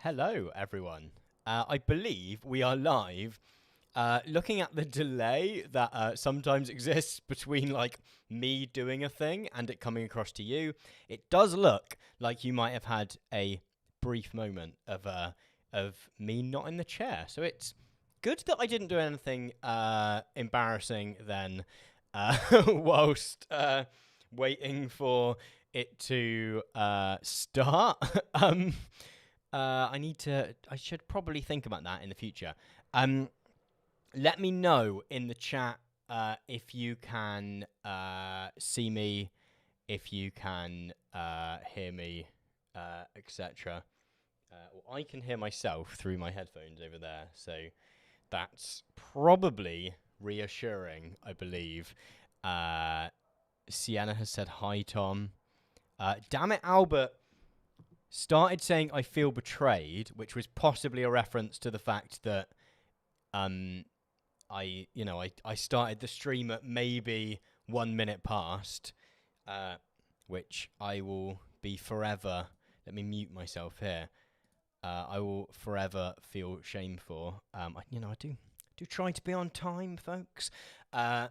Hello, everyone. I believe we are live. Looking at the delay that sometimes exists between like me doing a thing and it coming across to you, it does look like you might have had a brief moment of me not in the chair. So it's good that I didn't do anything embarrassing then whilst waiting for it to start. I should probably think about that in the future. Let me know in the chat if you can see me, if you can hear me, etc. Well, I can hear myself through my headphones over there, so that's probably reassuring, I believe. Sienna has said hi, Tom. Damn it, Albert started saying I feel betrayed, which was possibly a reference to the fact that I started the stream at maybe 1 minute past, which I will be forever. Let me mute myself here. I will forever feel shame for. I do try to be on time, folks. And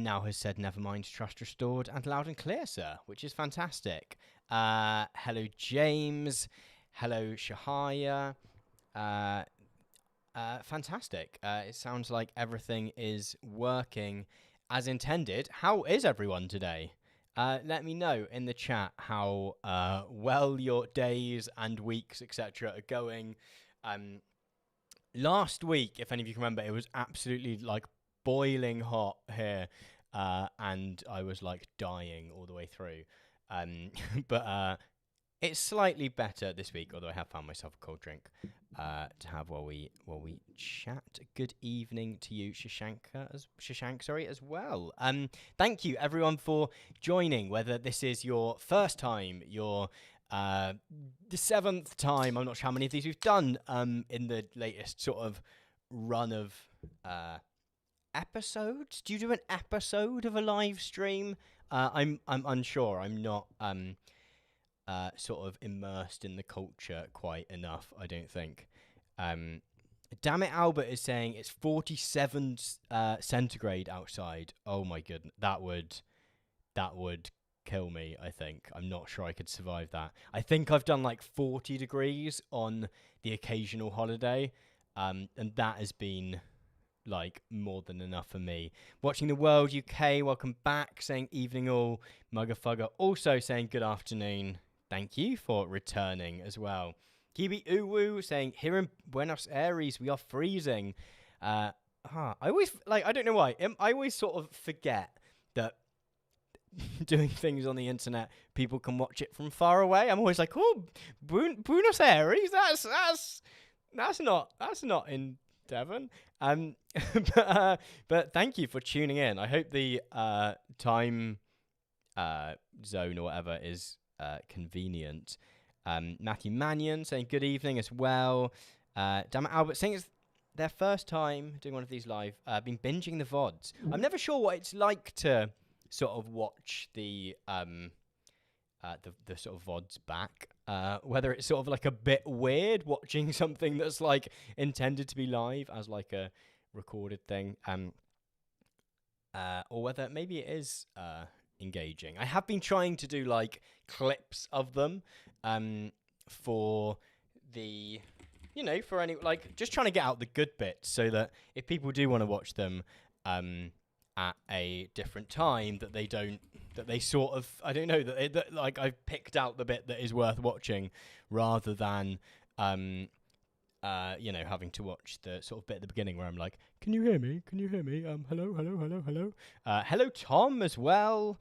now has said, never mind, trust restored and loud and clear, sir, which is fantastic. Hello, James. Hello, Shahaya. Fantastic. It sounds like everything is working as intended. How is everyone today? Let me know in the chat how well your days and weeks, etc., are going. Last week, if any of you can remember, it was absolutely like boiling hot here, and I was like dying all the way through. But it's slightly better this week, although I have found myself a cold drink to have while we chat. Good evening to you, Shashank, as well. Thank you everyone for joining. Whether this is your first time, your the 7th time, I'm not sure how many of these we've done in the latest sort of run of episodes. Do you do an episode of a live stream? I'm unsure. I'm not sort of immersed in the culture quite enough, I don't think. Damn it, Albert is saying it's 47 centigrade outside. Oh my goodness, that would kill me, I think. I'm not sure I could survive that. I think I've done like 40 degrees on the occasional holiday, and that has been like more than enough for me. Watching the World UK, welcome back, saying evening all. Muggerfugger also saying good afternoon. Thank you for returning as well. Kibi Uwu saying here in Buenos Aires we are freezing. I always I don't know why. I always sort of forget that doing things on the internet, people can watch it from far away. I'm always like, oh, Buenos Aires. That's not in Devon. But thank you for tuning in. I hope the time zone or whatever is convenient. Matthew Mannion saying good evening as well. Damn it, Albert saying it's their first time doing one of these live. Been binging the VODs. I'm never sure what it's like to sort of watch the sort of VODs back. Whether it's sort of like a bit weird watching something that's like intended to be live as like a recorded thing, or whether maybe it is engaging. I have been trying to do like clips of them for the for any like just trying to get out the good bits so that if people do want to watch them at a different time that they sort of I don't know that like I've picked out the bit that is worth watching rather than having to watch the sort of bit at the beginning where I'm like, can you hear me? Hello. Hello, Tom, as well.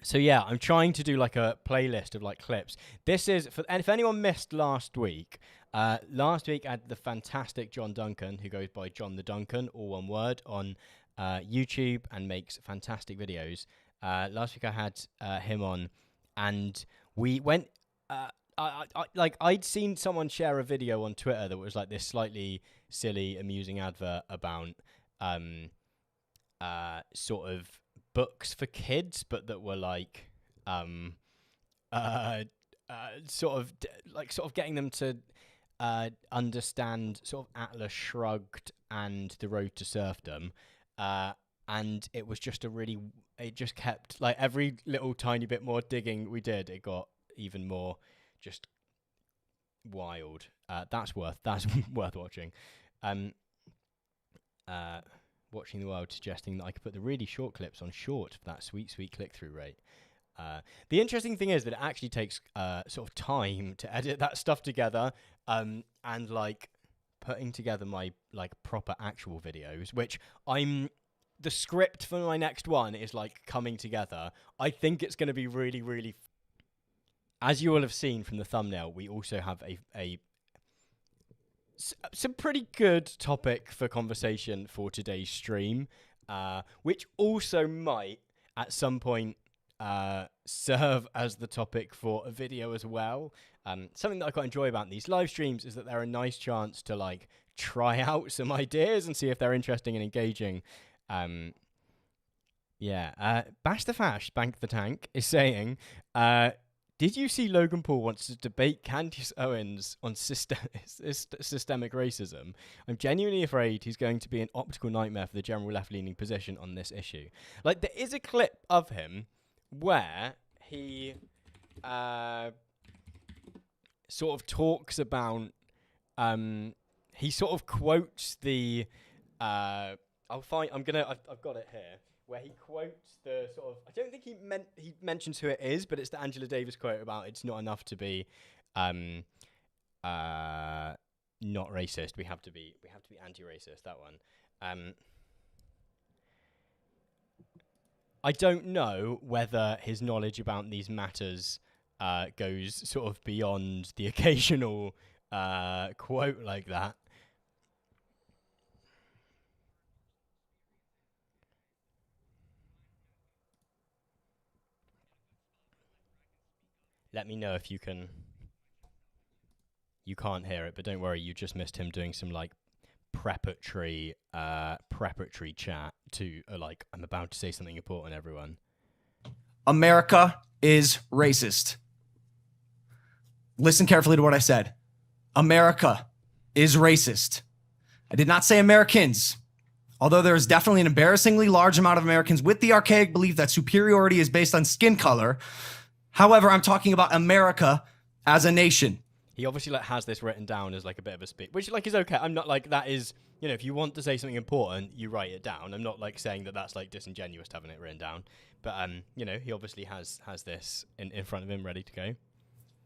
So yeah, I'm trying to do like a playlist of like clips. This is and if anyone missed last week I had the fantastic John Duncan, who goes by John the Duncan, all one word, on YouTube and makes fantastic videos. Last week I had him on, and we went. I'd seen someone share a video on Twitter that was like this slightly silly, amusing advert about sort of books for kids, but that were like sort of getting them to understand sort of Atlas Shrugged and The Road to Serfdom, and it was just it just kept, like, every little tiny bit more digging we did, it got even more just wild. That's worth watching. Watching the World, suggesting that I could put the really short clips on short for that sweet click-through rate. The interesting thing is that it actually takes sort of time to edit that stuff together, and like putting together my like proper actual videos, which the script for my next one is like coming together. I think it's going to be really as you will have seen from the thumbnail, we also have some pretty good topic for conversation for today's stream, which also might at some point serve as the topic for a video as well. Something that I quite enjoy about these live streams is that they're a nice chance to like try out some ideas and see if they're interesting and engaging. Bash the Fash, Bank the Tank, is saying, did you see Logan Paul wants to debate Candace Owens on systemic racism? I'm genuinely afraid he's going to be an optical nightmare for the general left-leaning position on this issue. Like, there is a clip of him where he sort of talks about, he sort of quotes the, I've got it here, where he quotes the sort of, I don't think he mentions who it is, but it's the Angela Davis quote about it's not enough to be not racist. We have to be anti-racist. That one. I don't know whether his knowledge about these matters goes sort of beyond the occasional quote like that. Let me know if you can. You can't hear it, but don't worry. You just missed him doing some like preparatory chat to like, I'm about to say something important, everyone. America is racist. Listen carefully to what I said. America is racist. I did not say Americans, although there is definitely an embarrassingly large amount of Americans with the archaic belief that superiority is based on skin color. However, I'm talking about America as a nation. He obviously like has this written down as like a bit of a speech, which like is okay. I'm not like, that is, you know, if you want to say something important, you write it down. I'm not like saying that that's like disingenuous having it written down, but you know, he obviously has this in front of him ready to go.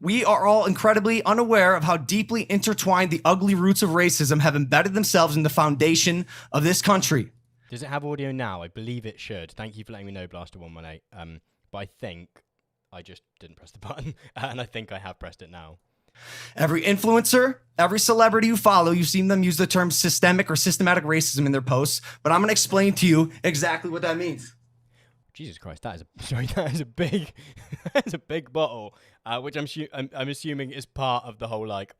We are all incredibly unaware of how deeply intertwined the ugly roots of racism have embedded themselves in the foundation of this country. Does it have audio now? I believe it should. Thank you for letting me know, Blaster118. But I think I just didn't press the button, and I think I have pressed it now. Every influencer, every celebrity you follow, you've seen them use the term systemic or systematic racism in their posts, but I'm going to explain to you exactly what that means. Jesus Christ, that is a big, that's a big bottle, which I'm assuming is part of the whole like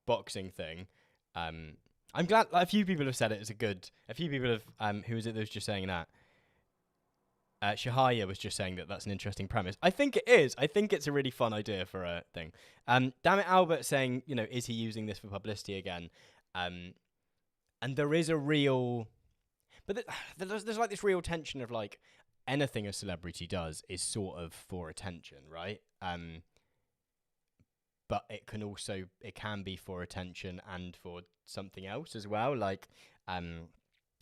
boxing thing. I'm glad a few people have said it is a few people have, who was it that was just saying that? Shahaya was just saying that that's an interesting premise. I think it is. I think it's a really fun idea for a thing. Damn it, Albert saying, you know, is he using this for publicity again? And there is a real, but there's like this real tension of like anything a celebrity does is sort of for attention, right? But it can be for attention and for something else as well. Like,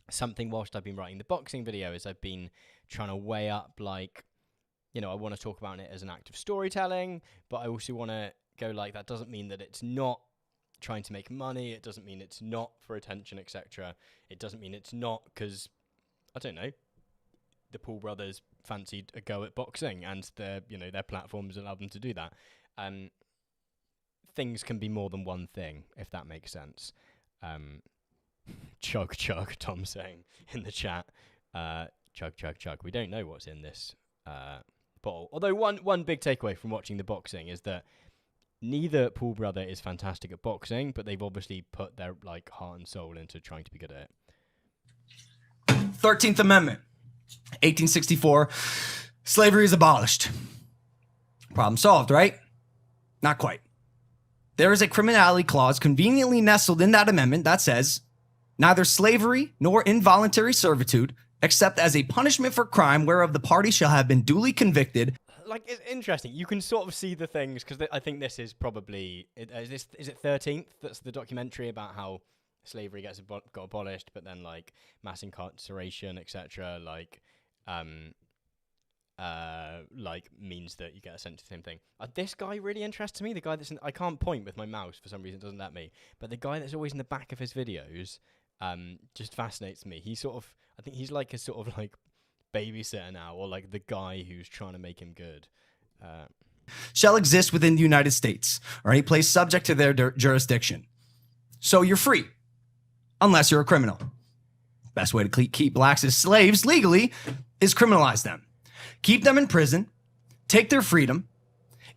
something whilst I've been writing the boxing video is I've been trying to weigh up, like, you know, I want to talk about it as an act of storytelling, but I also want to go like, that doesn't mean that it's not trying to make money. It doesn't mean it's not for attention, etc. It doesn't mean it's not because, I don't know, the Paul brothers fancied a go at boxing and their platforms allow them to do that. Things can be more than one thing, if that makes sense. Chug, chug, Tom saying in the chat. Chug, chug, chug. We don't know what's in this bottle. Although one big takeaway from watching the boxing is that neither Paul brother is fantastic at boxing, but they've obviously put their like heart and soul into trying to be good at it. 13th Amendment, 1864. Slavery is abolished. Problem solved, right? Not quite. There is a criminality clause conveniently nestled in that amendment that says, neither slavery nor involuntary servitude, except as a punishment for crime whereof the party shall have been duly convicted. Like, it's interesting. You can sort of see the things, because I think this is probably, is it 13th? That's the documentary about how slavery got abolished, but then, like, mass incarceration, etc., means that you get essentially the same thing. This guy really interests me. The guy that's I can't point with my mouse for some reason, it doesn't let me. But the guy that's always in the back of his videos, just fascinates me. He's sort of, I think he's like a sort of like babysitter now, or like the guy who's trying to make him good. Shall exist within the United States or any place subject to their jurisdiction. So you're free, unless you're a criminal. Best way to keep blacks as slaves legally is criminalize them. Keep them in prison, take their freedom.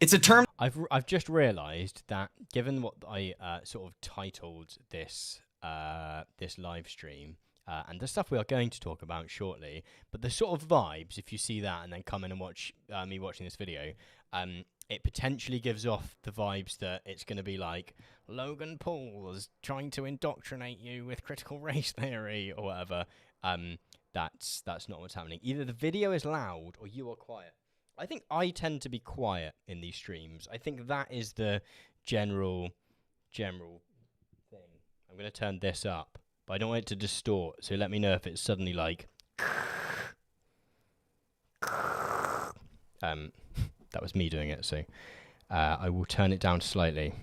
It's a term. I've just realised that given what I sort of titled this live stream, and the stuff we are going to talk about shortly, but the sort of vibes, if you see that and then come in and watch me watching this video, it potentially gives off the vibes that it's going to be like Logan Paul is trying to indoctrinate you with critical race theory or whatever. That's not what's happening. Either the video is loud or you are quiet. I think I tend to be quiet in these streams. I think that is the general thing. I'm going to turn this up, but I don't want it to distort, so let me know if it's suddenly like... that was me doing it, so I will turn it down slightly.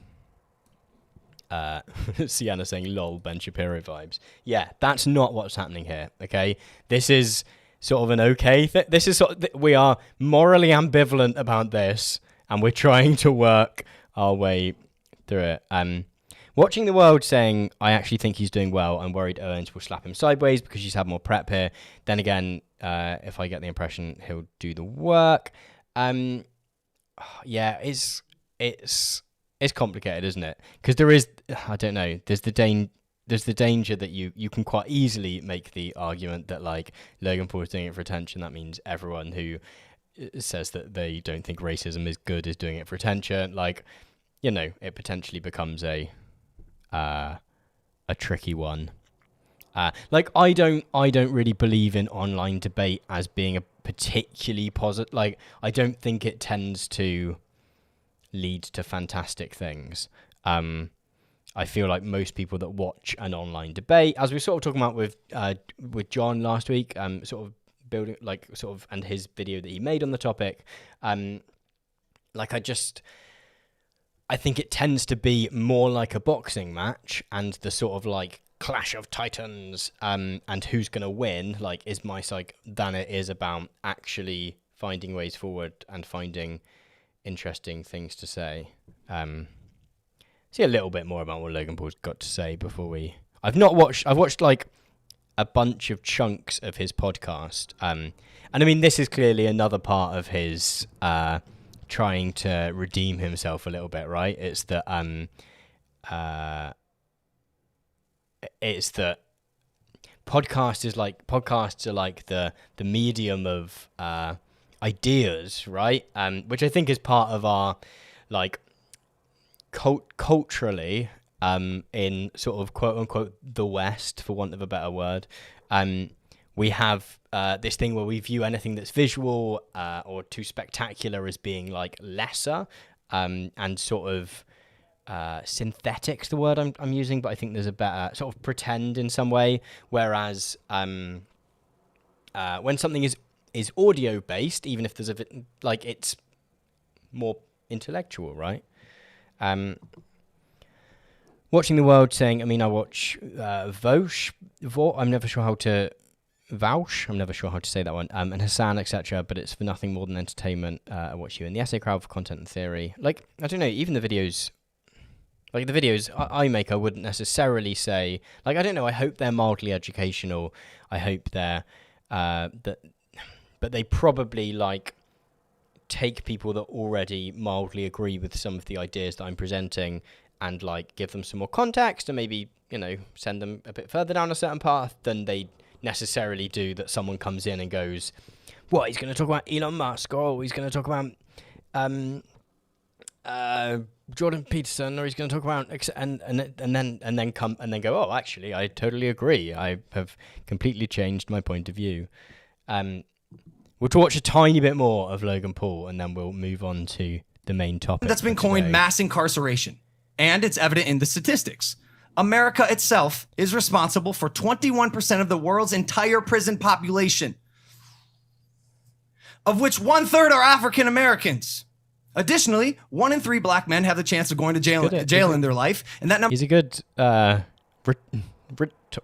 Sienna saying lol, Ben Shapiro vibes. Yeah, that's not what's happening here, okay? This is sort of an okay thing. This is we are morally ambivalent about this, and we're trying to work our way through it. Watching the world saying, I actually think he's doing well. I'm worried Owens will slap him sideways because she's had more prep here. Then again, if I get the impression he'll do the work. Yeah, it's complicated, isn't it? Because there is, I don't know, there's the danger that you can quite easily make the argument that, like, Logan Paul is doing it for attention. That means everyone who says that they don't think racism is good is doing it for attention. Like, you know, it potentially becomes a tricky one. Like, I don't really believe in online debate as being a particularly positive. Like, I don't think it tends to lead to fantastic things. I feel like most people that watch an online debate, as we were sort of talking about with John last week, sort of building, like, sort of, and his video that he made on the topic, like, I think it tends to be more like a boxing match, and the sort of like clash of titans, and who's going to win, like, is my psych, than it is about actually finding ways forward and finding interesting things to say. See a little bit more about what Logan Paul's got to say before we... I've watched like a bunch of chunks of his podcast, and I mean, this is clearly another part of his trying to redeem himself a little bit, right? It's that podcasts are like the medium of ideas, right? Which I think is part of our, like, culturally, in sort of quote unquote the West, for want of a better word, we have this thing where we view anything that's visual or too spectacular as being like lesser, and sort of synthetic's the word I'm using, but I think there's a better sort of pretend in some way. Whereas when something is audio based, even if there's like, it's more intellectual, right? Watching the world saying, I mean, I watch I'm never sure how to say that one, and Hassan, etc., but it's for nothing more than entertainment. I watch you in the essay crowd for content and theory. Like, I don't know, even the videos, like the videos I make, I wouldn't necessarily say, like, I don't know, I hope they're mildly educational. I hope they're but they probably, like, take people that already mildly agree with some of the ideas that I'm presenting and, like, give them some more context and maybe, you know, send them a bit further down a certain path than they necessarily do that someone comes in and goes, what, he's going to talk about Elon Musk, or he's going to talk about Jordan Peterson, or he's going to talk about and then go, oh, actually, I totally agree. I have completely changed my point of view. We'll watch a tiny bit more of Logan Paul, and then we'll move on to the main topic. That's been coined mass incarceration, and it's evident in the statistics. America itself is responsible for 21% of the world's entire prison population, of which 1/3 are African Americans. Additionally, 1 in 3 black men have the chance of going to jail in their life, and that number. He's a good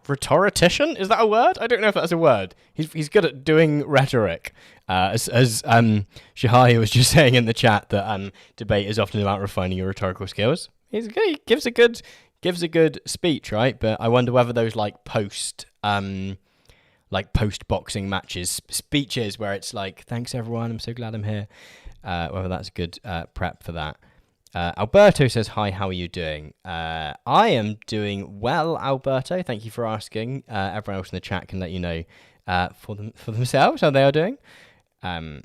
rhetorician. Is that a word? I don't know if that's a word. He's good at doing rhetoric. As Shahaya was just saying in the chat that debate is often about refining your rhetorical skills. He gives a good speech, right? But I wonder whether those post boxing matches speeches where it's like, thanks everyone, I'm so glad I'm here. Whether that's good prep for that. Alberto says, hi, how are you doing? I am doing well, Alberto. Thank you for asking. Everyone else in the chat can let you know for themselves how they are doing. Number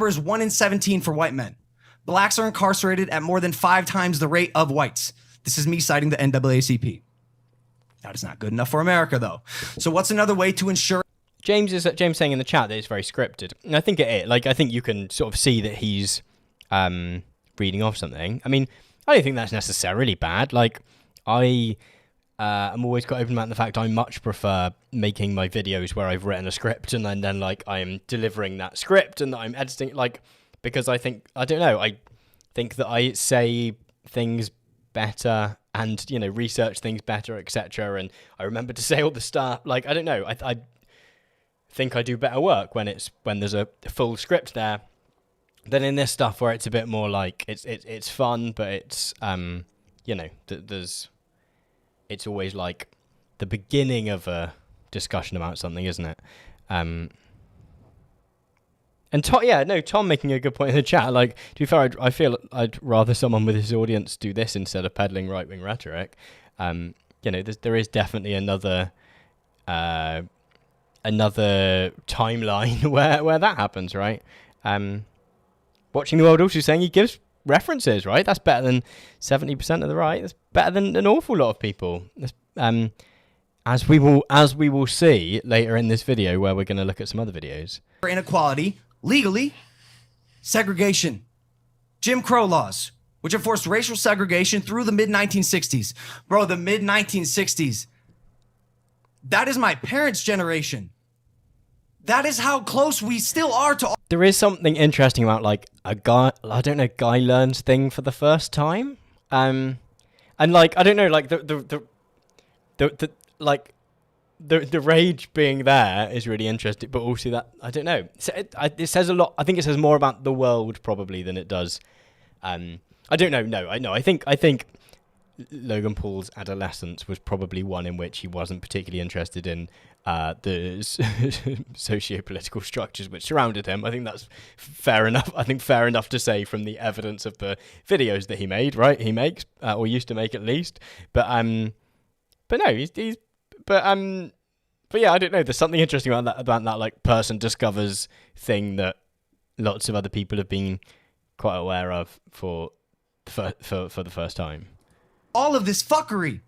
is 1 in 17 for white men. Blacks are incarcerated at more than 5 times the rate of whites. This is me citing the NAACP. That is not good enough for America, though. So what's another way to ensure... James saying in the chat that it's very scripted. And I think it is. I think you can sort of see that he's reading off something. I mean, I don't think that's necessarily bad. I'm always quite open about the fact I much prefer making my videos where I've written a script and then I am delivering that script and that I'm editing because I think I think that I say things better and research things better, etc. And I remember to say all the stuff. I don't know. I think I do better work when there's a full script there than in this stuff where it's a bit more it's fun, but it's it's always the beginning of a discussion about something, isn't it? And Tom making a good point in the chat. To be fair, I feel I'd rather someone with his audience do this instead of peddling right-wing rhetoric. There is definitely another timeline where that happens, right? Watching the World also saying he gives references, right? That's better than 70% of the right. That's better than an awful lot of people. As we will see later in this video, where we're going to look at some other videos. Inequality, legally, segregation, Jim Crow laws, which enforced racial segregation through the mid-1960s. Bro, the mid-1960s. That is my parents' generation. That is how close we still are to... There is something interesting about a guy learns thing for the first time. And I don't know, the rage being there is really interesting, but also that, I don't know. It says a lot. I think it says more about the world probably than it does. I don't know. No, I think Logan Paul's adolescence was probably one in which he wasn't particularly interested in the socio-political structures which surrounded him. I think that's fair enough. I think fair enough to say from the evidence of the videos that he made, right? He makes or used to make at least. But no, but yeah, I don't know. There's something interesting about that person discovers thing that lots of other people have been quite aware of for the first time. All of this fuckery.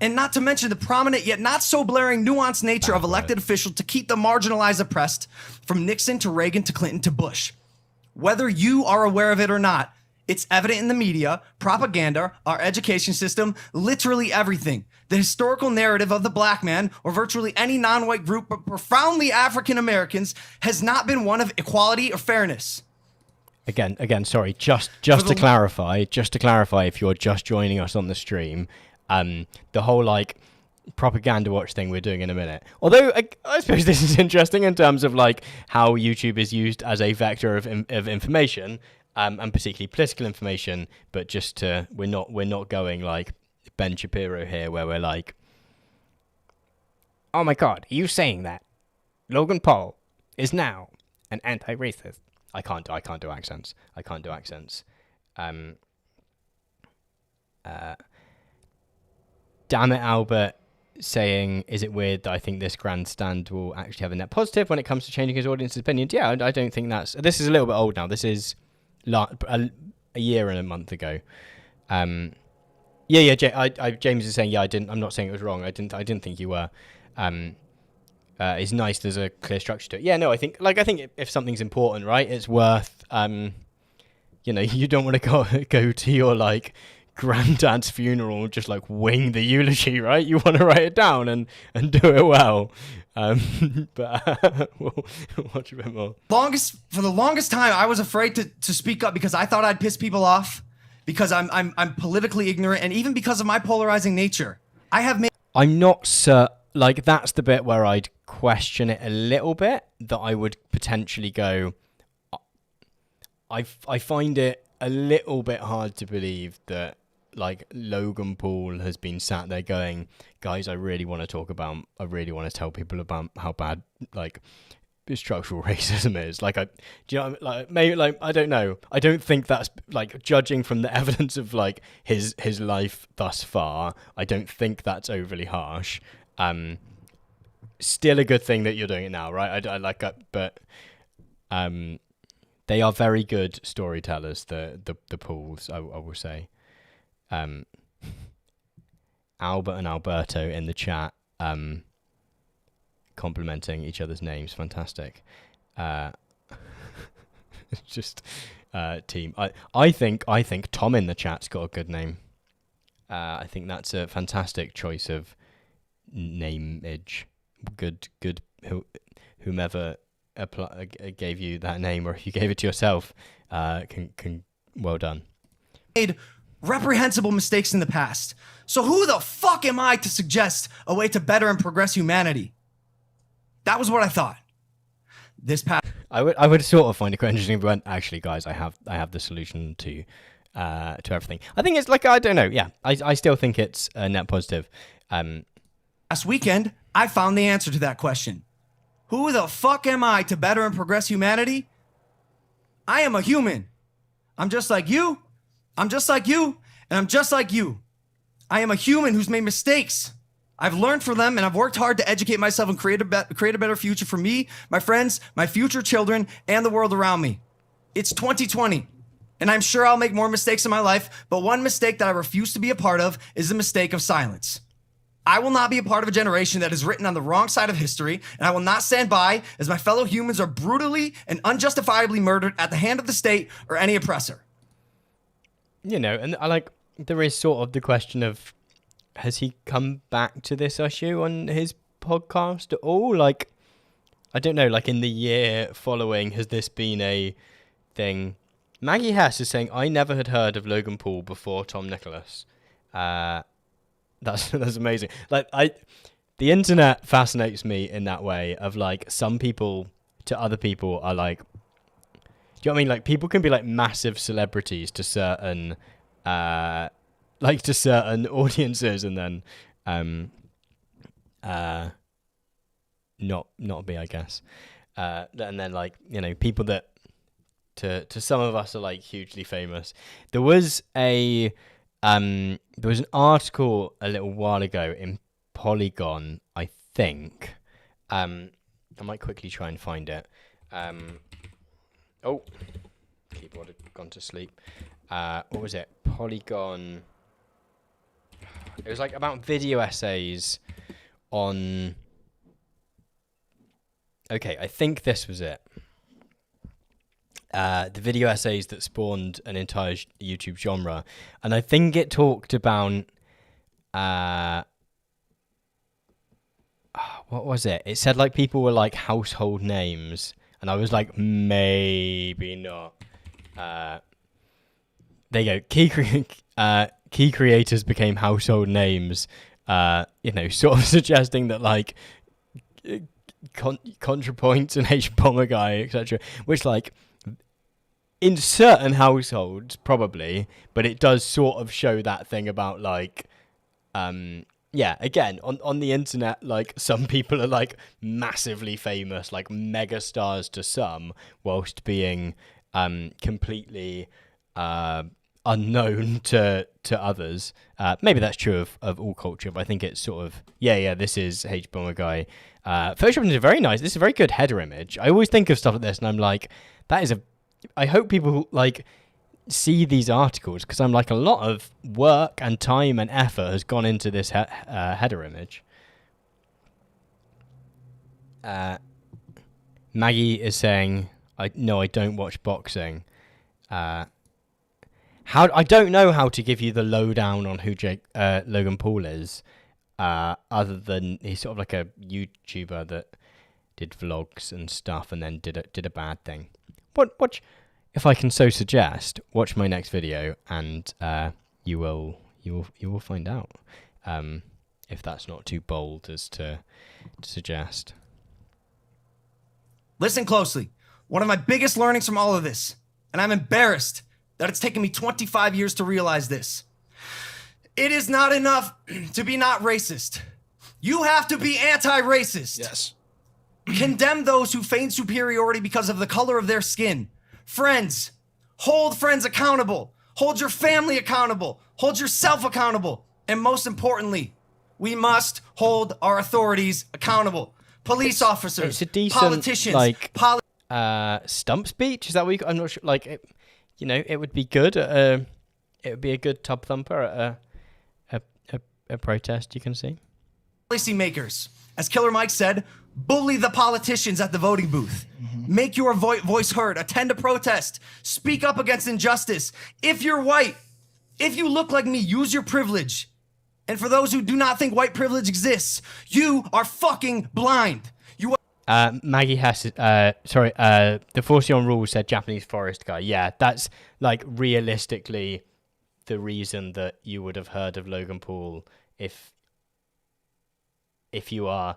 And not to mention the prominent yet not so blaring nuanced nature of elected officials to keep the marginalized oppressed, from Nixon to Reagan to Clinton to Bush. Whether you are aware of it or not, it's evident in the media, propaganda, our education system, literally everything. The historical narrative of the black man, or virtually any non-white group but profoundly African Americans, has not been one of equality or fairness. Again, sorry, just to clarify, if you're just joining us on the stream, the whole propaganda watch thing we're doing in a minute. Although I suppose this is interesting in terms of how YouTube is used as a vector of information, and particularly political information. But we're not going Ben Shapiro here, where we're oh my God, are you saying that Logan Paul is now an anti-racist? I can't do accents. Damn it, Albert, saying, is it weird that I think this grandstand will actually have a net positive when it comes to changing his audience's opinions? Yeah, I don't think this is a little bit old now. This is a year and a month ago. James is saying, I'm not saying it was wrong. I didn't think you were. It's nice. There's a clear structure to it. Yeah, no, I think if something's important, right, it's worth. You don't want to go to your like granddad's funeral and just like wing the eulogy, right? You want to write it down and do it well. But we'll watch a bit more. For the longest time, I was afraid to speak up because I thought I'd piss people off because I'm politically ignorant, and even because of my polarizing nature. I'm not certain. Like, that's the bit where I'd question it a little bit, that I would potentially go, I find it a little bit hard to believe that, like, Logan Paul has been sat there going, guys, I really want to tell people about how bad, like, structural racism is. Like, I don't know. I don't think that's, like, judging from the evidence of, like, his life thus far, I don't think that's overly harsh. Still a good thing that you're doing it now, right? I like that, but they are very good storytellers. The Pauls, I will say. Albert and Alberto in the chat, complimenting each other's names, fantastic. Just team. I think Tom in the chat's got a good name. I think that's a fantastic choice of nameage. Good whomever gave you that name, or if you gave it to yourself, can well done. Made reprehensible mistakes in the past, so who the fuck am I to suggest a way to better and progress humanity? That was what I thought. This past I would sort of find it quite interesting, but actually, guys, I have the solution to everything. I think it's like, I don't know. Yeah, I still think it's a net positive. Last weekend, I found the answer to that question. Who the fuck am I to better and progress humanity? I am a human. I'm just like you. I'm just like you. And I'm just like you. I am a human who's made mistakes. I've learned from them, and I've worked hard to educate myself and create a better future for me, my friends, my future children, and the world around me. It's 2020, and I'm sure I'll make more mistakes in my life, but one mistake that I refuse to be a part of is the mistake of silence. I will not be a part of a generation that is written on the wrong side of history, and I will not stand by as my fellow humans are brutally and unjustifiably murdered at the hand of the state or any oppressor. And there is sort of the question of, has he come back to this issue on his podcast at all? Like, I don't know, like in the year following, has this been a thing? Maggie Hess is saying, I never had heard of Logan Paul before Tom Nicholas. That's amazing. Like, the internet fascinates me in that way of, like, some people to other people are like, do you know what I mean? Like, people can be like massive celebrities to certain audiences, and then not be, I guess. And then, like, people that to some of us are like hugely famous. There was an article a little while ago in Polygon, I think. I might quickly try and find it. Keyboard had gone to sleep. What was it? Polygon. It was like about video essays on. Okay, I think this was it. The video essays that spawned an entire YouTube genre, and I think it talked about what was it? It said like people were like household names, and I was like, maybe not. There you go. Key creators became household names. Sort of suggesting that like ContraPoints and H Bomber Guy, etc. Which, like, in certain households probably, but it does sort of show that thing about like, again, on the internet, like, some people are like massively famous, like mega stars to some, whilst being completely unknown to others. Maybe that's true of all culture, but I think it's sort of, this is H Bomber Guy. Photoshop is very nice. This is a very good header image. I always think of stuff like this and I'm like, that is a I hope people like see these articles, because I'm like, a lot of work and time and effort has gone into this header image. Maggie is saying, I don't watch boxing. I don't know how to give you the lowdown on who Logan Paul is, other than he's sort of like a YouTuber that did vlogs and stuff, and then did a bad thing. But watch, if I can so suggest, watch my next video, and you will find out. If that's not too bold as to suggest. Listen closely. One of my biggest learnings from all of this, and I'm embarrassed that it's taken me 25 years to realize this. It is not enough to be not racist. You have to be anti-racist. Yes. Condemn those who feign superiority because of the color of their skin. Friends, hold friends accountable. Hold your family accountable. Hold yourself accountable. And most importantly, we must hold our authorities accountable. Police officers, it's a decent, politicians, like, stump speech. Is that what I'm not sure. Like, it would be good. It would be a good tub thumper at a protest. You can see. Policymakers, as Killer Mike said, bully the politicians at the voting booth. Mm-hmm. Make your voice heard. Attend a protest. Speak up against injustice. If you're white, if you look like me, use your privilege. And for those who do not think white privilege exists, you are fucking blind. Maggie has, the Forcion rule said Japanese forest guy. Yeah, that's like realistically the reason that you would have heard of Logan Paul if you are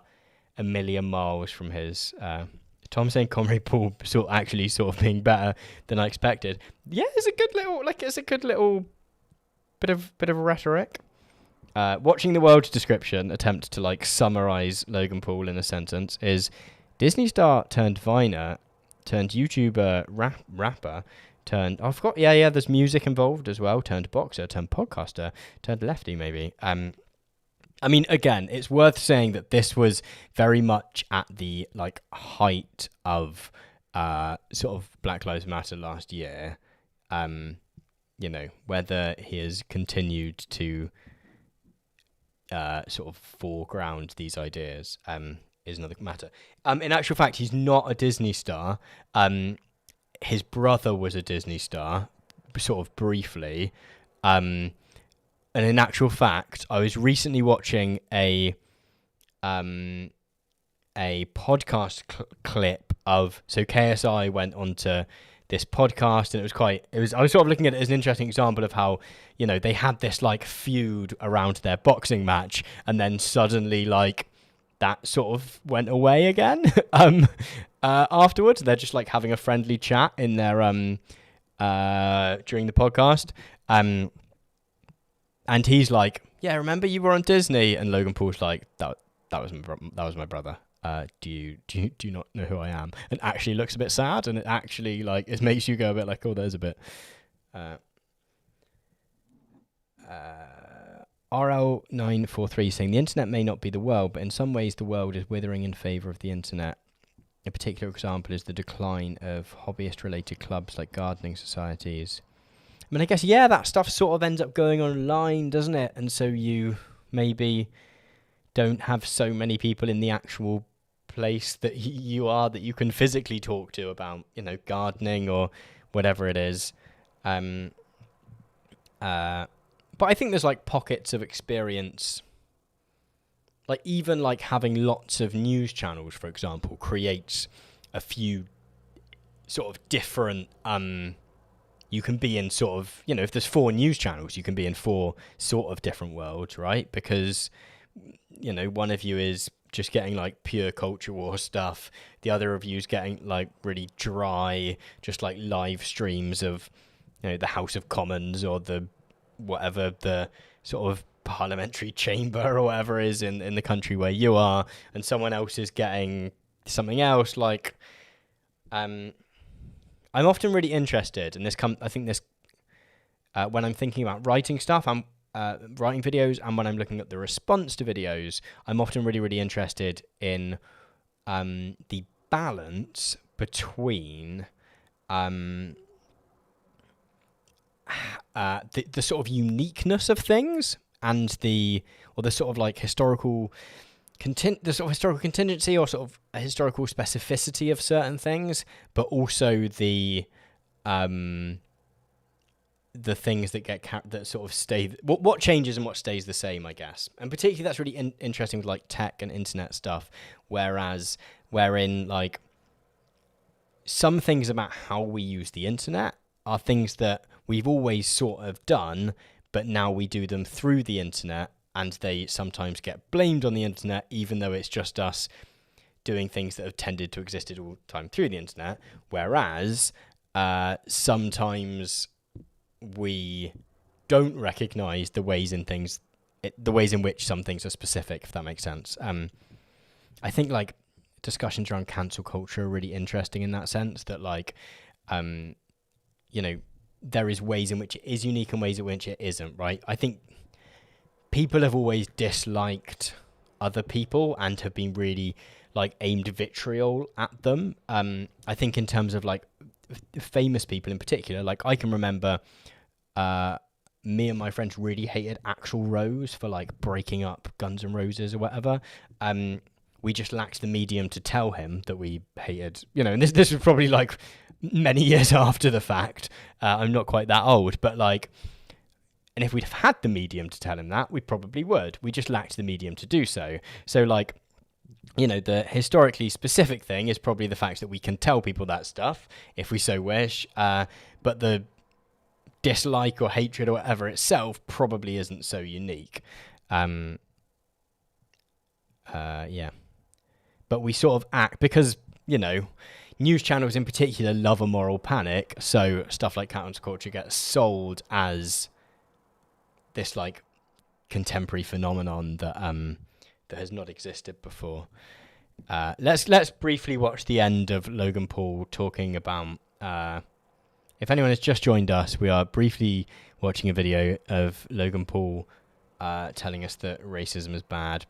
a million miles from his. Tom saying Comrade Paul sort of being better than I expected. Yeah, it's a good little bit of rhetoric. Watching the world's description attempt to like summarize Logan Paul in a sentence is Disney star turned Viner, turned YouTuber rapper, turned there's music involved as well, turned boxer, turned podcaster, turned lefty maybe. I mean, again, it's worth saying that this was very much at the like height of sort of Black Lives Matter last year. Whether he has continued to sort of foreground these ideas is another matter. In actual fact, he's not a Disney star. His brother was a Disney star, sort of briefly. And in actual fact, I was recently watching a podcast clip of, so KSI went onto this podcast, and I was sort of looking at it as an interesting example of how, they had this like feud around their boxing match, and then suddenly like that sort of went away again. Afterwards, they're just like having a friendly chat in their during the podcast. And he's like, yeah, remember you were on Disney? And Logan Paul's like, that was my brother. Do you not know who I am? And actually looks a bit sad, and it actually like it makes you go a bit like, oh, there's a bit. RL943 saying the internet may not be the world, but in some ways the world is withering in favour of the internet. A particular example is the decline of hobbyist-related clubs like gardening societies. I mean, I guess, yeah, that stuff sort of ends up going online, doesn't it? And so you maybe don't have so many people in the actual place that that you can physically talk to about, gardening or whatever it is. But I think there's like pockets of experience. Like even like having lots of news channels, for example, creates a few sort of different, you can be in sort of, if there's 4 news channels, you can be in 4 sort of different worlds, right? Because, one of you is just getting like pure culture war stuff. The other of you is getting like really dry, just like live streams of, the House of Commons or the whatever the sort of parliamentary chamber or whatever is in the country where you are, and someone else is getting something else. Like, I'm often really interested, and I think this when I'm thinking about writing stuff, I'm writing videos, and when I'm looking at the response to videos, I'm often really, really interested in the balance between the sort of uniqueness of things and the sort of like historical contingency or sort of a historical specificity of certain things, but also the things that that sort of stay, what changes and what stays the same, I guess. And particularly that's really interesting with like tech and internet stuff, wherein like some things about how we use the internet are things that we've always sort of done, but now we do them through the internet, and they sometimes get blamed on the internet, even though it's just us doing things that have tended to exist all the time through the internet. Whereas sometimes we don't recognize the ways in which some things are specific, if that makes sense. I think like discussions around cancel culture are really interesting in that sense, that like, there is ways in which it is unique and ways in which it isn't, right? I think people have always disliked other people and have been really like aimed vitriol at them. I think in terms of like famous people in particular, like I can remember me and my friends really hated Axl Rose for like breaking up Guns N' Roses or whatever. We just lacked the medium to tell him that we hated, and this was probably like many years after the fact. I'm not quite that old, but like, and if we'd have had the medium to tell him that, we probably would. We just lacked the medium to do so. So like, the historically specific thing is probably the fact that we can tell people that stuff if we so wish, but the dislike or hatred or whatever itself probably isn't so unique. Yeah. But we sort of act because, news channels in particular love a moral panic. So stuff like cancel culture gets sold as this like contemporary phenomenon that that has not existed before. Let's briefly watch the end of Logan Paul talking about. If anyone has just joined us, we are briefly watching a video of Logan Paul telling us that racism is bad,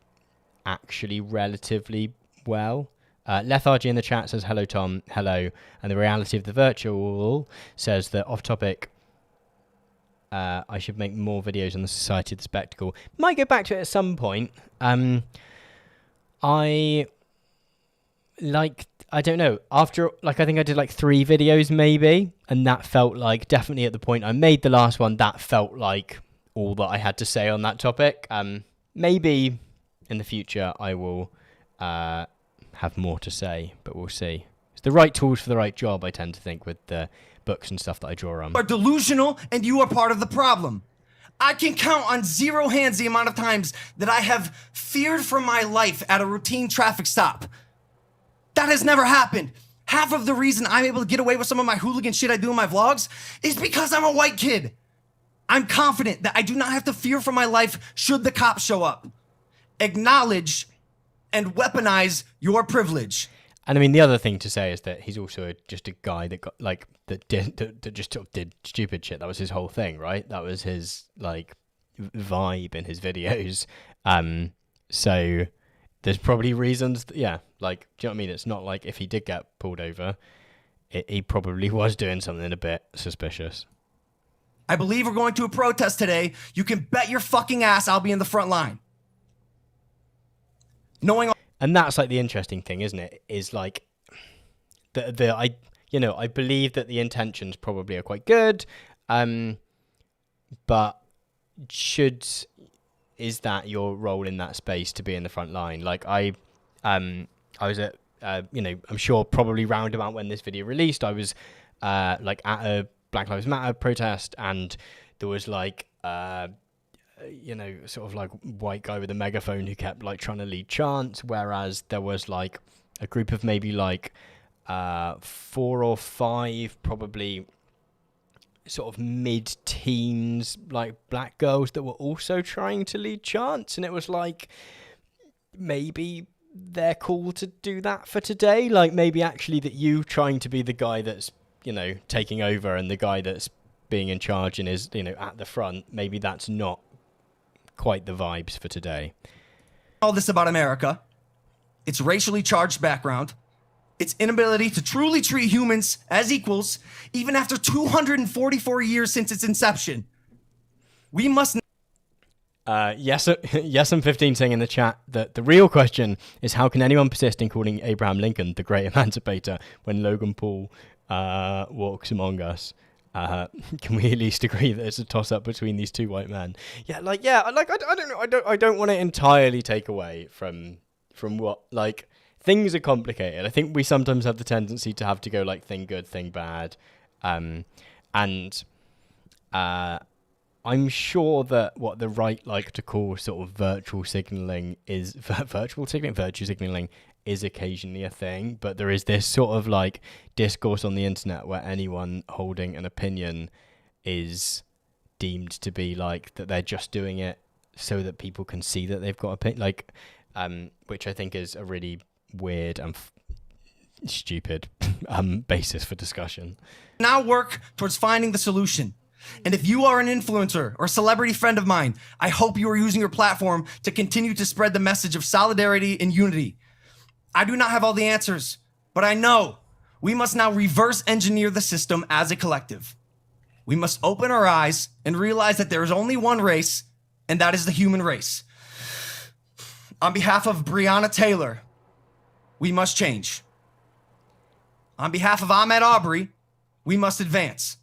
actually relatively well. Lethargy in the chat says, hello, Tom. Hello. And the reality of the virtual says that off topic, I should make more videos on the Society of the Spectacle. Might go back to it at some point. I don't know. After, like, I think I did like 3 videos maybe. And that felt like, definitely at the point I made the last one, that felt like all that I had to say on that topic. Maybe in the future I will have more to say, but we'll see. It's the right tools for the right job, I tend to think, with the books and stuff that I draw on. You are delusional, and you are part of the problem. I can count on 0 hands the amount of times that I have feared for my life at a routine traffic stop. That has never happened. Half of the reason I'm able to get away with some of my hooligan shit I do in my vlogs is because I'm a white kid. I'm confident that I do not have to fear for my life should the cops show up. Acknowledge and weaponize your privilege. And I mean, the other thing to say is that he's also just a guy that got like that just sort of did stupid shit. That was his whole thing, right? That was his like vibe in his videos. So there's probably reasons. Yeah, like, do you know what I mean? It's not like if he did get pulled over, he probably was doing something a bit suspicious. I believe we're going to a protest today. You can bet your fucking ass I'll be in the front line. And that's like the interesting thing, isn't it? Is like I believe that the intentions probably are quite good, but is that your role in that space to be in the front line? Like I was at I'm sure probably round about when this video released, I was like at a Black Lives Matter protest, and there was like sort of like white guy with a megaphone who kept like trying to lead chants, whereas there was like a group of maybe like 4 or 5 probably sort of mid-teens like black girls that were also trying to lead chants, and it was like, maybe they're cool to do that for today. Like maybe actually that you trying to be the guy that's taking over and the guy that's being in charge and is at the front, maybe that's not quite the vibes for today. All this about America, its racially charged background, its inability to truly treat humans as equals, even after 244 years since its inception. We must... Yes, I'm 15 saying in the chat that the real question is how can anyone persist in calling Abraham Lincoln the great emancipator when Logan Paul walks among us? Can we at least agree that it's a toss-up between these two white men? I don't know. I don't want to entirely take away from what, like, things are complicated. I think we sometimes have the tendency to have to go like thing good, thing bad, and I'm sure that what the right like to call sort of virtue signaling is occasionally a thing, but there is this sort of like discourse on the internet where anyone holding an opinion is deemed to be like that they're just doing it so that people can see that they've got opinion, which I think is a really weird and stupid basis for discussion. Now work towards finding the solution. And if you are an influencer or celebrity friend of mine, I hope you are using your platform to continue to spread the message of solidarity and unity. I do not have all the answers, but I know we must now reverse engineer the system as a collective. We must open our eyes and realize that there is only one race, and that is the human race. On behalf of Breonna Taylor, we must change. On behalf of Ahmaud Arbery, we must advance.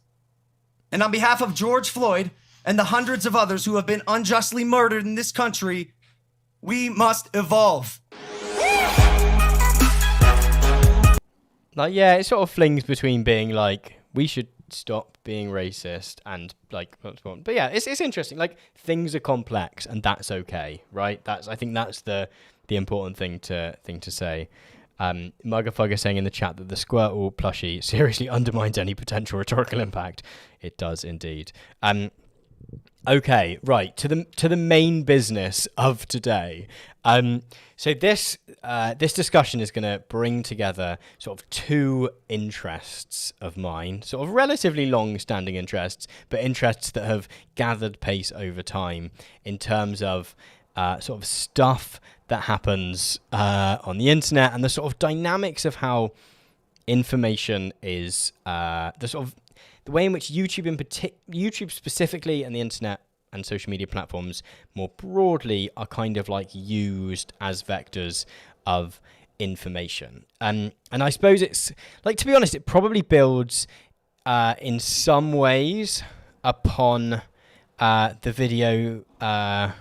And on behalf of George Floyd and the hundreds of others who have been unjustly murdered in this country, we must evolve. Like, yeah, it sort of flings between being like, we should stop being racist and like, but yeah, it's interesting. Like, things are complex and that's okay, right? I think that's the important thing to say. Mugafugger saying in the chat that the Squirtle plushie seriously undermines any potential rhetorical impact. It does indeed. Okay, right, to the main business of today. So this discussion is going to bring together sort of two interests of mine, sort of relatively long-standing interests, but interests that have gathered pace over time in terms of sort of stuff that happens on the internet and the sort of dynamics of how information is the way in which YouTube specifically and the internet and social media platforms more broadly are kind of like used as vectors of information. And I suppose it's like, to be honest, it probably builds in some ways upon the video, I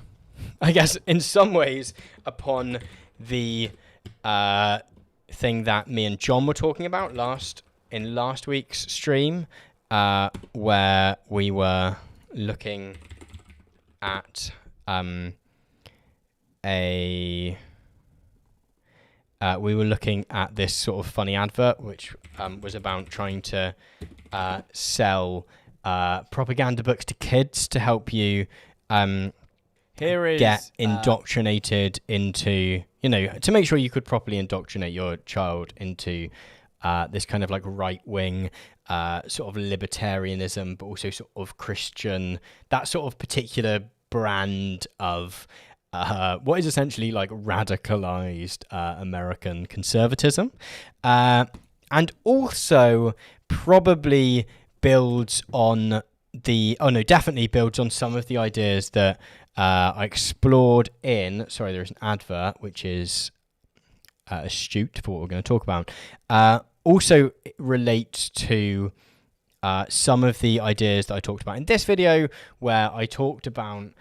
guess in some ways upon the thing that me and John were talking about last week's stream, where we were looking at this sort of funny advert which was about trying to sell propaganda books to kids to help you get indoctrinated into, to make sure you could properly indoctrinate your child into this kind of like right-wing sort of libertarianism, but also sort of Christian, that sort of particular brand of what is essentially like radicalized American conservatism, and also probably builds on definitely builds on some of the ideas that I explored in, sorry, there's an advert which is astute for what we're going to talk about. Also relates to some of the ideas that I talked about in this video, where I talked about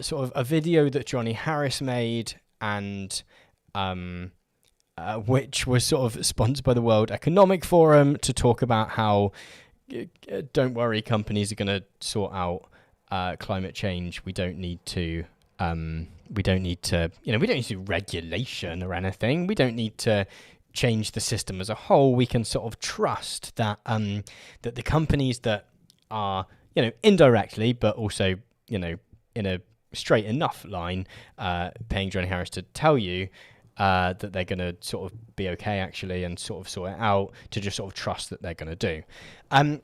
sort of a video that Johnny Harris made, and which was sort of sponsored by the World Economic Forum to talk about how, don't worry, companies are going to sort out climate change. We don't need to regulation or anything. We don't need to change the system as a whole. We can sort of trust that that the companies that are, indirectly, but also, in a straight enough line, paying Johnny Harris to tell you that they're going to sort of be okay, actually, and sort of sort it out, to just sort of trust that they're going to do. And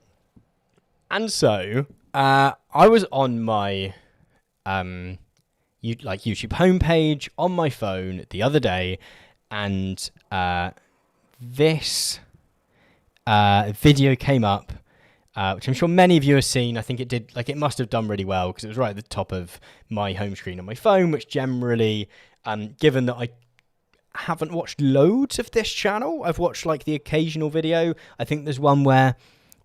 so I was on my YouTube homepage on my phone the other day, and this video came up, which I'm sure many of you have seen. I think it must have done really well because it was right at the top of my home screen on my phone, which generally, given that I haven't watched loads of this channel, I've watched like the occasional video. I think there's one where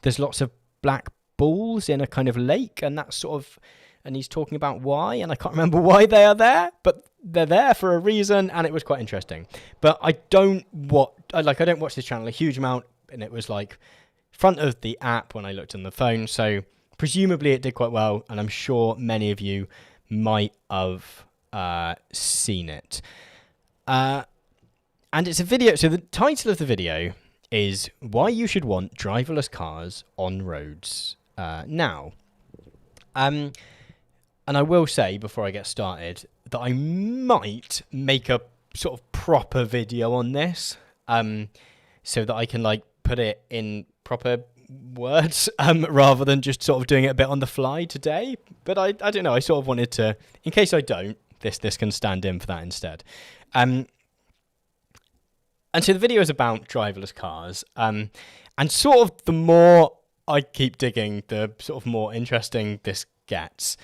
there's lots of black balls in a kind of lake, and that's sort of, and he's talking about why, and I can't remember why they are there, but they're there for a reason, and it was quite interesting. But I don't watch this channel a huge amount, and it was like front of the app when I looked on the phone, so presumably it did quite well, and I'm sure many of you might have seen it. And it's a video, so the title of the video is Why You Should Want Driverless Cars on Roads Now. And I will say, before I get started, that I might make a sort of proper video on this, so that I can like put it in proper words, rather than just sort of doing it a bit on the fly today. But I don't know, I sort of wanted to, in case I don't, this can stand in for that instead. And so the video is about driverless cars, and sort of the more I keep digging, the sort of more interesting this gets.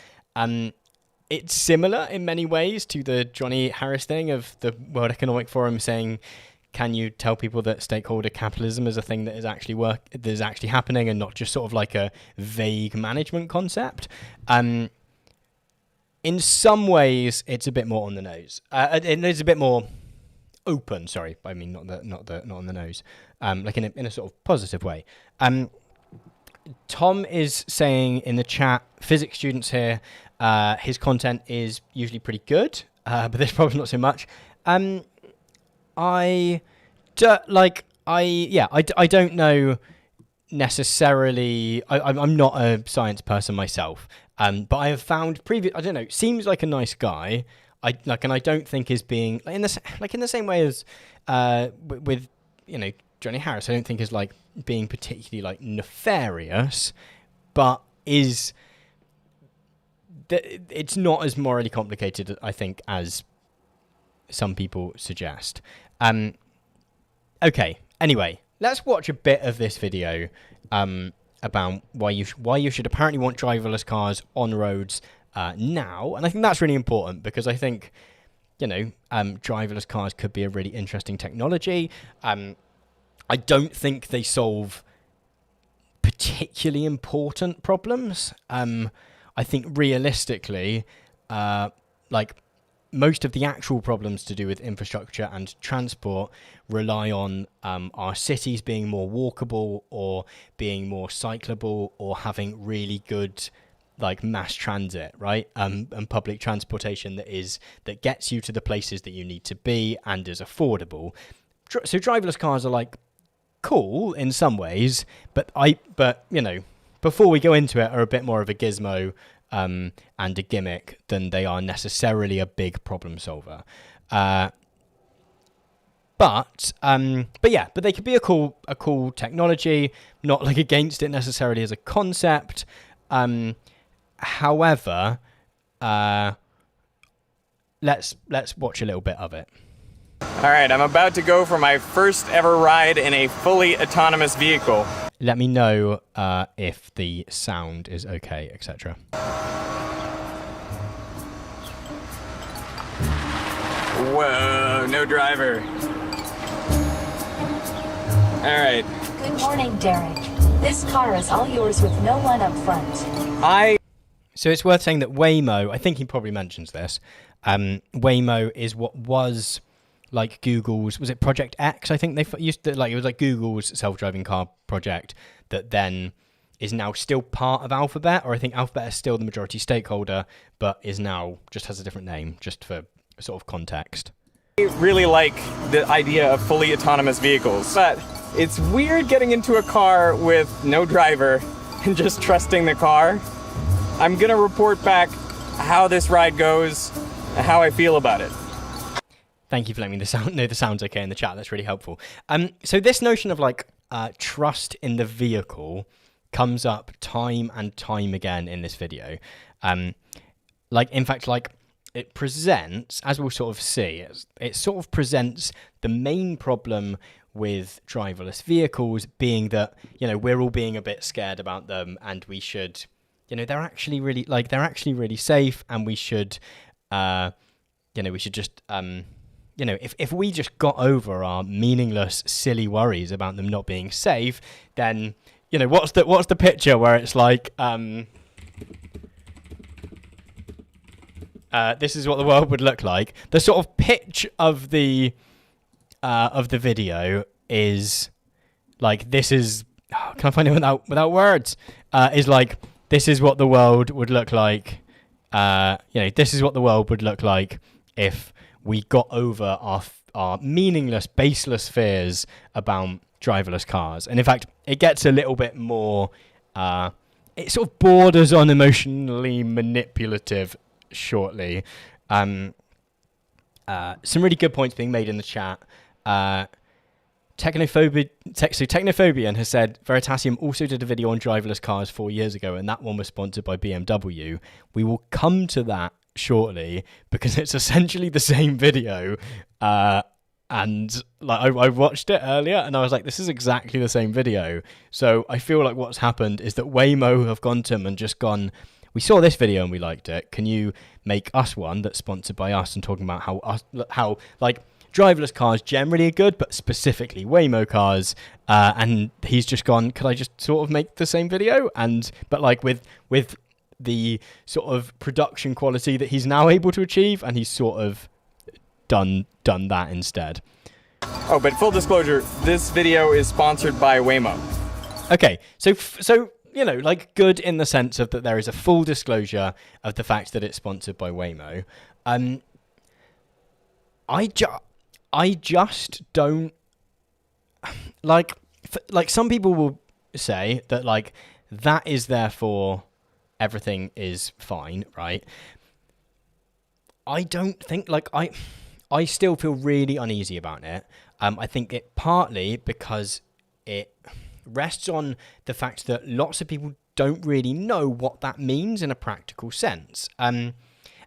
It's similar in many ways to the Johnny Harris thing of the World Economic Forum saying, can you tell people that stakeholder capitalism is a thing that is actually happening and not just sort of like a vague management concept? In some ways, it's a bit more on the nose. And it's a bit more open. Sorry, I mean not on the nose. Like in a sort of positive way. Tom is saying in the chat, physics students here, his content is usually pretty good, but this probably not so much. I don't know necessarily. I'm not a science person myself, but I have found I don't know. Seems like a nice guy. And I don't think is being in the same way as with Johnny Harris. I don't think is like being particularly like nefarious, but is it's not as morally complicated, I think, as some people suggest. Okay. Anyway, let's watch a bit of this video about why you should apparently want driverless cars on roads now. And I think that's really important because I think, driverless cars could be a really interesting technology. I don't think they solve particularly important problems. I think realistically, most of the actual problems to do with infrastructure and transport rely on our cities being more walkable or being more cyclable or having really good mass transit, right? And public transportation that gets you to the places that you need to be and is affordable. So driverless cars are cool in some ways, but before we go into it, are a bit more of a gizmo and a gimmick than they are necessarily a big problem solver. But they could be a cool technology. Not against it necessarily as a concept. However, let's watch a little bit of it. All right, I'm about to go for my first ever ride in a fully autonomous vehicle. Let me know if the sound is okay, etc. Whoa, no driver. All right. Good morning, Derek. This car is all yours with no one up front. So it's worth saying that Waymo, I think he probably mentions this, Waymo is what was Google's, was it Project X? I think they used to, it was Google's self-driving car project that then is now still part of Alphabet, or I think Alphabet is still the majority stakeholder, but is now just has a different name, just for sort of context. I really like the idea of fully autonomous vehicles, but it's weird getting into a car with no driver and just trusting the car. I'm going to report back how this ride goes, how I feel about it. Thank you for letting me know the sound's okay in the chat. That's really helpful. So this notion of trust in the vehicle comes up time and time again in this video. In fact, it presents, as we'll sort of see, it sort of presents the main problem with driverless vehicles being that, we're all being a bit scared about them, and we should, they're actually really safe, and we should, we should just, if we just got over our meaningless, silly worries about them not being safe, then, what's the picture where it's like, this is what the world would look like. The sort of pitch of the video is like, this is, can I find it without words? Is like, this is what the world would look like. This is what the world would look like if we got over our meaningless, baseless fears about driverless cars. And in fact, it gets a little bit more, it sort of borders on emotionally manipulative shortly. Some really good points being made in the chat. Technophobian has said, Veritasium also did a video on driverless cars 4 years ago, and that one was sponsored by BMW. We will come to that shortly, because it's essentially the same video. And like I watched it earlier, and I was like, this is exactly the same video. So I feel like what's happened is that Waymo have gone to them and just gone, we saw this video and we liked it. Can you make us one that's sponsored by us, and talking about how like driverless cars generally are good, but specifically Waymo cars. And he's just gone, could I just sort of make the same video? But like with the sort of production quality that he's now able to achieve, and he's sort of done that instead. Oh, but full disclosure, this video is sponsored by Waymo. Okay, so like good in the sense of that there is a full disclosure of the fact that it's sponsored by Waymo. I just don't like some people will say that like that is therefore everything is fine, right? I don't think I still feel really uneasy about it. I think it partly because it rests on the fact that lots of people don't really know what that means in a practical sense. And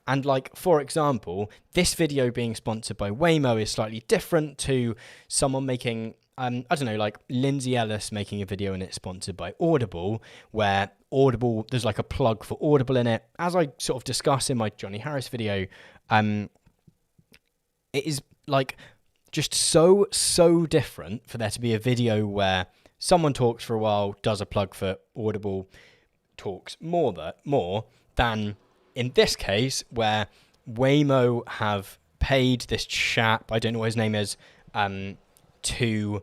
like, for example, this video being sponsored by Waymo is slightly different to someone making, I don't know, like Lindsay Ellis making a video and it's sponsored by Audible, where Audible, there's like a plug for Audible in it. As I sort of discuss in my Johnny Harris video, it is like just so different for there to be a video where someone talks for a while, does a plug for Audible, talks more than in this case where Waymo have paid this chap, I don't know what his name is, to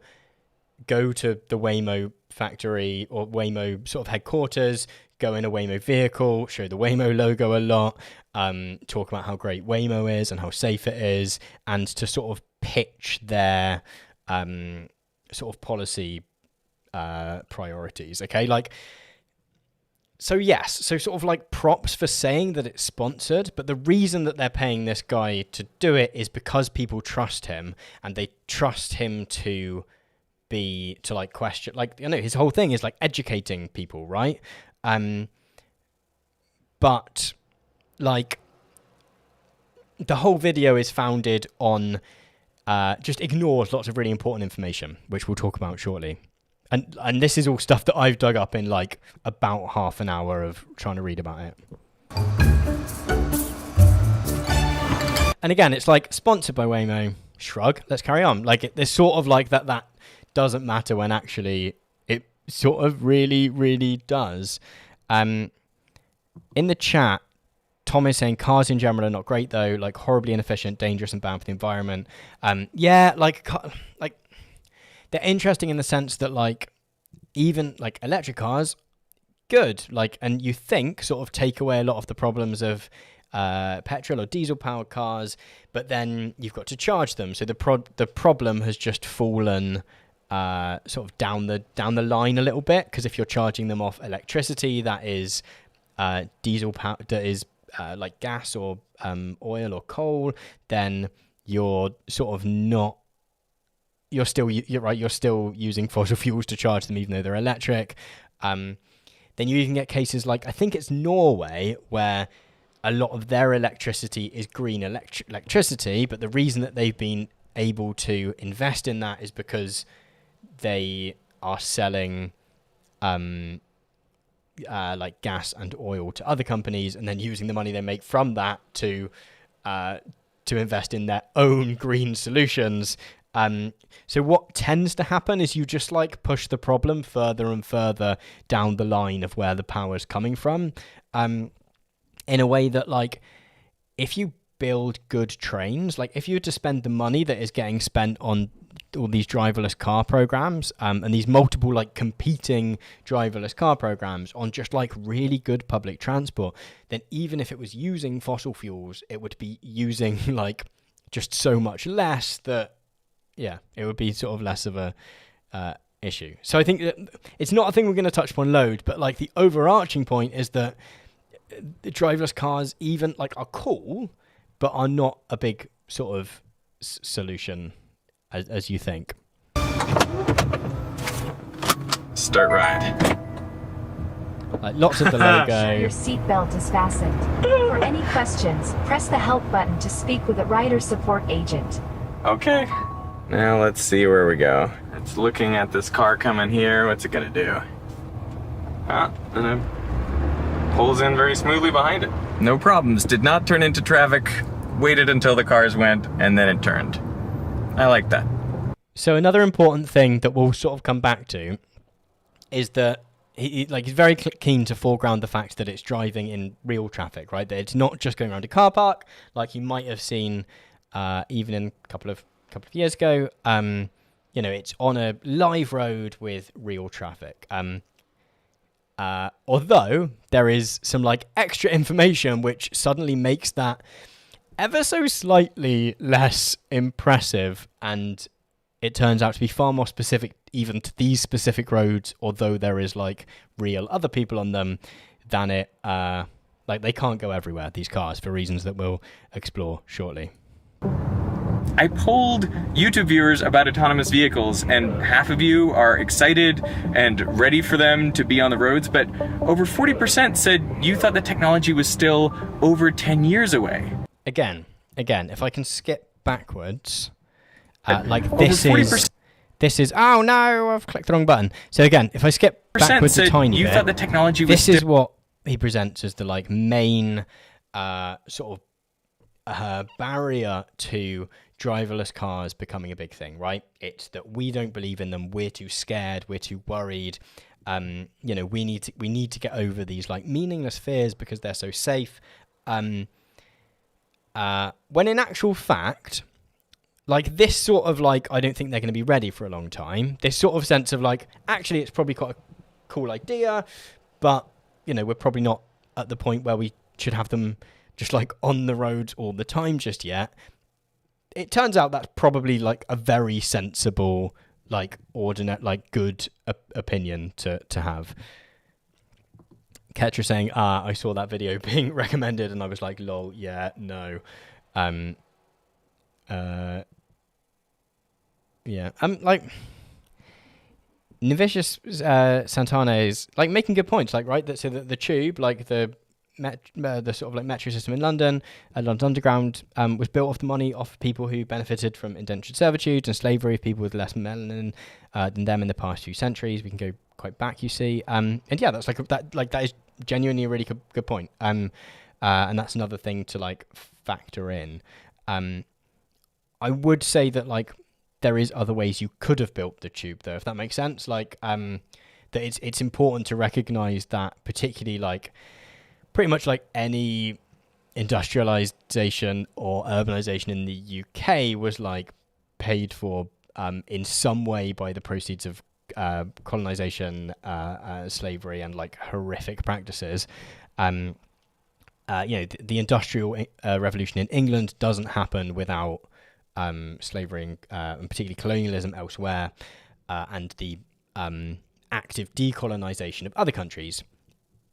go to the Waymo factory or Waymo sort of headquarters, go in a Waymo vehicle, show the Waymo logo a lot, talk about how great Waymo is and how safe it is, and to sort of pitch their sort of policy priorities. Okay, like, so yes, so sort of like props for saying that it's sponsored, but the reason that they're paying this guy to do it is because people trust him, and they trust him to like question, like, his whole thing is like educating people, right? But like the whole video is founded on just ignores lots of really important information, which we'll talk about shortly. And this is all stuff that I've dug up in like about half an hour of trying to read about it. And again, it's like sponsored by Waymo, shrug, let's carry on. Like there's sort of like that doesn't matter when actually it sort of really, really does. In the chat, Tom is saying cars in general are not great though, like horribly inefficient, dangerous and bad for the environment. Yeah, like they're interesting in the sense that like even like electric cars, good, like, and you think sort of take away a lot of the problems of petrol or diesel powered cars, but then you've got to charge them. So the problem has just fallen sort of down the line a little bit, because if you're charging them off electricity, that is diesel power, that is like gas or oil or coal, then you're sort of not. You're still using fossil fuels to charge them, even though they're electric. Then you even get cases like, I think it's Norway, where a lot of their electricity is green electricity, but the reason that they've been able to invest in that is because they are selling like gas and oil to other companies, and then using the money they make from that to invest in their own green solutions. So what tends to happen is you just like push the problem further and further down the line of where the power is coming from, in a way that, like, if you build good trains, like if you were to spend the money that is getting spent on all these driverless car programs, and these multiple like competing driverless car programs on just like really good public transport, then even if it was using fossil fuels, it would be using like just so much less that, yeah, it would be sort of less of a issue. So I think that it's not a thing we're going to touch upon load, but like the overarching point is that the driverless cars even like are cool, but are not a big sort of solution as you think. Start ride. Like lots of the logo. Your seatbelt is fastened. For any questions, press the help button to speak with a rider support agent. Okay. Now let's see where we go. It's looking at this car coming here. What's it gonna do? And it pulls in very smoothly behind it. No problems. Did not turn into traffic. Waited until the cars went, and then it turned. I like that. So another important thing that we'll sort of come back to is that he's very keen to foreground the fact that it's driving in real traffic, right? That it's not just going around a car park like you might have seen even in a couple of years ago. It's on a live road with real traffic. Although there is some like extra information which suddenly makes that ever so slightly less impressive, and it turns out to be far more specific even to these specific roads, although there is like real other people on them, than it like they can't go everywhere, these cars, for reasons that we'll explore shortly. I polled YouTube viewers about autonomous vehicles, and half of you are excited and ready for them to be on the roads, but over 40% said you thought the technology was still over 10 years away. Again, if I can skip backwards, this is, oh no, I've clicked the wrong button. So again, if I skip backwards a tiny bit, thought the technology was this is what he presents as the like main sort of barrier to driverless cars becoming a big thing, right? It's that we don't believe in them. We're too scared. We're too worried. We need to get over these like meaningless fears because they're so safe. When in actual fact, like this sort of like, I don't think they're going to be ready for a long time. This sort of sense of like, actually, it's probably quite a cool idea, but we're probably not at the point where we should have them just like on the roads all the time just yet. It turns out that's probably like a very sensible, like ordinate, like good opinion to have. Ketra saying, I saw that video being recommended and I was like, lol, yeah, no. Like Nivicius Santana is like making good points, like, right? So the tube, like the sort of like metro system in London, London Underground, was built off the money of people who benefited from indentured servitude and slavery, people with less melanin than them in the past few centuries. We can go quite back, you see. And yeah, that's that is genuinely a really good point. And that's another thing to like factor in. I would say that like there is other ways you could have built the tube, though, if that makes sense. Like that it's important to recognize that, particularly like pretty much like any industrialization or urbanization in the UK was like paid for in some way by the proceeds of colonization, slavery, and like horrific practices. The industrial revolution in England doesn't happen without slavery and particularly colonialism elsewhere, and the active decolonization of other countries.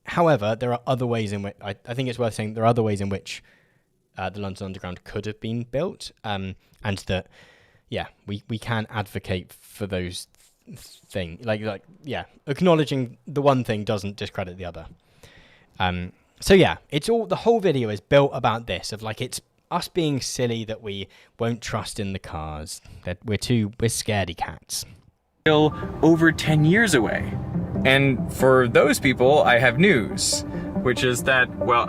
However, there are other ways in which I think it's worth saying there are other ways in which the London Underground could have been built, and that we can advocate for those things. Acknowledging the one thing doesn't discredit the other. So yeah, it's all, the whole video is built about this, of like it's us being silly that we won't trust in the cars, that we're scaredy cats. Still over 10 years away. And for those people, I have news, which is that, well,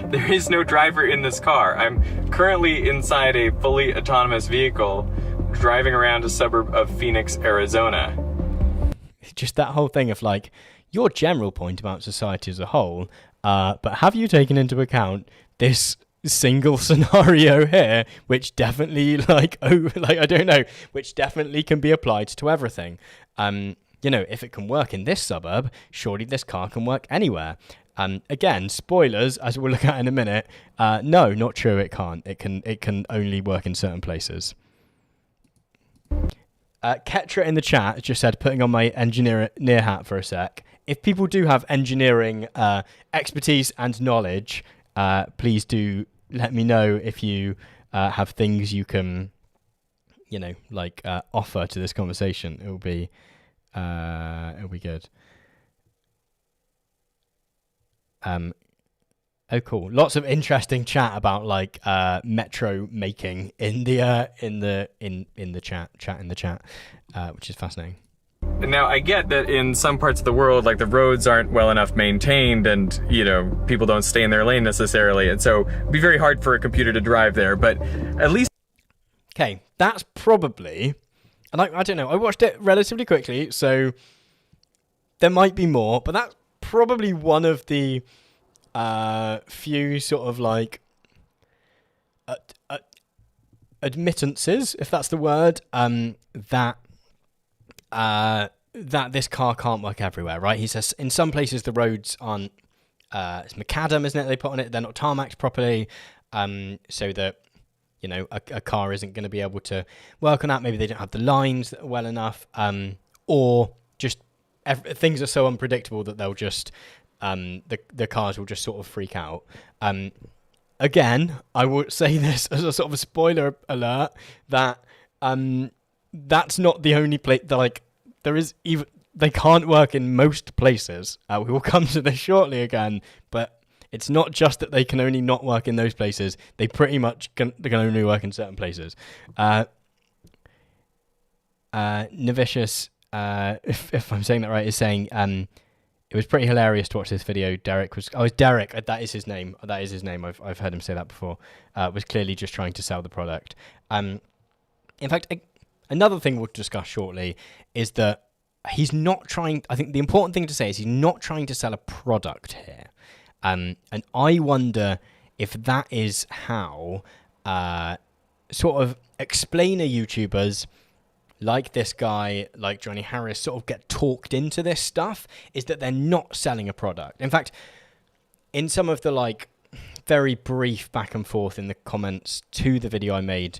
there is no driver in this car. I'm currently inside a fully autonomous vehicle driving around a suburb of Phoenix, Arizona. Just that whole thing of like, your general point about society as a whole, but have you taken into account this single scenario here, which definitely which definitely can be applied to everything. If it can work in this suburb, surely this car can work anywhere. Again, spoilers, as we'll look at in a minute. No, not true. It can't. It can only work in certain places. Ketra in the chat just said, putting on my engineer hat for a sec. If people do have engineering expertise and knowledge, please do let me know if you have things you can, offer to this conversation. It'll be good. Oh, cool! Lots of interesting chat about metro making in the chat, which is fascinating. Now, I get that in some parts of the world, like the roads aren't well enough maintained and, people don't stay in their lane necessarily. And so it'd be very hard for a computer to drive there, but at least... Okay, that's probably... And I don't know, I watched it relatively quickly, so there might be more, but that's probably one of the few sort of admittances, if that's the word, that this car can't work everywhere, right? He says in some places the roads aren't, it's macadam, isn't it? They put on it, they're not tarmacked properly, so that, a car isn't going to be able to work on that. Maybe they don't have the lines that are well enough, or just things are so unpredictable that they'll just, the cars will just sort of freak out. Again, I would say this as a sort of a spoiler alert, that that's not the only place. There is even, they can't work in most places. We will come to this shortly again, but it's not just that they can only not work in those places. They pretty much they can only work in certain places. Novicius, if I'm saying that right, is saying it was pretty hilarious to watch this video. Derek. That is his name. I've heard him say that before. Was clearly just trying to sell the product. In fact, another thing we'll discuss shortly is that he's not trying... I think the important thing to say is he's not trying to sell a product here. And I wonder if that is how sort of explainer YouTubers like this guy, like Johnny Harris, sort of get talked into this stuff, is that they're not selling a product. In fact, in some of the very brief back and forth in the comments to the video I made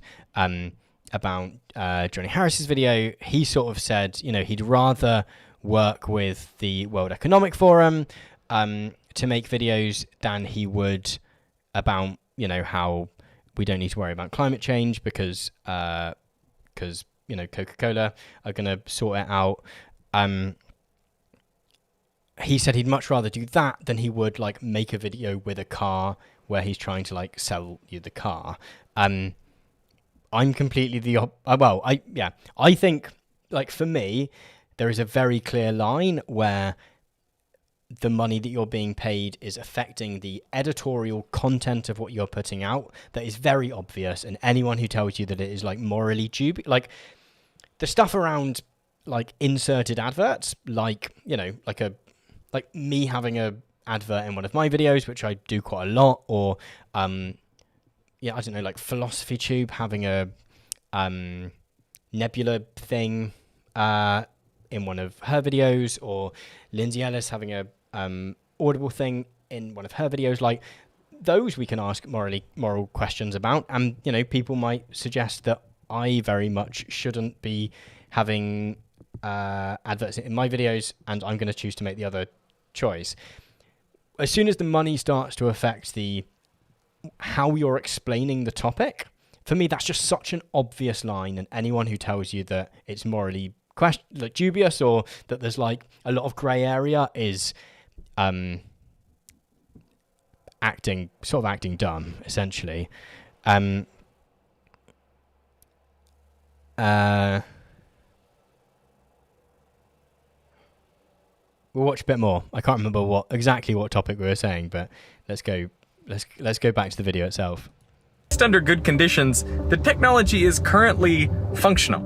about Johnny Harris's video, he sort of said, he'd rather work with the World Economic Forum to make videos than he would about, how we don't need to worry about climate change because Coca-Cola are going to sort it out. He said he'd much rather do that than he would make a video with a car where he's trying to sell you the car. I'm completely I think for me there is a very clear line where the money that you're being paid is affecting the editorial content of what you're putting out. That is very obvious, and anyone who tells you that it is morally dubious, the stuff around inserted adverts, me having a advert in one of my videos, which I do quite a lot, or I don't know, Philosophy Tube having a Nebula thing in one of her videos, or Lindsay Ellis having a Audible thing in one of her videos. Those we can ask moral questions about, and people might suggest that I very much shouldn't be having adverts in my videos, and I'm going to choose to make the other choice. As soon as the money starts to affect how you're explaining the topic, for me that's just such an obvious line, and anyone who tells you that it's morally dubious or that there's a lot of grey area is acting dumb, essentially. We'll watch a bit more. I can't remember exactly what topic we were saying, but let's go back to the video itself. Under good conditions, the technology is currently functional.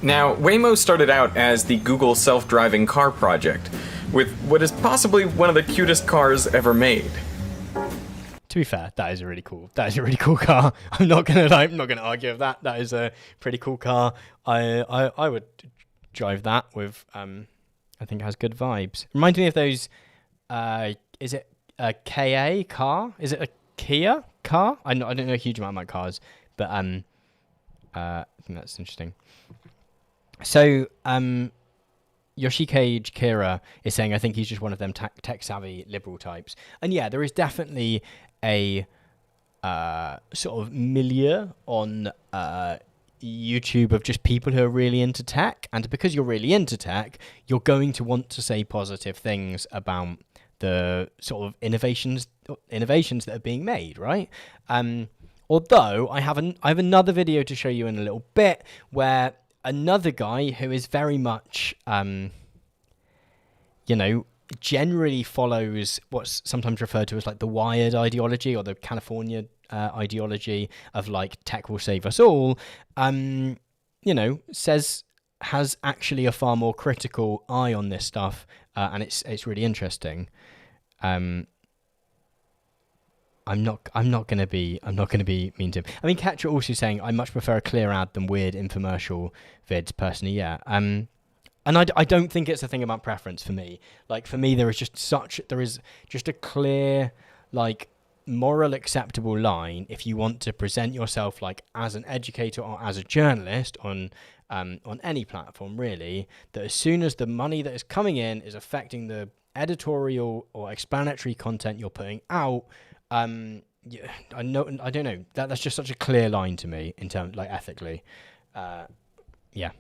Now, Waymo started out as the Google self-driving car project, with what is possibly one of the cutest cars ever made. To be fair, that is a really cool car. I'm not gonna argue with that. That is a pretty cool car. I would drive that with I think it has good vibes. Reminds me of those is it a KA car? Is it a Kia car? I don't know a huge amount about cars, but I think that's interesting. So Yoshikage Kira is saying, I think he's just one of them tech-savvy liberal types. And yeah, there is definitely a sort of milieu on YouTube of just people who are really into tech. And because you're really into tech, you're going to want to say positive things about the sort of innovations that are being made, right? Although I have another video to show you in a little bit where another guy who is very much, generally follows what's sometimes referred to as like the Wired ideology or the California ideology of like tech will save us all, has actually a far more critical eye on this stuff, and it's really interesting. I'm not gonna be mean to him. I mean, Ketra also saying I much prefer a clear ad than weird infomercial vids personally. Yeah. And I don't think it's a thing about preference for me. Like for me, there is just a clear like moral acceptable line if you want to present yourself like as an educator or as a journalist on any platform really, that as soon as the money that is coming in is affecting the editorial or explanatory content you're putting out, I don't know. That's just such a clear line to me in terms like ethically. Yeah.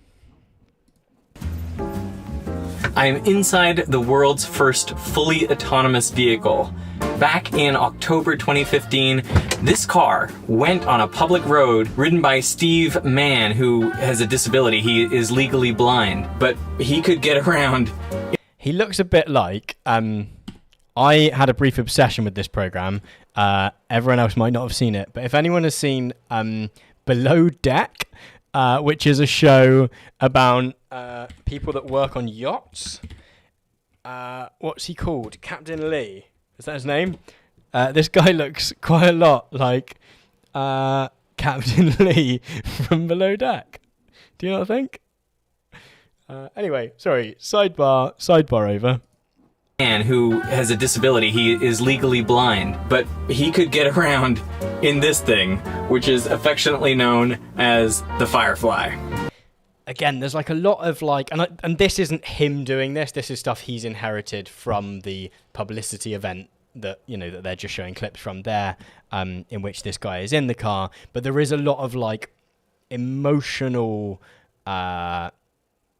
I am inside the world's first fully autonomous vehicle. Back in October 2015, this car went on a public road ridden by Steve Mann, who has a disability. He is legally blind, but he could get around. He looks a bit like I had a brief obsession with this program. Everyone else might not have seen it, but if anyone has seen Below Deck, which is a show about people that work on yachts. What's he called? Captain Lee. Is that his name? This guy looks quite a lot like Captain Lee from Below Deck. Do you not think? Anyway, sorry. Sidebar over. Man who has a disability. He is legally blind, but he could get around in this thing, which is affectionately known as the Firefly. Again, there's like a lot of like, and this isn't him doing this. This is stuff he's inherited from the publicity event that that they're just showing clips from there, in which this guy is in the car. But there is a lot of like emotional.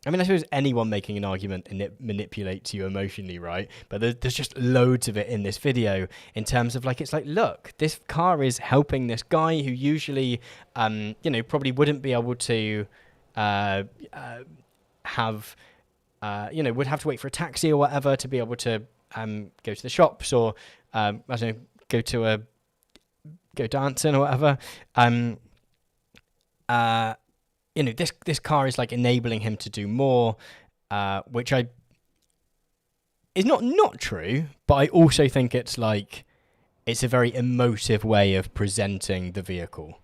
I mean, I suppose anyone making an argument and it manipulates you emotionally, right? But there's just loads of it in this video in terms of like, it's like, look, this car is helping this guy who usually, probably wouldn't be able to would have to wait for a taxi or whatever to be able to go to the shops or, I don't know, go dancing or whatever. This car is like enabling him to do more, which is not true, but I also think it's like it's a very emotive way of presenting the vehicle.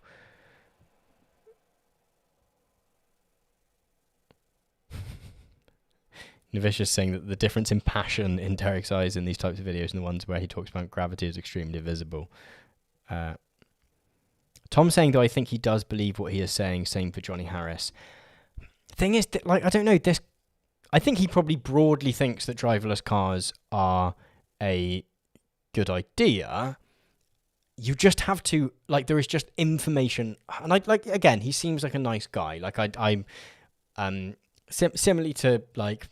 Navish is saying that the difference in passion in Derek's eyes in these types of videos and the ones where he talks about gravity is extremely visible. Tom saying, though, I think he does believe what he is saying. Same for Johnny Harris. Thing is, like, I don't know. I think he probably broadly thinks that driverless cars are a good idea. You just have to, like, there is just information. And again, he seems like a nice guy. Like, I'm similarly to, like,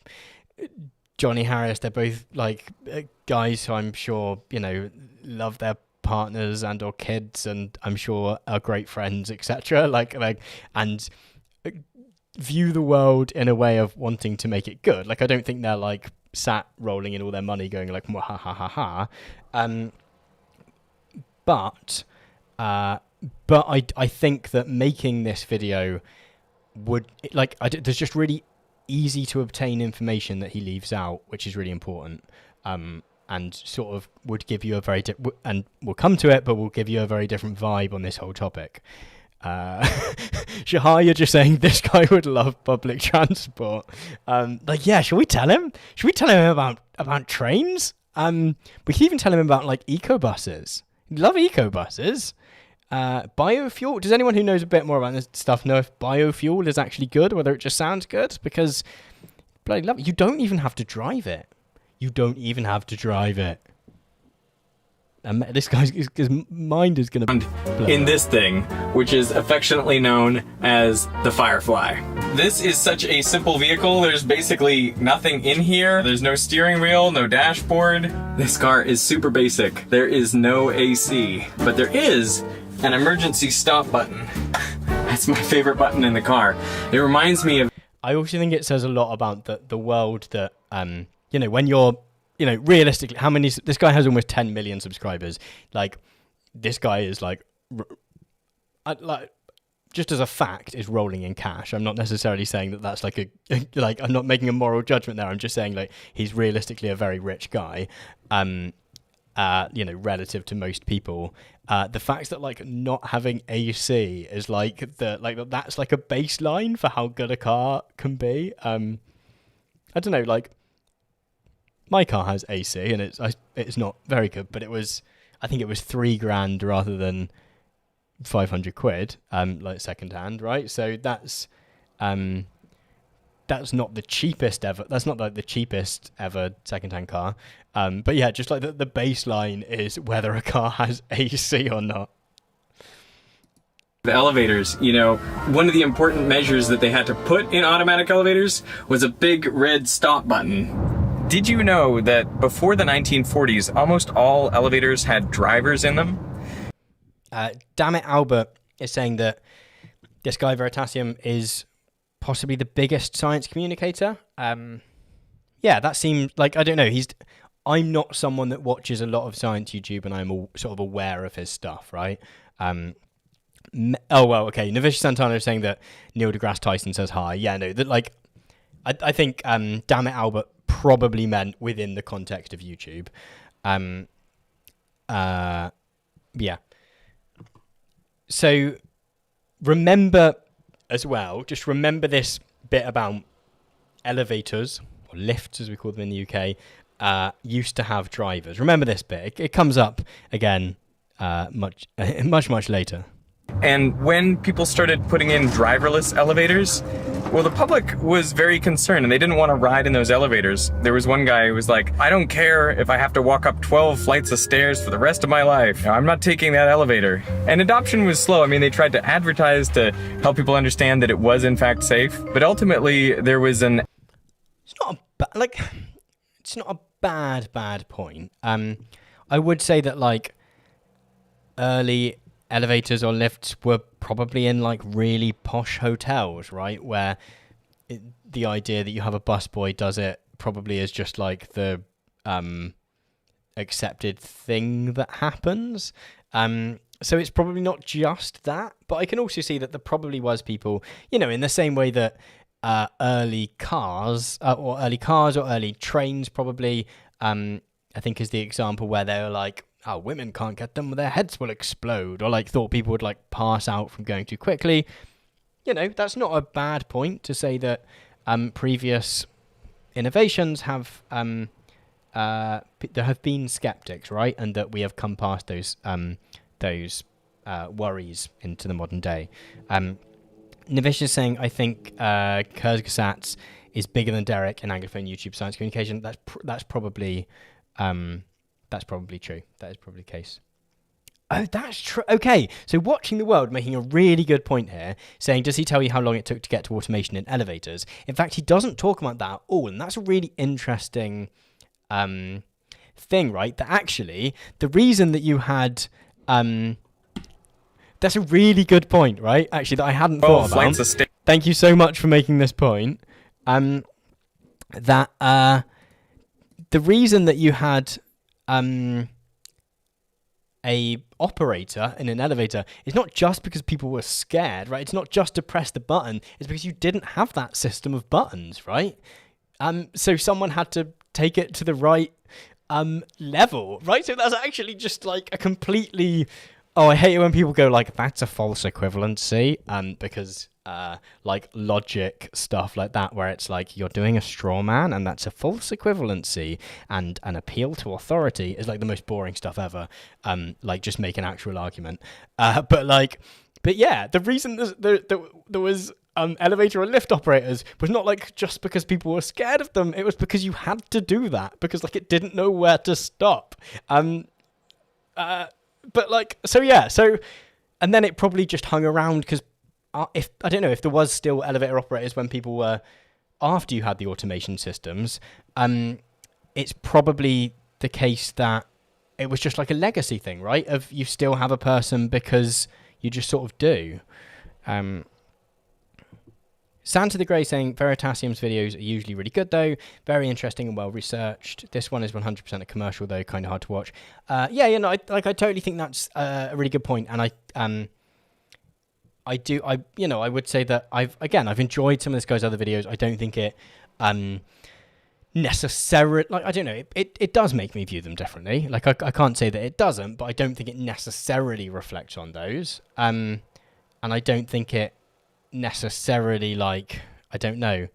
Johnny Harris, they're both like guys who I'm sure, love their partners and or kids, and I'm sure are great friends, etc. And view the world in a way of wanting to make it good. Like, I don't think they're like sat rolling in all their money going like, ha ha ha ha. But I think that making this video would there's just really easy to obtain information that he leaves out, which is really important, and sort of would give you a very and we'll come to it, but will give you a very different vibe on this whole topic. Shahar, you're just saying this guy would love public transport. Should we tell him? Should we tell him about trains? We could even tell him about like eco-buses. He'd love eco-buses. Biofuel. Does anyone who knows a bit more about this stuff know if biofuel is actually good, or whether it just sounds good? Because bloody love it. You don't even have to drive it. This guy's his mind is going to blow in up. this thing, which is affectionately known as the Firefly. This is such a simple vehicle. There's basically nothing in here. There's no steering wheel, no dashboard. This car is super basic. There is no AC, but there is an emergency stop button. That's my favorite button in the car. It reminds me of... I also think it says a lot about the world that, when you're, realistically, how many... This guy has almost 10 million subscribers. Like, this guy is, just as a fact, is rolling in cash. I'm not necessarily saying that that's I'm not making a moral judgment there. I'm just saying, he's realistically a very rich guy, relative to most people. The fact that not having AC is that's like a baseline for how good a car can be. I don't know, my car has AC and it's not very good, but I think it was $3,000 rather than 500 quid, second hand, right? So that's not the cheapest ever. That's not the cheapest ever second-hand car. But yeah, just the baseline is whether a car has AC or not. The elevators, one of the important measures that they had to put in automatic elevators was a big red stop button. Did you know that before the 1940s, almost all elevators had drivers in them? Damn it, Albert is saying that this guy Veritasium is possibly the biggest science communicator. That seems I don't know. I'm not someone that watches a lot of science YouTube, and I'm all sort of aware of his stuff, right? Okay. Navisha Santana is saying that Neil deGrasse Tyson says hi. Yeah, no, that I think damn it, Albert probably meant within the context of YouTube. Yeah. So remember as well, just remember this bit about elevators, or lifts as we call them in the UK, used to have drivers. Remember this bit. It comes up again much later. And when people started putting in driverless elevators, well, the public was very concerned and they didn't want to ride in those elevators. There was one guy who was like, I don't care if I have to walk up 12 flights of stairs for the rest of my life. I'm not taking that elevator. And adoption was slow. I mean, they tried to advertise to help people understand that it was in fact safe, but ultimately there was an... It's not a bad point. I would say that early elevators or lifts were probably in really posh hotels, right? Where the idea that you have a busboy does it probably is just the accepted thing that happens. So it's probably not just that, but I can also see that there probably was people, in the same way that early cars or early trains probably, I think is the example where they were women can't get them, their heads will explode, or thought people would pass out from going too quickly. That's not a bad point to say that previous innovations have there have been skeptics, right? And that we have come past those worries into the modern day. Navish is saying, I think Kurzgesatz is bigger than Derek in Anglophone YouTube science communication. That's probably true. That is probably the case. Oh, that's true. Okay, so Watching the World making a really good point here, saying, does he tell you how long it took to get to automation in elevators? In fact, he doesn't talk about that at all, and that's a really interesting thing, right? That actually, the reason that you had... that's a really good point, right? Actually, that I hadn't thought about. Thank you so much for making this point. That the reason that you had... a operator in an elevator is not just because people were scared, right? It's not just to press the button. It's because you didn't have that system of buttons, right? So someone had to take it to the right level, right? So that's actually just like a completely... Oh, I hate it when people go like, that's a false equivalency, because like logic stuff like that, where it's like you're doing a straw man and that's a false equivalency, and an appeal to authority is like the most boring stuff ever. Like just make an actual argument. But yeah, the reason there was elevator and lift operators was not like just because people were scared of them. It was because you had to do that because like it didn't know where to stop. But like, so yeah, and then it probably just hung around because if I don't know if there was still elevator operators when people were after you had the automation systems, it's probably the case that it was just like a legacy thing, right? Of you still have a person because you just sort of do. Santa the Grey saying Veritasium's videos are usually really good though, very interesting and well researched. This one is 100% a commercial though, kind of hard to watch. I totally think that's a really good point, and I would say that I've enjoyed some of this guy's other videos. I don't think it necessarily, like, I don't know, it does make me view them differently. Like I can't say that it doesn't, but I don't think it necessarily reflects on those. And I don't think it necessarily, like, I don't know,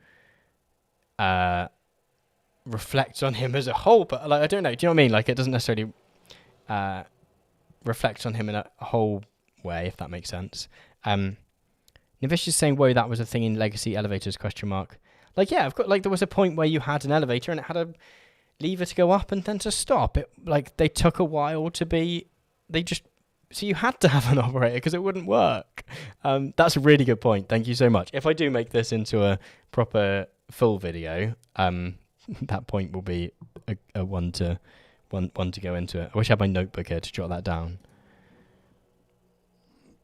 reflects on him as a whole, but like, I don't know, do you know what I mean? Like it doesn't necessarily reflect on him in a whole way, if that makes sense. Navish is saying, whoa, that was a thing in legacy elevators, ? Like, yeah, I've got, like, there was a point where you had an elevator and it had a lever to go up and then to stop. It, like, they took a while to be, so you had to have an operator because it wouldn't work. That's a really good point. Thank you so much. If I do make this into a proper full video, that point will be a one to go into it. I wish I had my notebook here to jot that down.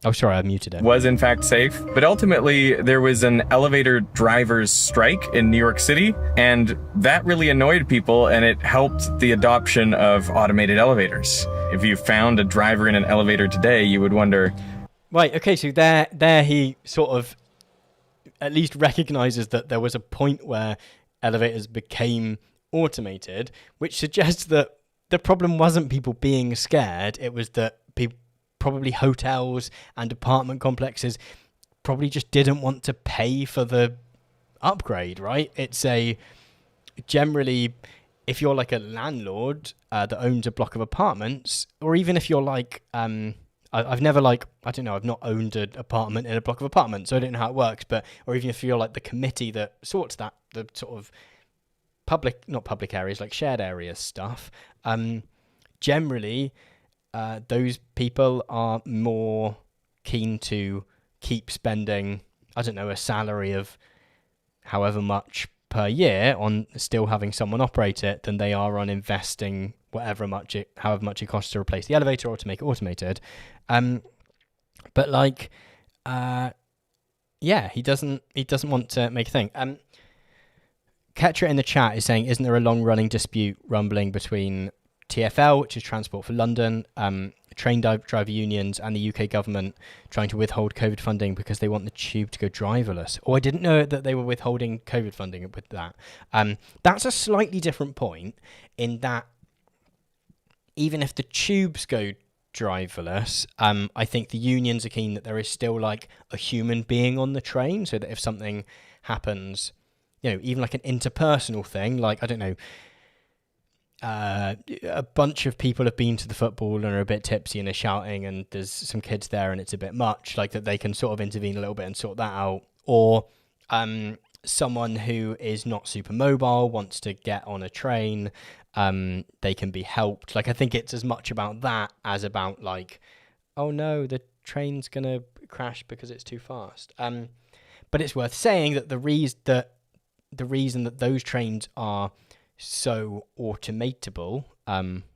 Oh, sorry, I muted it. Was in fact safe, but ultimately there was an elevator drivers strike in New York City, and that really annoyed people, and it helped the adoption of automated elevators. If you found a driver in an elevator today, you would wonder... Right, okay, so there he sort of at least recognizes that there was a point where elevators became automated, which suggests that the problem wasn't people being scared, it was that people... probably hotels and apartment complexes probably just didn't want to pay for the upgrade, right? It's generally, if you're like a landlord that owns a block of apartments, or even if you're like, I've never like, I don't know, I've not owned an apartment in a block of apartments, so I don't know how it works, but, or even if you're like the committee that sorts that, the sort of not public areas, like shared areas stuff, generally, those people are more keen to keep spending, I don't know, a salary of however much per year on still having someone operate it than they are on investing however much it costs to replace the elevator or to make it automated. But like, yeah, he doesn't want to make a thing. Ketcher in the chat is saying, isn't there a long-running dispute rumbling between TfL, which is Transport for London, train driver unions and the UK government trying to withhold COVID funding because they want the tube to go driverless? Oh, I didn't know that they were withholding COVID funding with that. That's a slightly different point in that even if the tubes go driverless, I think the unions are keen that there is still like a human being on the train, so that if something happens, you know, even like an interpersonal thing, like, I don't know, a bunch of people have been to the football and are a bit tipsy and are shouting and there's some kids there and it's a bit much, like that they can sort of intervene a little bit and sort that out. Or someone who is not super mobile wants to get on a train, they can be helped. Like, I think it's as much about that as about like oh no, the train's gonna crash because it's too fast. But it's worth saying that the reason that those trains are so automatable,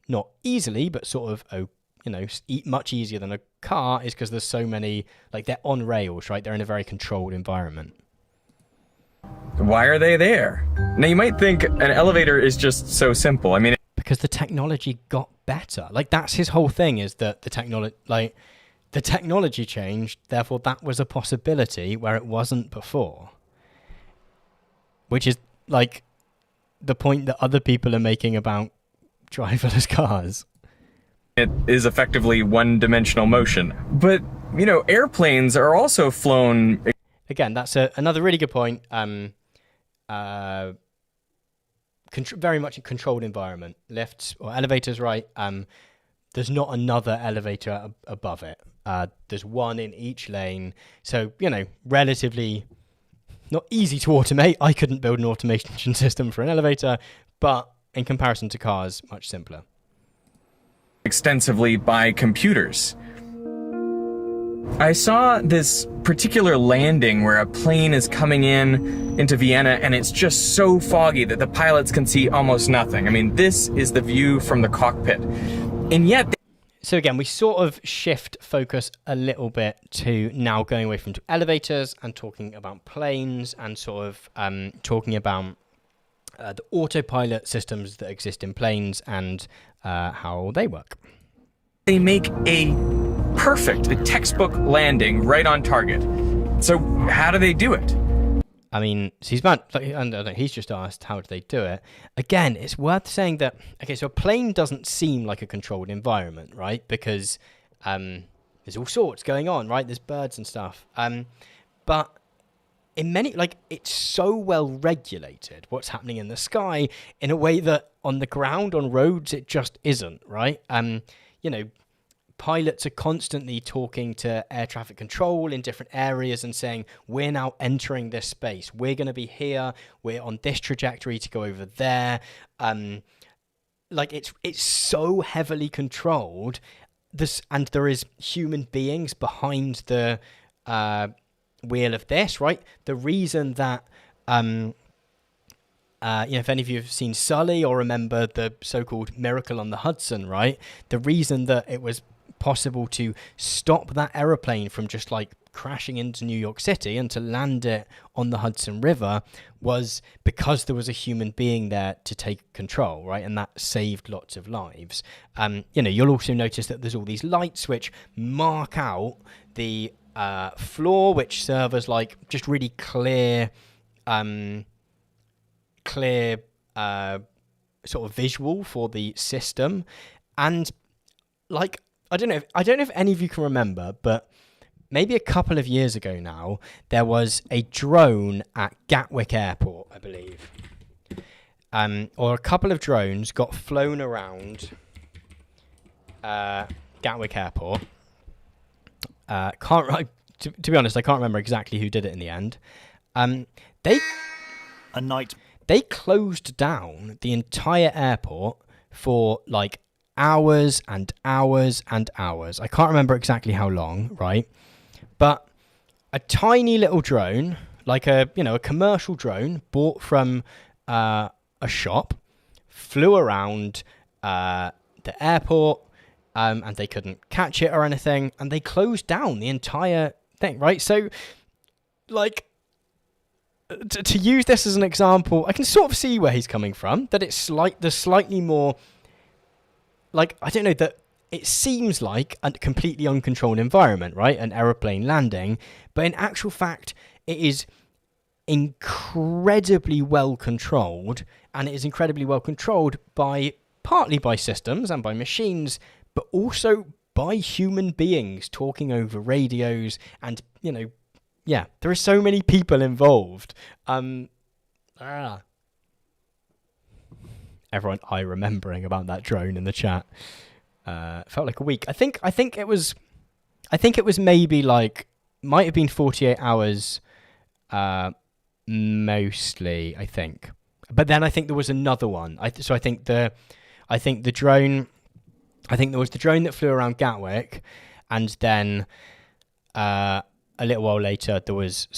not easily, but sort of much easier than a car, is because there's so many, like, they're on rails, right? They're in a very controlled environment. Why are they there? Now, you might think an elevator is just so simple. I mean, because the technology got better. Like, that's his whole thing, is that the technology changed, therefore that was a possibility where it wasn't before. Which is, like, the point that other people are making about driverless cars. it is effectively one-dimensional motion. But, airplanes are also flown... Again, that's another really good point. Very much a controlled environment. Lifts or elevators, right? There's not another elevator above it. There's one in each lane. So, relatively not easy to automate. I couldn't build an automation system for an elevator, but in comparison to cars, much simpler. Extensively by computers. I saw this particular landing where a plane is coming into Vienna, and it's just so foggy that the pilots can see almost nothing. I mean, this is the view from the cockpit. And yet... So again, we sort of shift focus a little bit to now going away from elevators and talking about planes and sort of talking about the autopilot systems that exist in planes and how they work. They make a textbook landing right on target. So how do they do it? I mean, he's just asked how do they do it. Again, it's worth saying that, okay, so a plane doesn't seem like a controlled environment, right? Because there's all sorts going on, right? There's birds and stuff. But in many, it's so well regulated what's happening in the sky in a way that on the ground, on roads, it just isn't, right? Pilots are constantly talking to air traffic control in different areas and saying, we're now entering this space. We're going to be here. We're on this trajectory to go over there. It's so heavily controlled. And there is human beings behind the wheel of this, right? The reason that, if any of you have seen Sully or remember the so-called Miracle on the Hudson, right? The reason that it was possible to stop that aeroplane from just crashing into New York City and to land it on the Hudson River was because there was a human being there to take control, right? And that saved lots of lives. You'll also notice that there's all these lights which mark out the floor, which serve as just really clear sort of visual for the system. And I don't know if any of you can remember, but maybe a couple of years ago now, there was a drone at Gatwick Airport, I believe. Or a couple of drones got flown around Gatwick Airport. To be honest, I can't remember exactly who did it in the end. They closed down the entire airport for hours and hours and hours. I can't remember exactly how long, right? But a tiny little drone, a commercial drone bought from a shop, flew around the airport, and they couldn't catch it or anything, and they closed down the entire thing, right? So, to use this as an example, I can sort of see where he's coming from, that it's there's slightly more... I don't know, that it seems like a completely uncontrolled environment, right? An aeroplane landing. But in actual fact, it is incredibly well controlled. And it is incredibly well controlled partly by systems and by machines, but also by human beings talking over radios. And, there are so many people involved. Everyone remembering about that drone in the chat. Felt like a week. I think it was maybe might have been 48 hours mostly, I think. But then I think there was another one. I think there was the drone that flew around Gatwick, and then a little while later there was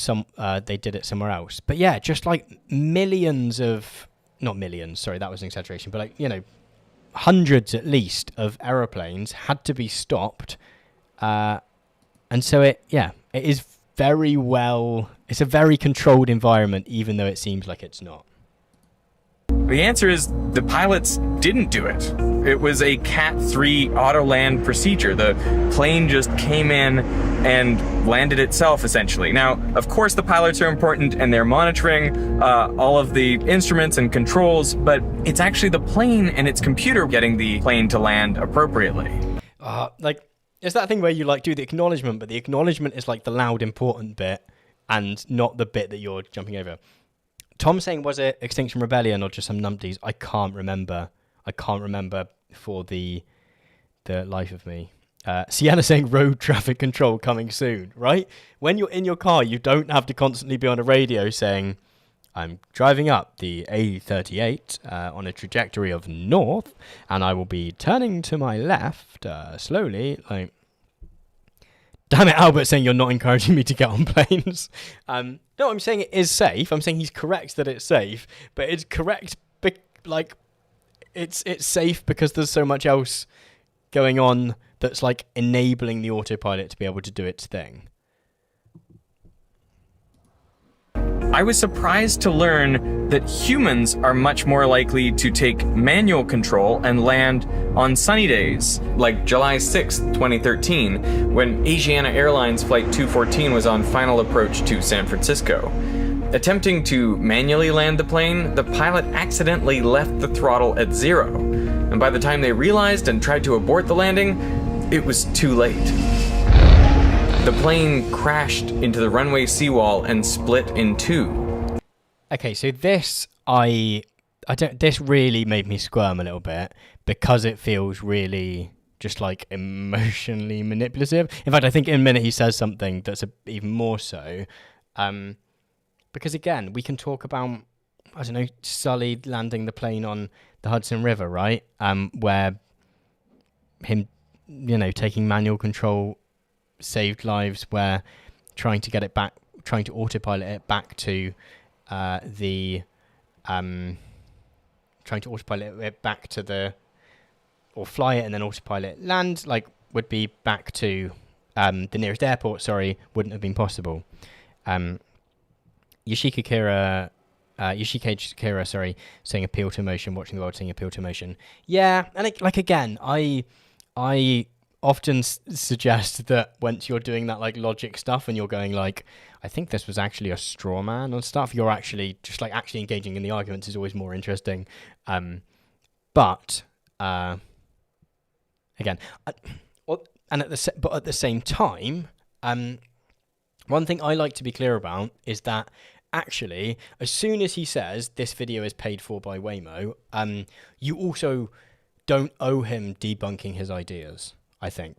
they did it somewhere else. But yeah, just like millions of, not millions, sorry, that was an exaggeration, but like, hundreds at least of aeroplanes had to be stopped. And so it is it's a very controlled environment, even though it seems like it's not. The answer is the pilots didn't do it. It was a Cat 3 auto-land procedure. The plane just came in and landed itself, essentially. Now, of course, the pilots are important and they're monitoring all of the instruments and controls, but it's actually the plane and its computer getting the plane to land appropriately. It's that thing where you like do the acknowledgement, but the acknowledgement is like the loud, important bit and not the bit that you're jumping over. Tom saying, was it Extinction Rebellion or just some numpties? I can't remember for the life of me. Sienna saying road traffic control coming soon, right? When you're in your car, you don't have to constantly be on a radio saying, I'm driving up the A38 on a trajectory of north, and I will be turning to my left slowly. Like, damn it, Albert saying you're not encouraging me to get on planes. No, I'm saying it is safe. I'm saying he's correct that it's safe, but it's correct, it's safe because there's so much else going on that's like enabling the autopilot to be able to do its thing. I was surprised to learn that humans are much more likely to take manual control and land on sunny days, like July 6th, 2013, when Asiana Airlines Flight 214 was on final approach to San Francisco. Attempting to manually land the plane, the pilot accidentally left the throttle at 0, and by the time they realized and tried to abort the landing, it was too late. The plane crashed into the runway seawall and split in two. Okay, so this this really made me squirm a little bit because it feels really just like emotionally manipulative. In fact, I think in a minute he says something that's even more so. Because again, we can talk about, I don't know, Sully landing the plane on the Hudson River, right? Where him, taking manual control saved lives, where trying to autopilot it back to or fly it and then autopilot land, like would be back to the nearest airport, wouldn't have been possible. Yoshike Kira, saying appeal to emotion, watching the world saying appeal to emotion. Yeah, and again, I often suggest that once you're doing that like logic stuff and you're going like, I think this was actually a straw man and stuff, you're actually just like actually engaging in the arguments is always more interesting. But again, at the same time, one thing I like to be clear about is that actually, as soon as he says this video is paid for by Waymo, you also don't owe him debunking his ideas. I think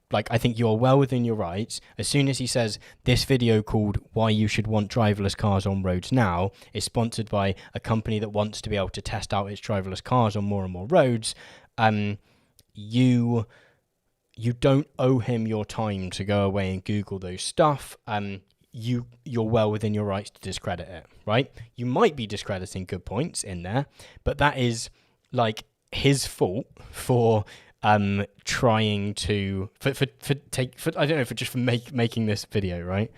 you're well within your rights. As soon as he says this video called Why You Should Want Driverless Cars on Roads Now is sponsored by a company that wants to be able to test out its driverless cars on more and more roads, you don't owe him your time to go away and Google those stuff. You're well within your rights to discredit it, right? You might be discrediting good points in there, but that is like his fault for trying to making this video, right?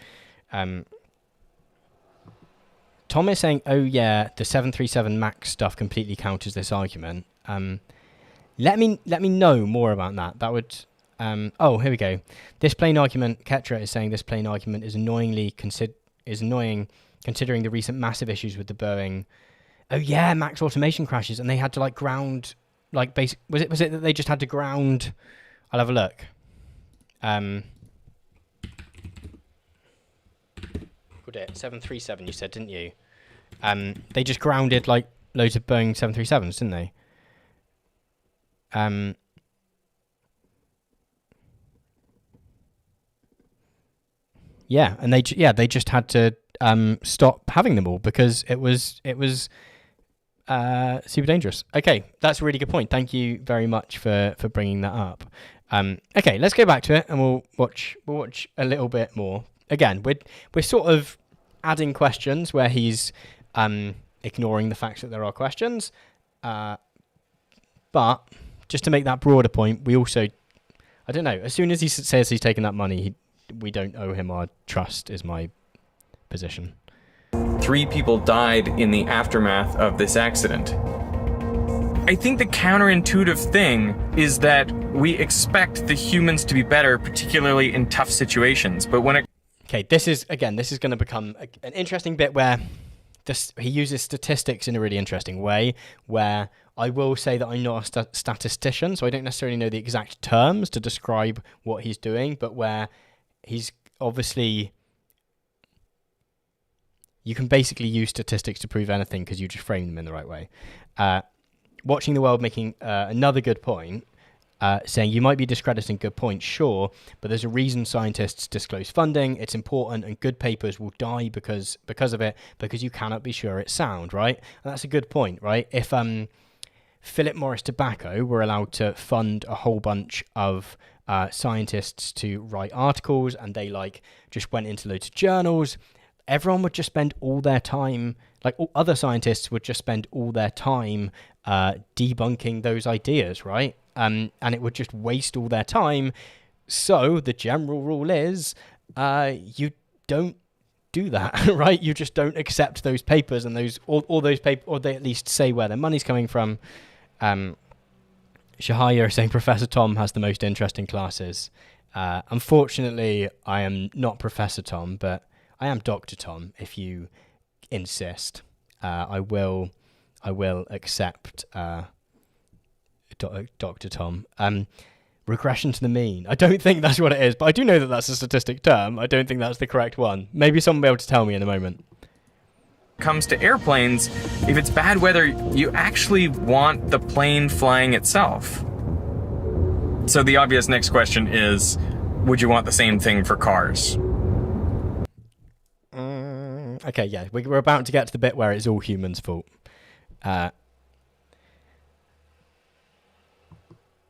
Tom is saying, oh yeah, the 737 MAX stuff completely counters this argument. Let me know more about that. That would here we go. This plane argument, Ketra is saying this plane argument is annoying considering the recent massive issues with the Boeing. Oh yeah, MAX automation crashes, and they had to like ground. Like was it that they just had to ground? I'll have a look. What it 737? You said, didn't you? They just grounded like loads of Boeing 737s, didn't they? Yeah, and they just had to stop having them all because it was super dangerous. Okay, that's a really good point. Thank you very much for bringing that up. Okay, let's go back to it, and we'll watch a little bit more. Again, we're sort of adding questions where he's ignoring the fact that there are questions. But just to make that broader point, we also, I don't know, as soon as he says he's taking that money, we don't owe him our trust, is my position. 3 people died in the aftermath of this accident. I think the counterintuitive thing is that we expect the humans to be better, particularly in tough situations. But when it... Okay, this is going to become an interesting bit where he uses statistics in a really interesting way, where I will say that I'm not a statistician, so I don't necessarily know the exact terms to describe what he's doing, but where he's obviously... You can basically use statistics to prove anything because you just frame them in the right way. Watching the World making another good point, saying you might be discrediting good points, sure, but there's a reason scientists disclose funding. It's important, and good papers will die because of it, because you cannot be sure it's sound, right? And that's a good point, right? If Philip Morris Tobacco were allowed to fund a whole bunch of scientists to write articles, and they just went into loads of journals, everyone would just spend all their time, all other scientists would just spend all their time debunking those ideas, right? And it would just waste all their time. So the general rule is you don't do that, right? You just don't accept those papers and all those papers, or they at least say where their money's coming from. Shahaya saying Professor Tom has the most interesting classes. Unfortunately, I am not Professor Tom, but I am Dr. Tom, if you insist. I will accept Dr. Tom. Regression to the mean. I don't think that's what it is, but I do know that that's a statistic term. I don't think that's the correct one. Maybe someone will be able to tell me in a moment. Comes to airplanes, if it's bad weather, you actually want the plane flying itself. So the obvious next question is, would you want the same thing for cars? Okay, yeah, we're about to get to the bit where it's all humans' fault.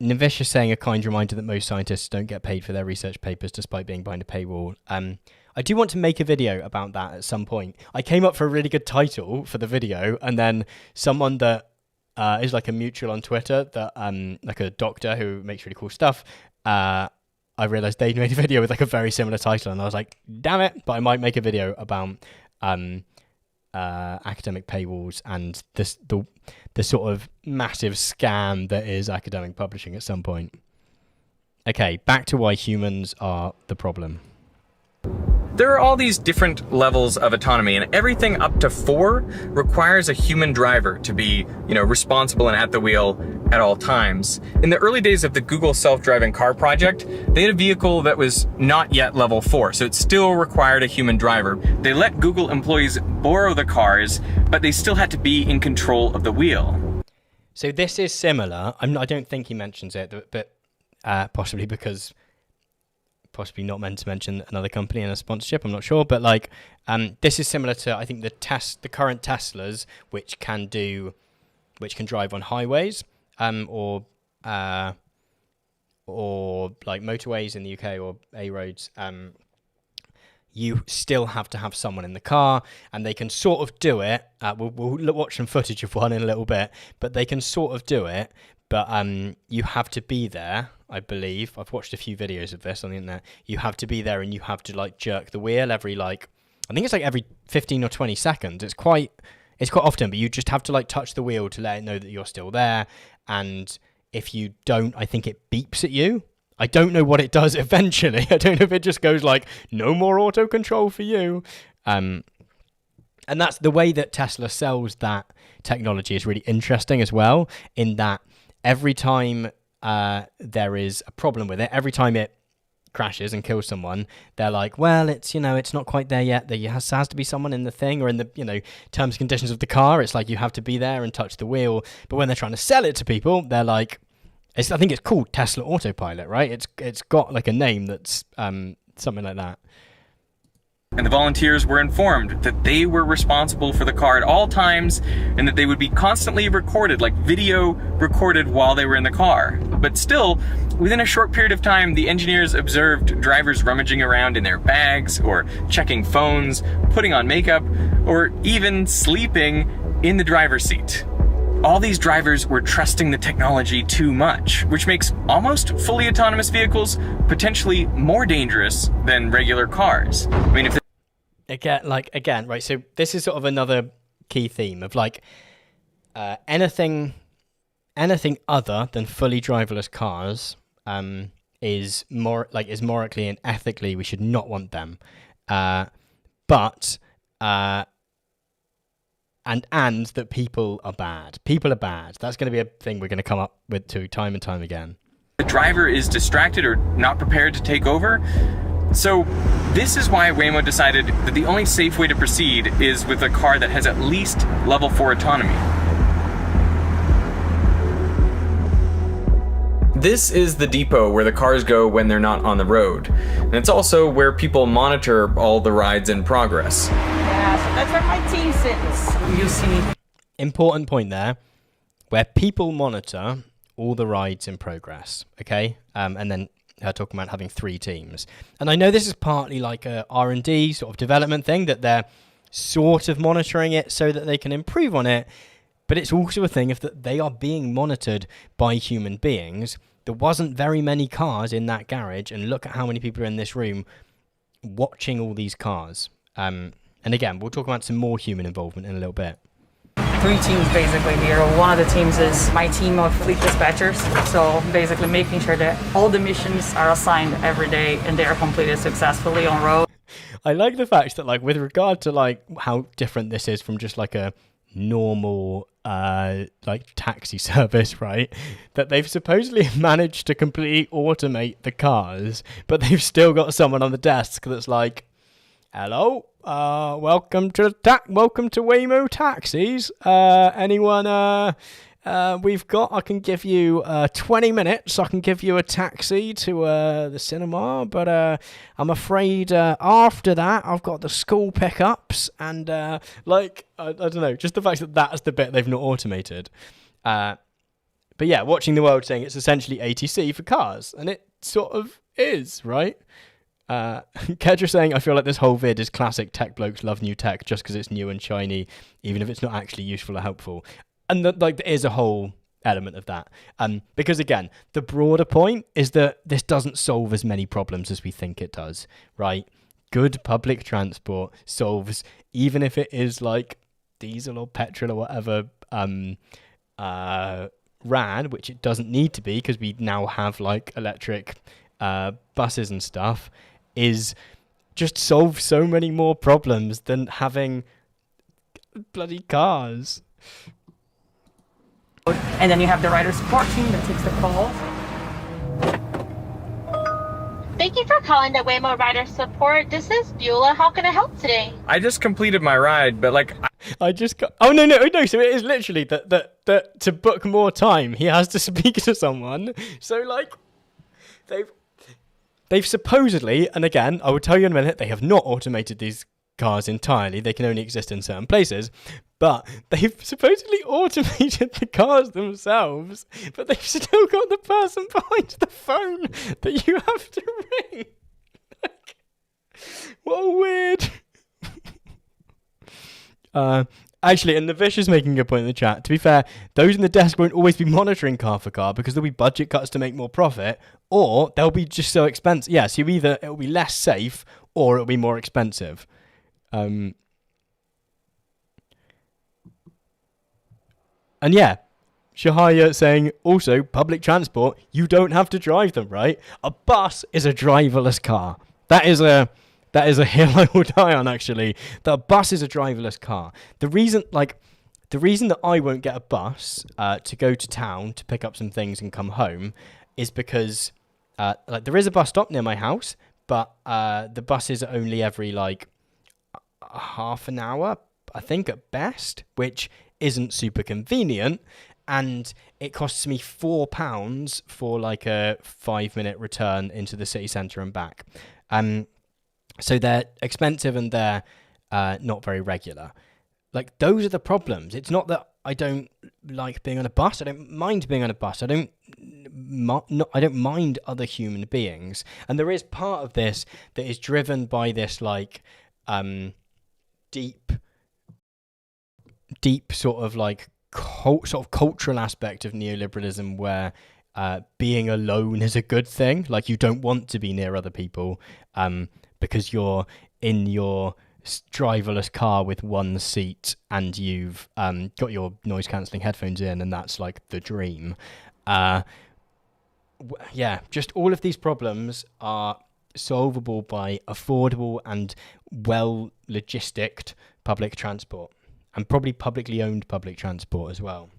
Navish is saying a kind reminder that most scientists don't get paid for their research papers despite being behind a paywall. I do want to make a video about that at some point. I came up for a really good title for the video, and then someone that is a mutual on Twitter, that a doctor who makes really cool stuff, I realised they made a video with a very similar title, and I was like, damn it, but I might make a video about academic paywalls and the sort of massive scam that is academic publishing at some point. Okay, back to why humans are the problem. There are all these different levels of autonomy, and everything up to 4 requires a human driver to be, responsible and at the wheel at all times. In the early days of the Google self-driving car project, they had a vehicle that was not yet level 4, so it still required a human driver. They let Google employees borrow the cars, but they still had to be in control of the wheel. So this is similar. I don't think he mentions it, but possibly because... possibly not meant to mention another company in a sponsorship, I'm not sure, but this is similar to, I think, the current Teslas, which can drive on highways, or motorways in the UK, or A roads. You still have to have someone in the car, and they can sort of do it. We'll watch some footage of one in a little bit, but they can sort of do it. But you have to be there, I believe. I've watched a few videos of this on the internet. You have to be there, and you have to jerk the wheel every I think it's every 15 or 20 seconds. It's quite often, but you just have to touch the wheel to let it know that you're still there. And if you don't, I think it beeps at you. I don't know what it does eventually. I don't know if it just goes no more auto control for you. And that's the way that Tesla sells that technology is really interesting as well, in that every time there is a problem with it, every time it crashes and kills someone, they're well, it's not quite there yet. There has to be someone in the thing, or in the terms and conditions of the car. It's you have to be there and touch the wheel. But when they're trying to sell it to people, they're I think it's called Tesla Autopilot, right? It's got a name that's something like that. And the volunteers were informed that they were responsible for the car at all times, and that they would be constantly recorded, video recorded while they were in the car. but still, within a short period of time, the engineers observed drivers rummaging around in their bags, or checking phones, putting on makeup, or even sleeping in the driver's seat. All these drivers were trusting the technology too much, which makes almost fully autonomous vehicles potentially more dangerous than regular cars. I mean, if Again, right, so this is sort of another key theme of like anything other than fully driverless cars is morally and ethically we should not want them. But and that people are bad. People are bad. That's going to be a thing we're going to come up with to time and time again. the driver is distracted or not prepared to take over. So this is why Waymo decided that the only safe way to proceed is with a car that has at least level 4 autonomy. This is the depot where the cars go when they're not on the road. And it's also where people monitor all the rides in progress. Yeah, so that's where my team sits. You see. Important point there, where people monitor all the rides in progress, okay? And then talking about having 3 teams. And I know this is partly like a R&D sort of development thing, that they're sort of monitoring it so that they can improve on it, but it's also a thing of that they are being monitored by human beings. There wasn't very many cars in that garage, and look at how many people are in this room watching all these cars. And again, we'll talk about some more human involvement in a little bit. 3 teams basically here. One of the teams is my team of fleet dispatchers. So basically making sure that all the missions are assigned every day and they are completed successfully on road. I like the fact that, like, with regard to like how different this is from just like a normal like taxi service, right, that they've supposedly managed to completely automate the cars, but they've still got someone on the desk that's like, hello, welcome to Waymo taxis, anyone we've got, I can give you 20 minutes, I can give you a taxi to the cinema, but I'm afraid after that I've got the school pickups, and like, I don't know, just the fact that that's the bit they've not automated. But yeah, watching the world saying it's essentially ATC for cars, and it sort of is, right? Kedra saying, I feel like this whole vid is classic tech blokes love new tech just because it's new and shiny, even if it's not actually useful or helpful. And like, there is a whole element of that. Because again, the broader point is that this doesn't solve as many problems as we think it does, right? Good public transport solves, even if it is like diesel or petrol or whatever, ran, which it doesn't need to be because we now have like electric buses and stuff, is just solve so many more problems than having bloody cars. And then you have the rider support team that takes the calls. Thank you for calling the Waymo Rider Support. This is Beulah. How can I help today? I just completed my ride, but like, I just got... Oh, no. So it is literally that to book more time, he has to speak to someone. So, like, they've supposedly, and again, I will tell you in a minute, they have not automated these cars entirely. They can only exist in certain places. But they've supposedly automated the cars themselves, but they've still got the person behind the phone that you have to ring. Like, what a weird... Actually, and Navish is making a point in the chat. To be fair, those in the desk won't always be monitoring car for car because there'll be budget cuts to make more profit, or they'll be just so expensive. Yeah, so either it'll be less safe or it'll be more expensive. And yeah, Shahaya saying, also, public transport, you don't have to drive them, right? A bus is a driverless car. That is a hill I will die on, actually. The bus is a driverless car. The reason that I won't get a bus to go to town to pick up some things and come home is because like, there is a bus stop near my house, but the buses are only every like half an hour, I think, at best, which isn't super convenient, and it costs me £4 for like a 5-minute return into the city centre and back. So they're expensive and they're not very regular. Like, those are the problems. It's not that I don't like being on a bus. I don't mind being on a bus. I don't mind other human beings. And there is part of this that is driven by this, like, deep sort of like sort of cultural aspect of neoliberalism, where being alone is a good thing. Like, you don't want to be near other people because you're in your driverless car with one seat and you've got your noise cancelling headphones in, and that's like the dream. Just all of these problems are solvable by affordable and well logisticed public transport, and probably publicly owned public transport as well.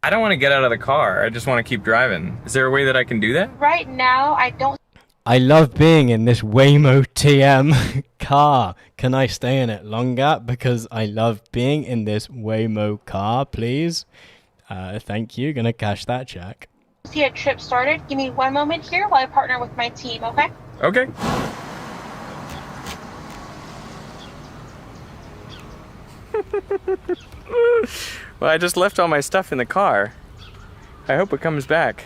I don't want to get out of the car. I just want to keep driving. Is there a way that I can do that? Right now, I don't. I love being in this Waymo TM car. Can I stay in it longer? Because I love being in this Waymo car, please. Thank you. Gonna cash that check. See a trip started. Give me one moment here while I partner with my team, okay? Okay. Well, I just left all my stuff in the car. I hope it comes back.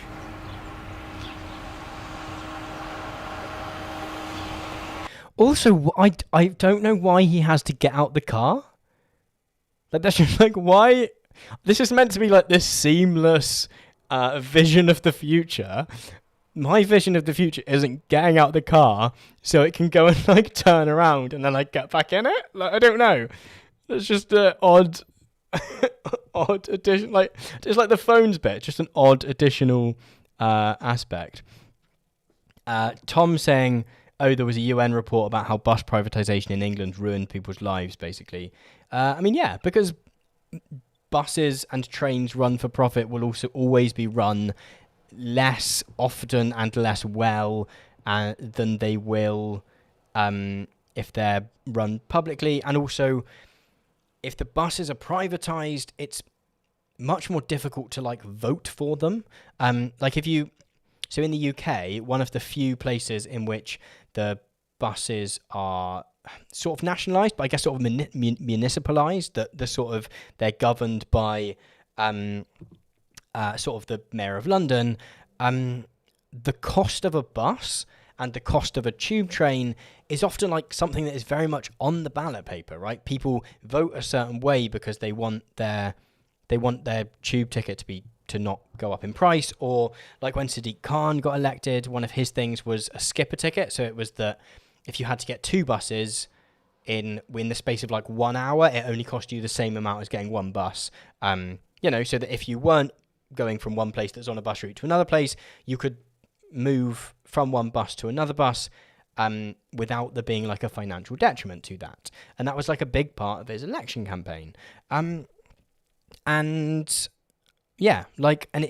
Also, I don't know why he has to get out the car. Like, that's just like, why? This is meant to be like this seamless vision of the future. My vision of the future isn't getting out the car so it can go and like turn around and then like get back in it. Like, I don't know. It's just an odd addition. Like, just like the phones bit, just an odd additional aspect. Tom saying, oh, there was a UN report about how bus privatization in England ruined people's lives, basically. I mean, yeah, because buses and trains run for profit will also always be run less often and less well than they will if they're run publicly. And also, if the buses are privatized, it's much more difficult to like vote for them. Like, if you... So in the UK, one of the few places in which the buses are sort of nationalised, but I guess sort of municipalised, that they're governed by sort of the Mayor of London. The cost of a bus and the cost of a tube train is often like something that is very much on the ballot paper, right? People vote a certain way because they want their tube ticket to not go up in price. Or like when Sadiq Khan got elected, one of his things was a skipper ticket. So it was that if you had to get two buses in the space of like 1 hour, it only cost you the same amount as getting one bus. So that if you weren't going from one place that's on a bus route to another place, you could move from one bus to another bus without there being like a financial detriment to that. And that was like a big part of his election campaign. And yeah, like, and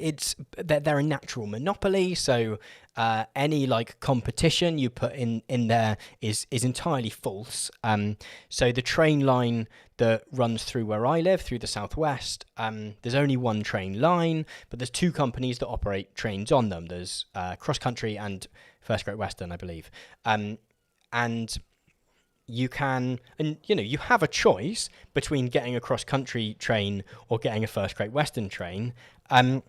they're a natural monopoly, so any like competition you put in there is entirely false. So the train line that runs through where I live, through the southwest, there's only one train line, but there's two companies that operate trains on them. There's Cross Country and First Great Western, I believe. And you can, and you have a choice between getting a cross-country train or getting a First Great Western train. And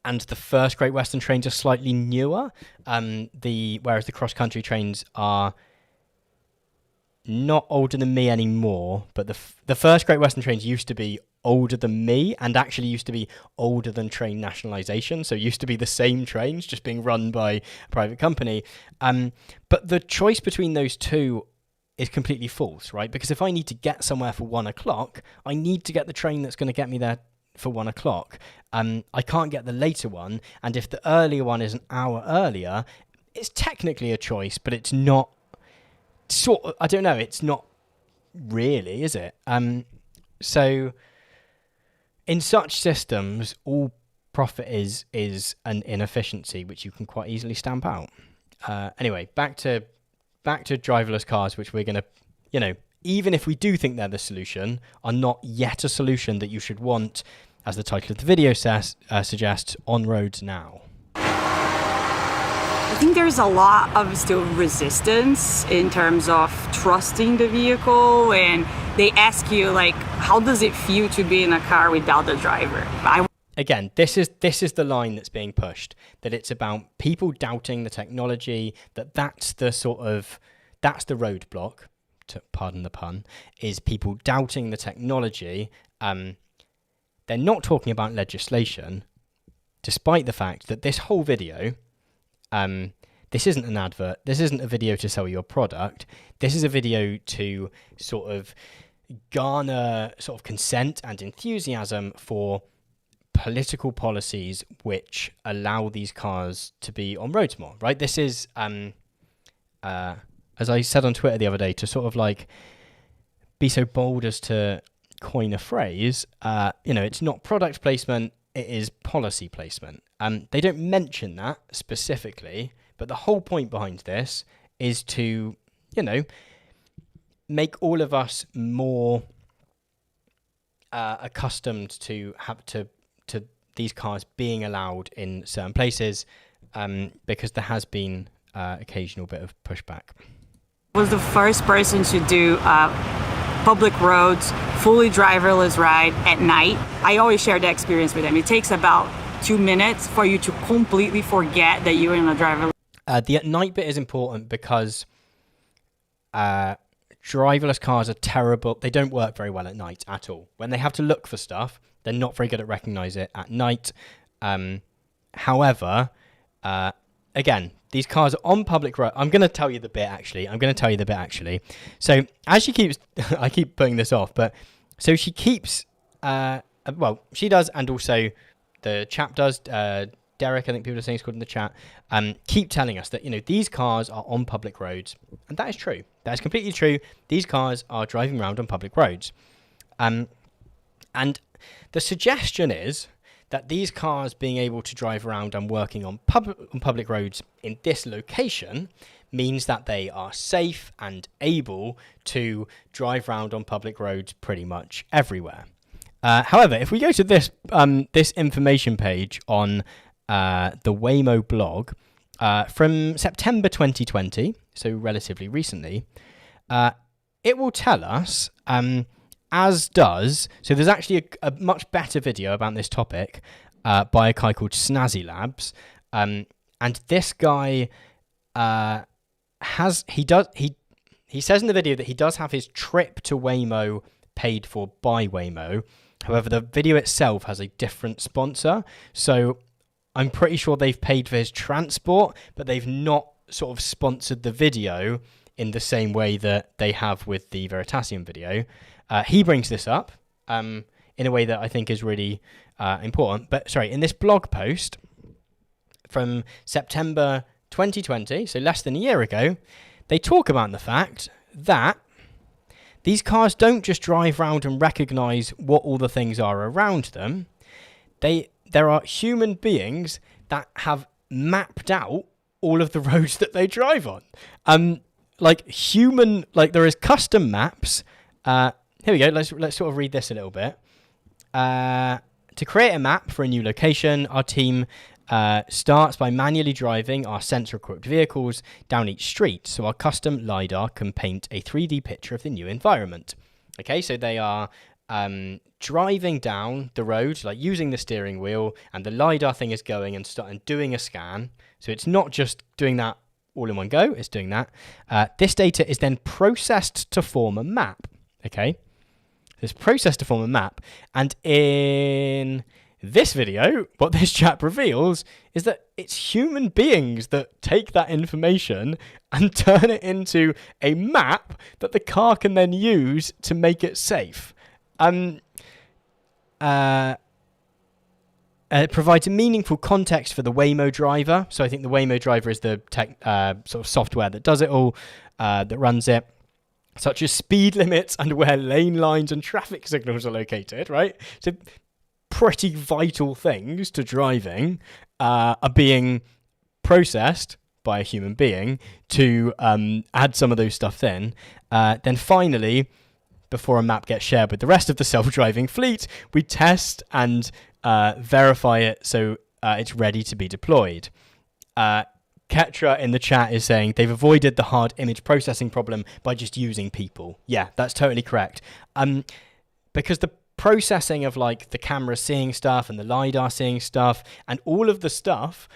the First Great Western trains are slightly newer. Whereas the cross-country trains are not older than me anymore, but the First Great Western trains used to be older than me, and actually used to be older than train nationalisation. So it used to be the same trains just being run by a private company. But the choice between those two is completely false, right? Because if I need to get somewhere for 1 o'clock, I need to get the train that's going to get me there for 1 o'clock. I can't get the later one, and if the earlier one is an hour earlier, it's technically a choice, but it's not. I don't know. It's not really, is it? So in such systems, all profit is an inefficiency which you can quite easily stamp out. Anyway, back to driverless cars, which we're going to, even if we do think they're the solution, are not yet a solution that you should want, as the title of the video suggests, on roads now. I think there's a lot of still resistance in terms of trusting the vehicle and they ask you, like, how does it feel to be in a car without the driver? Again, this is the line that's being pushed, that it's about people doubting the technology, that's the roadblock, to pardon the pun, is people doubting the technology. They're not talking about legislation, despite the fact that this whole video, this isn't an advert, this isn't a video to sell your product, this is a video to sort of garner sort of consent and enthusiasm for political policies which allow these cars to be on roads more, right? This is, as I said on Twitter the other day, to sort of like be so bold as to coin a phrase, it's not product placement, it is policy placement. They don't mention that specifically, but the whole point behind this is to, make all of us more accustomed to these cars being allowed in certain places, because there has been occasional bit of pushback. Was the first person to do public roads, fully driverless ride at night. I always share the experience with them. It takes about 2 minutes for you to completely forget that you're in a driverless. The at night bit is important because driverless cars are terrible. They don't work very well at night at all. When they have to look for stuff, they're not very good at recognise it at night. However, again, these cars are on public road. I'm going to tell you the bit actually. So as she keeps, I keep putting this off, but so she keeps, she does, and also the chap does, Derek, I think people are saying he's called in the chat, keep telling us that, these cars are on public roads. And that is true. That is completely true. These cars are driving around on public roads. And the suggestion is that these cars being able to drive around and working on public roads in this location means that they are safe and able to drive around on public roads pretty much everywhere. However, if we go to this this information page on the Waymo blog from September 2020, so relatively recently, it will tell us, as does, so there's actually a much better video about this topic by a guy called Snazzy Labs, and this guy he says in the video that he does have his trip to Waymo paid for by Waymo. However, the video itself has a different sponsor, so I'm pretty sure they've paid for his transport, but they've not sort of sponsored the video in the same way that they have with the Veritasium video. He brings this up in a way that I think is really important. But sorry, in this blog post from September 2020, so less than a year ago, they talk about the fact that these cars don't just drive around and recognise what all the things are around them. There are human beings that have mapped out all of the roads that they drive on. There is custom maps. Here we go. Let's sort of read this a little bit. To create a map for a new location, our team starts by manually driving our sensor-equipped vehicles down each street, so our custom LiDAR can paint a 3D picture of the new environment. Okay, so they are driving down the road, like using the steering wheel, and the LiDAR thing is going and doing a scan. So it's not just doing that all in one go, it's doing that. This data is then processed to form a map. Okay, it's processed to form a map, and in this video, what this chap reveals is that it's human beings that take that information and turn it into a map that the car can then use to make it safe. It provides a meaningful context for the Waymo driver. So I think the Waymo driver is the sort of software that does it all, that runs it, such as speed limits and where lane lines and traffic signals are located, right? So pretty vital things to driving are being processed by a human being to add some of those stuff in. Then finally, before a map gets shared with the rest of the self-driving fleet, we test and verify it so it's ready to be deployed. Ketra in the chat is saying they've avoided the hard image processing problem by just using people. Yeah, that's totally correct. Because the processing of like the camera seeing stuff and the LiDAR seeing stuff and all of the stuff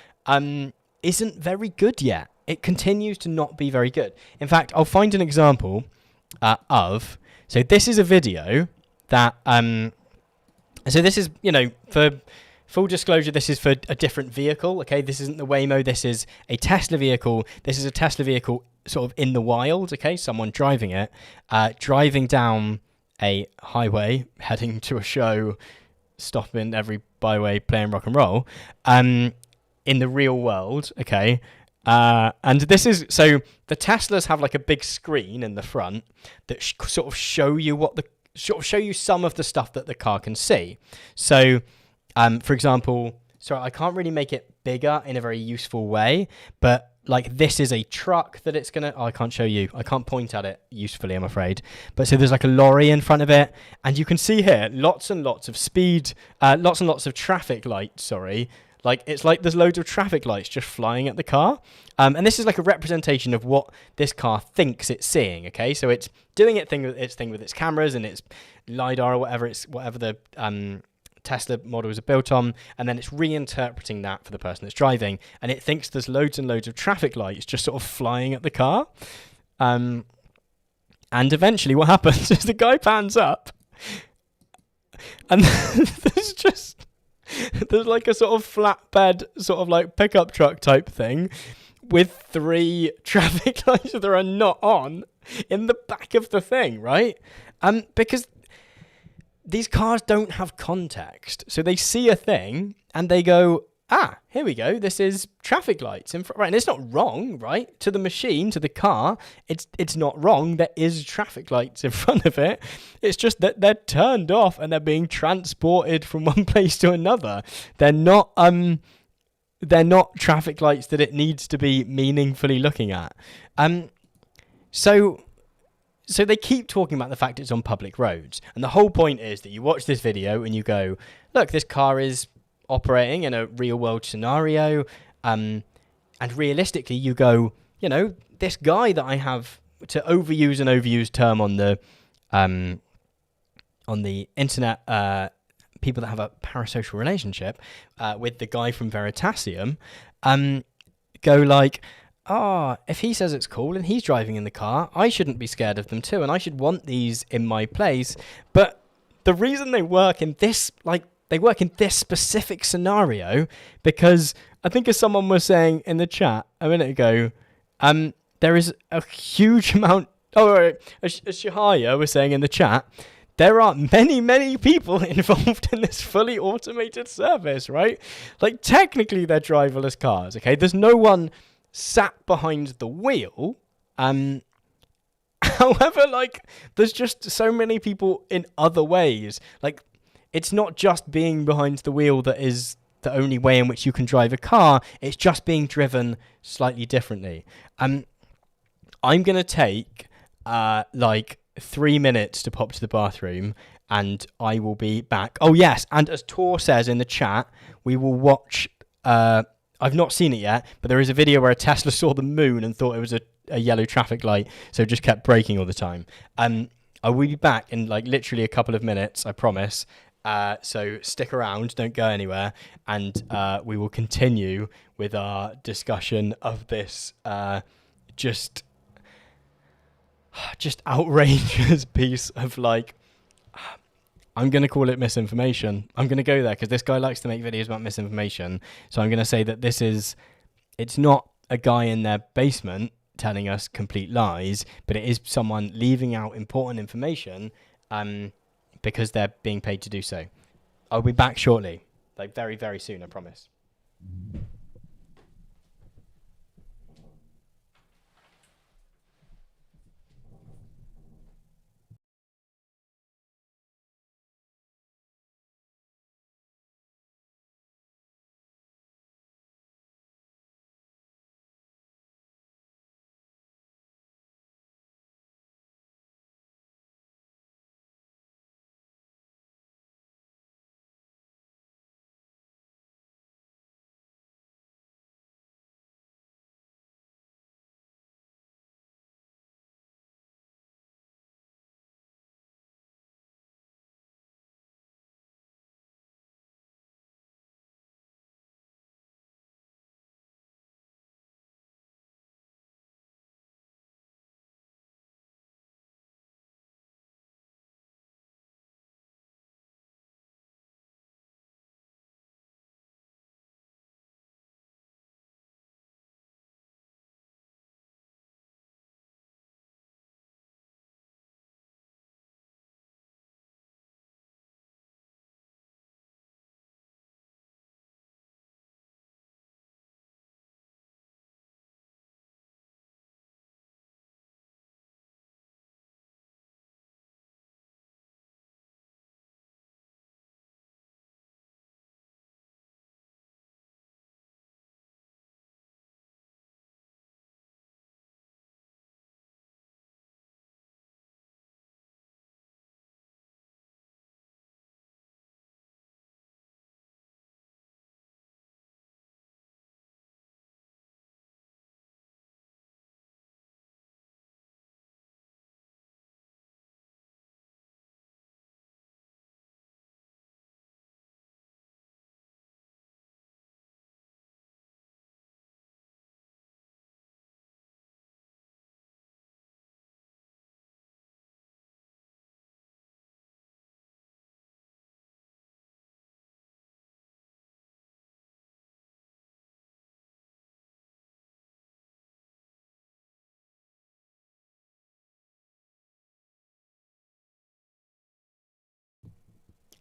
isn't very good yet. It continues to not be very good. In fact, I'll find an example of... So this is a video that... so this is, for full disclosure, this is for a different vehicle, okay? This isn't the Waymo, this is a Tesla vehicle. This is a Tesla vehicle sort of in the wild, okay? Someone driving it, driving down a highway, heading to a show, stopping every byway, playing rock and roll, in the real world, okay? And this is, so the Teslas have like a big screen in the front that sort of show you some of the stuff that the car can see. So, for example, sorry, I can't really make it bigger in a very useful way, but like this is a truck that it's gonna, I can't show you, I can't point at it usefully, I'm afraid. But so there's like a lorry in front of it, and you can see here lots and lots of speed, lots and lots of traffic lights, sorry. Like, it's like there's loads of traffic lights just flying at the car. And this is like a representation of what this car thinks it's seeing, okay? So it's doing its thing with its cameras and its LiDAR or whatever the Tesla models are built on, and then it's reinterpreting that for the person that's driving, and it thinks there's loads and loads of traffic lights just sort of flying at the car. And eventually what happens is the guy pans up, and there's like a sort of flatbed, sort of like pickup truck type thing with 3 traffic lights that are not on in the back of the thing, right? Because these cars don't have context. So they see a thing and they go, here we go. This is traffic lights in front, right? And it's not wrong, right? To the machine, to the car, it's not wrong. There is traffic lights in front of it. It's just that they're turned off and they're being transported from one place to another. They're not traffic lights that it needs to be meaningfully looking at. So they keep talking about the fact it's on public roads. And the whole point is that you watch this video and you go, look, this car is operating in a real world scenario. And realistically, you go, this guy that I have, to overuse an overused term on the internet, people that have a parasocial relationship with the guy from Veritasium, go like, if he says it's cool and he's driving in the car, I shouldn't be scared of them too, and I should want these in my place. But the reason they work in this, specific scenario, because I think as someone was saying in the chat a minute ago, there is a huge amount, as Shahaya was saying in the chat, there are many, many people involved in this fully automated service, right? Like, technically they're driverless cars, okay? There's no one sat behind the wheel. However, like, there's just so many people in other ways. Like, it's not just being behind the wheel that is the only way in which you can drive a car. It's just being driven slightly differently. I'm going to take, 3 minutes to pop to the bathroom, and I will be back. Oh, yes, and as Tor says in the chat, we will watch... I've not seen it yet, but there is a video where a Tesla saw the moon and thought it was a yellow traffic light, so it just kept braking all the time. I will be back in literally a couple of minutes, I promise. So stick around, don't go anywhere, and we will continue with our discussion of this just outrageous piece of I'm going to call it misinformation. I'm going to go there because this guy likes to make videos about misinformation. So I'm going to say that it's not a guy in their basement telling us complete lies, but it is someone leaving out important information because they're being paid to do so. I'll be back shortly, very, very soon, I promise.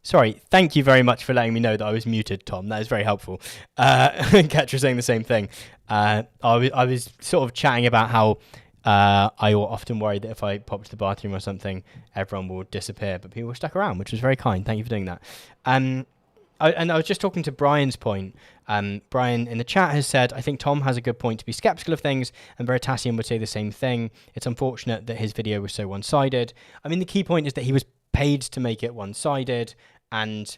Sorry, thank you very much for letting me know that I was muted, Tom. That is very helpful. Ketra saying the same thing. I was sort of chatting about how I often worry that if I pop to the bathroom or something, everyone will disappear, but people were stuck around, which was very kind. Thank you for doing that. And I was just talking to Brian's point. Brian in the chat has said, I think Tom has a good point to be skeptical of things, and Veritasium would say the same thing. It's unfortunate that his video was so one-sided. I mean, the key point is that he was paid to make it one-sided, and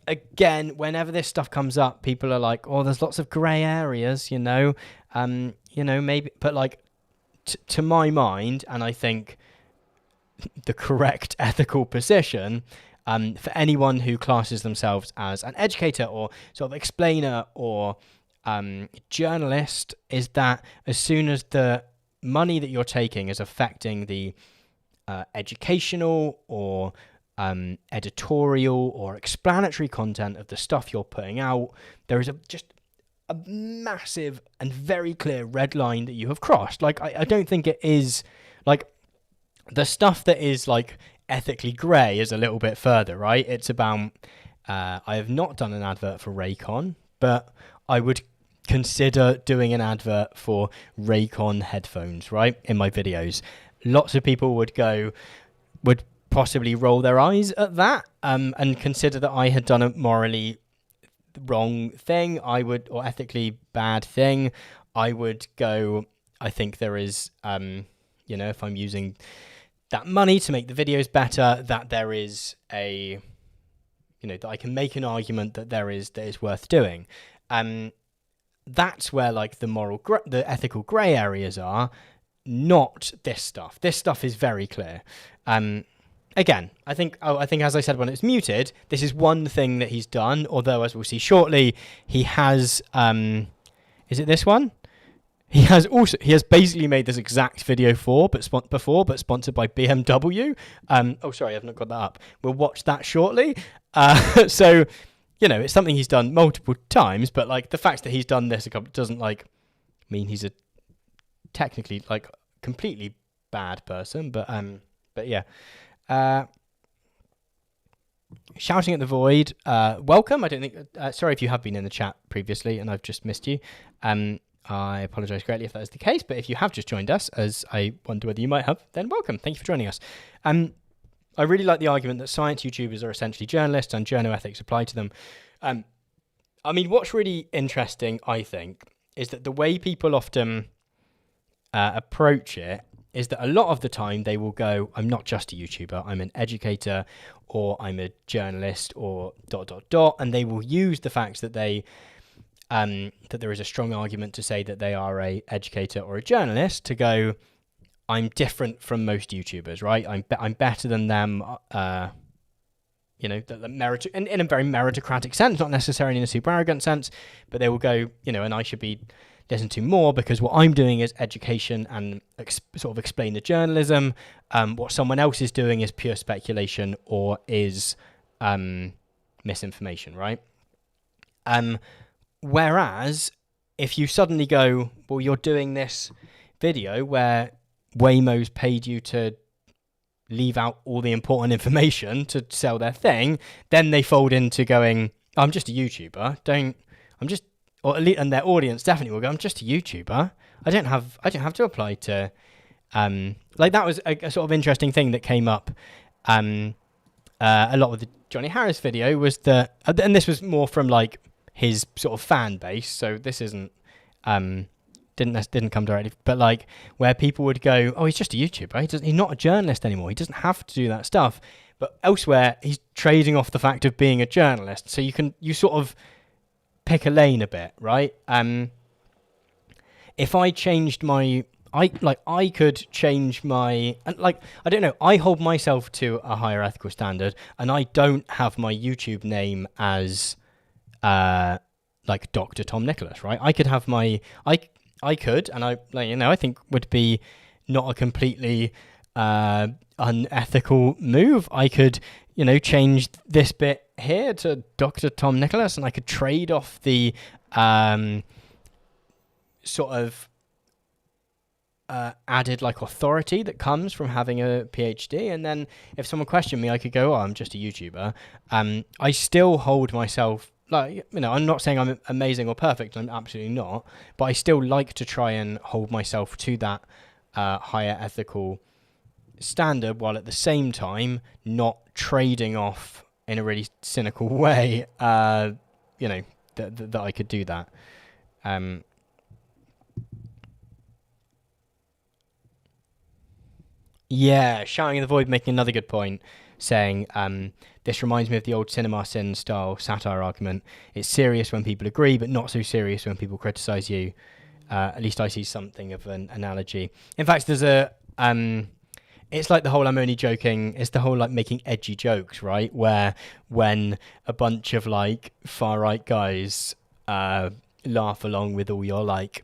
again, whenever this stuff comes up, people are like, oh, there's lots of grey areas, maybe, but like, to my mind, and I think the correct ethical position, for anyone who classes themselves as an educator or sort of explainer or journalist, is that as soon as the money that you're taking is affecting the educational or editorial or explanatory content of the stuff you're putting out, there is just a massive and very clear red line that you have crossed. Like, I don't think it is, like, the stuff that is like ethically grey is a little bit further, right? It's about I have not done an advert for Raycon, but I would consider doing an advert for Raycon headphones, right, in my videos. Lots of people would possibly roll their eyes at that, and consider that I had done a morally wrong thing, or ethically bad thing. I would go, I think there is, if I'm using that money to make the videos better, that there is that I can make an argument that that is worth doing. That's where like the ethical grey areas are, not this stuff. This stuff is very clear. Again, I think as I said when it's muted, this is one thing that he's done, although as we'll see shortly, he has, is it this one? He has basically made this exact video but sponsored by BMW. Sorry, I've not got that up. We'll watch that shortly. So, it's something he's done multiple times, but like the fact that he's done this doesn't like mean he's a technically like completely bad person. But yeah. Shouting at the void. Welcome. I don't think. Sorry if you have been in the chat previously and I've just missed you. I apologise greatly if that is the case, but if you have just joined us, as I wonder whether you might have, then welcome. Thank you for joining us. I really like the argument that science YouTubers are essentially journalists and journo ethics apply to them. I mean, what's really interesting, I think, is that the way people often approach it is that a lot of the time they will go, I'm not just a YouTuber, I'm an educator, or I'm a journalist, or ... and they will use the fact that that there is a strong argument to say that they are a educator or a journalist to go, I'm different from most YouTubers, right? I'm better than them, in a very meritocratic sense, not necessarily in a super arrogant sense, but they will go, and I should be listened to more because what I'm doing is education and sort of explain the journalism. What someone else is doing is pure speculation or is misinformation, right? Whereas if you suddenly go, well, you're doing this video where Waymo's paid you to leave out all the important information to sell their thing, then they fold into going, I'm just a YouTuber. And their audience definitely will go, I'm just a YouTuber. I don't have to apply to, that was a sort of interesting thing that came up, a lot with the Johnny Harris video was that, and this was more from like his sort of fan base. So this isn't, didn't come directly, but like where people would go, oh, he's just a YouTuber. He's not a journalist anymore. He doesn't have to do that stuff. But elsewhere, he's trading off the fact of being a journalist. So you sort of pick a lane a bit, right? If I changed I could change I don't know, I hold myself to a higher ethical standard and I don't have my YouTube name as like Dr. Tom Nicholas, right? I could have I could, and I think would be not a completely unethical move. I could, change this bit here to Dr. Tom Nicholas, and I could trade off the sort of added like authority that comes from having a PhD. And then if someone questioned me, I could go, oh, I'm just a YouTuber. I still hold myself, like, you know, I'm not saying I'm amazing or perfect. I'm absolutely not. But I still like to try and hold myself to that higher ethical standard, while at the same time not trading off in a really cynical way, you know, that I could do that. Yeah, Shouting in the Void making another good point, saying, this reminds me of the old Cinema Sin style satire argument. It's serious when people agree, but not so serious when people criticize you. At least I see something of an analogy. In fact, there's a... it's like the whole I'm only joking. It's the whole like making edgy jokes, right? Where when a bunch of like far-right guys laugh along with all your like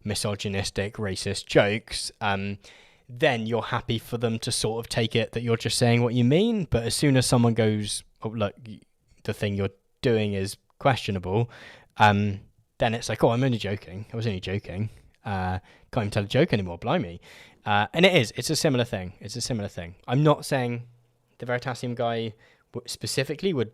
misogynistic, racist jokes, then you're happy for them to sort of take it that you're just saying what you mean. But as soon as someone goes, oh, look, the thing you're doing is questionable, then it's like, oh, I'm only joking. I was only joking. Can't even tell a joke anymore, blimey. And it's a similar thing. It's a similar thing. I'm not saying the Veritasium guy specifically would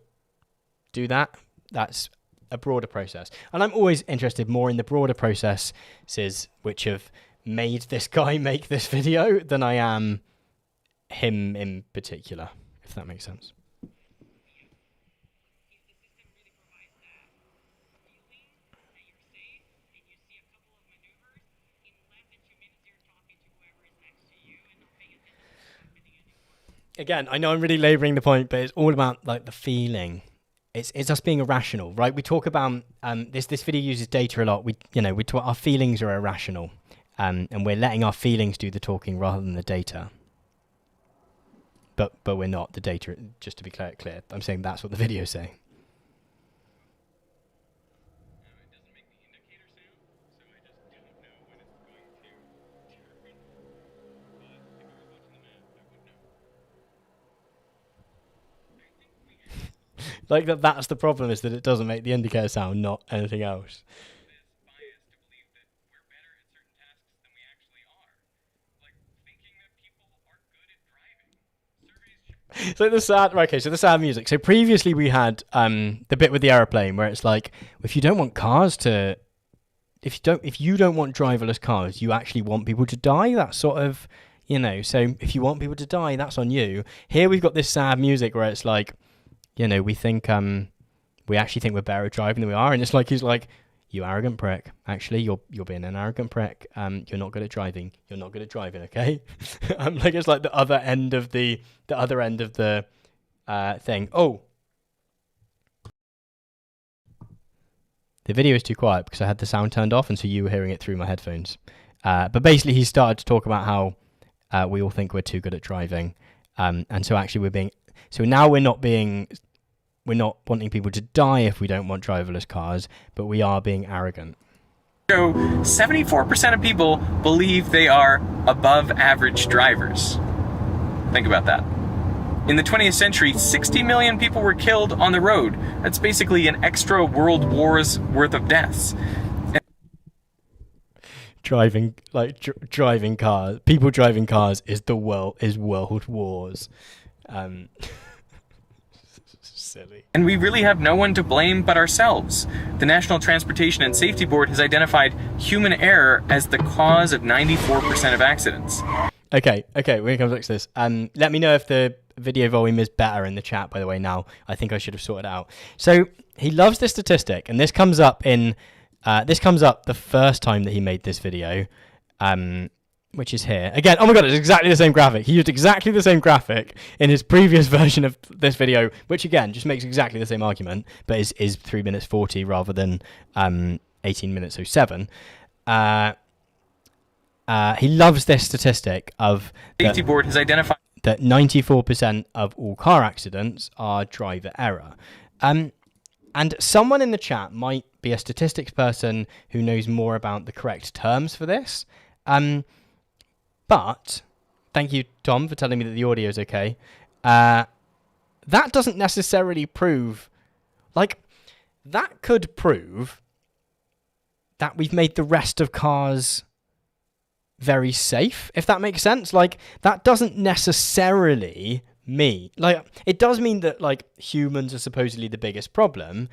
do that. That's a broader process. And I'm always interested more in the broader processes which have made this guy make this video than I am him in particular, if that makes sense. Again, I know I'm really labouring the point, but it's all about like the feeling. It's us being irrational, right? We talk about this video uses data a lot. We talk, our feelings are irrational, and we're letting our feelings do the talking rather than the data. But we're not the data. Just to be clear, I'm saying that's what the video's saying. Like that's the problem, is that it doesn't make the indicator sound, not anything else. So the sad, okay, so the sad music. So previously we had the bit with the aeroplane where it's like, if you don't want cars to, if you don't want driverless cars, you actually want people to die. That's sort of, you know, so if you want people to die, that's on you. Here we've got this sad music where it's like, you know, we actually think we're better at driving than we are, and it's like he's like, you arrogant prick. Actually, you're being an arrogant prick. You're not good at driving. You're not good at driving. Okay. Like it's like the other end of the thing. Oh, the video is too quiet because I had the sound turned off, and so you were hearing it through my headphones. But basically, he started to talk about how we all think we're too good at driving, and so actually so now we're not wanting people to die if we don't want driverless cars, but we are being arrogant. So 74% of people believe they are above average drivers. Think about that. In the 20th century, 60 million people were killed on the road. That's basically an extra world war's worth of deaths. Driving cars, people driving cars is world wars. Silly. And we really have no one to blame but ourselves. The National Transportation and Safety Board has identified human error as the cause of 94% of accidents. Okay, when it comes back to this, let me know if the video volume is better in the chat, by the way, now. I think I should have sorted it out. So he loves this statistic, and this comes up the first time that he made this video, which is here. Again, oh my god, it's exactly the same graphic. He used exactly the same graphic in his previous version of this video, which again, just makes exactly the same argument, but is 3 minutes 40 rather than 18 minutes 07. He loves this statistic of Safety Board has identified that 94% of all car accidents are driver error. And someone in the chat might be a statistics person who knows more about the correct terms for this. But thank you, Tom, for telling me that the audio is okay. That doesn't necessarily prove, that could prove that we've made the rest of cars very safe, if that makes sense. Like, that doesn't necessarily mean, like, it does mean that, like, humans are supposedly the biggest problem,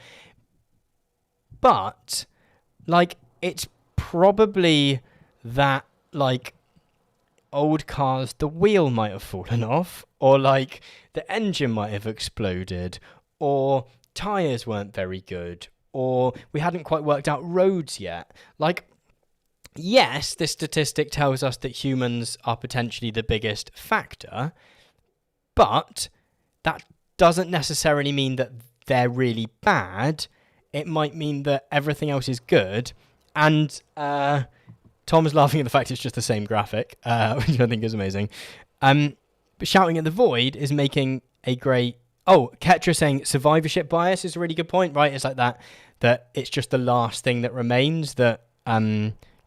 but, like, it's probably that, like, old cars, the wheel might have fallen off, or, like, the engine might have exploded, or tyres weren't very good, or we hadn't quite worked out roads yet. Like, yes, this statistic tells us that humans are potentially the biggest factor, but that doesn't necessarily mean that they're really bad. It might mean that everything else is good. And Tom's laughing at the fact it's just the same graphic, which I think is amazing. But shouting at the void is making a great... Oh, Ketra saying survivorship bias is a really good point, right? It's like that it's just the last thing that remains that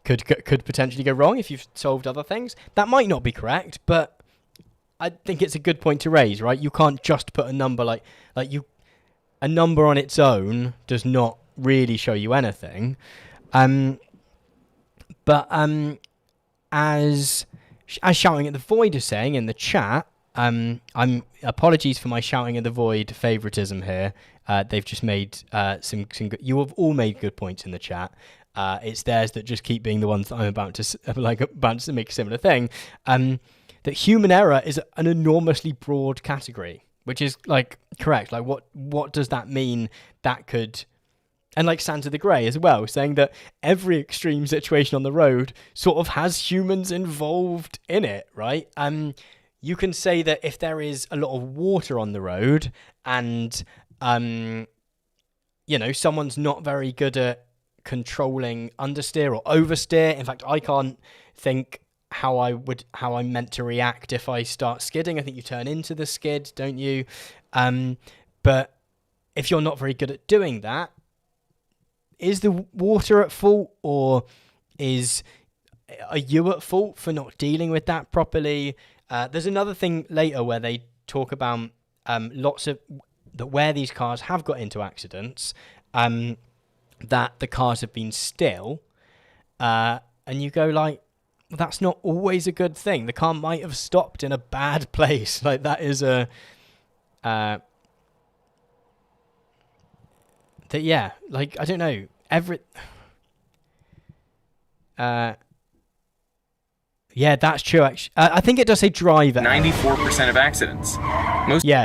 could potentially go wrong if you've solved other things. That might not be correct, but I think it's a good point to raise, right? You can't just put a number a number on its own does not really show you anything. But as shouting at the void is saying in the chat, I'm apologies for my shouting at the void favoritism here. They've just made some good, you have all made good points in the chat. It's theirs that just keep being the ones that I'm about to make a similar thing. That human error is an enormously broad category, which is like correct. Like what does that mean? That could, and like Santa the Grey as well, saying that every extreme situation on the road sort of has humans involved in it, right? You can say that if there is a lot of water on the road and someone's not very good at controlling understeer or oversteer. In fact, I can't think how I'm meant to react if I start skidding. I think you turn into the skid, don't you? But if you're not very good at doing that, is the water at fault, or are you at fault for not dealing with that properly? There's another thing later where they talk about where these cars have got into accidents, that the cars have been still, and you go like, well, that's not always a good thing. The car might have stopped in a bad place. Like, that is a I don't know, yeah, that's true. Actually, I think it does say driver. 94% of accidents.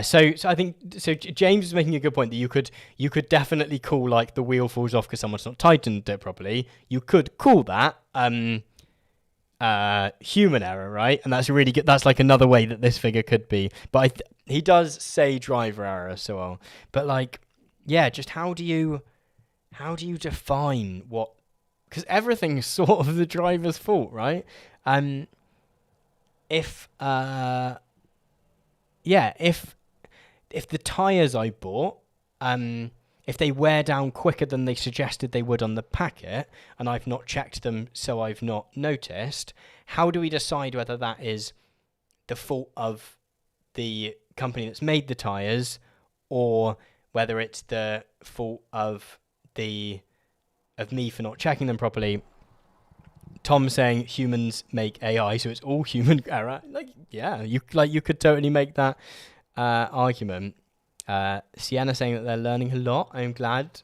So I think James is making a good point that you could definitely call like the wheel falls off because someone's not tightened it properly. You could call that human error, right? And that's really good. That's like another way that this figure could be. But he does say driver error, so well. But like, yeah, just how do you define what? Because everything's sort of the driver's fault, right? If the tires I bought, if they wear down quicker than they suggested they would on the packet, and I've not checked them, so I've not noticed, how do we decide whether that is the fault of the company that's made the tires, or whether it's the fault of me for not checking them properly? Tom saying humans make AI, so it's all human error. Like, yeah, you could totally make that argument. Sienna saying that they're learning a lot. I'm glad.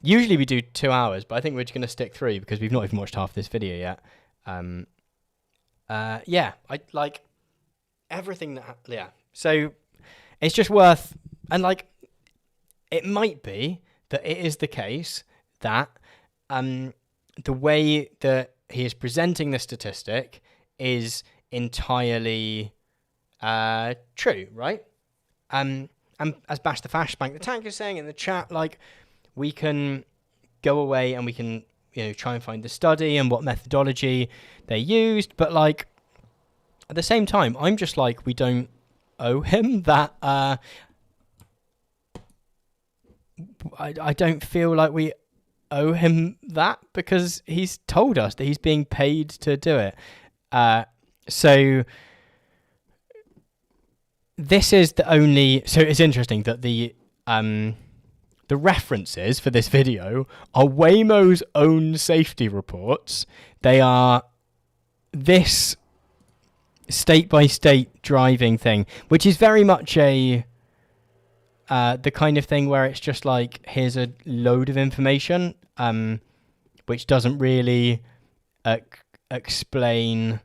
Usually we do 2 hours, but I think we're just going to stick 3 because we've not even watched half this video yet. I like everything that. Yeah, so it's just worth, and like, it might be that it is the case that the way that he is presenting the statistic is entirely true, right? And as Bash the Flashbank the Tank is saying in the chat, like, we can go away and we can, try and find the study and what methodology they used, but like, at the same time, I'm just like, we don't owe him that. I don't feel like we owe him that because he's told us that he's being paid to do it. So this is the only. So it's interesting that the the references for this video are Waymo's own safety reports. They are this state-by-state driving thing, which is very much the kind of thing where it's just like, here's a load of information, which doesn't really explain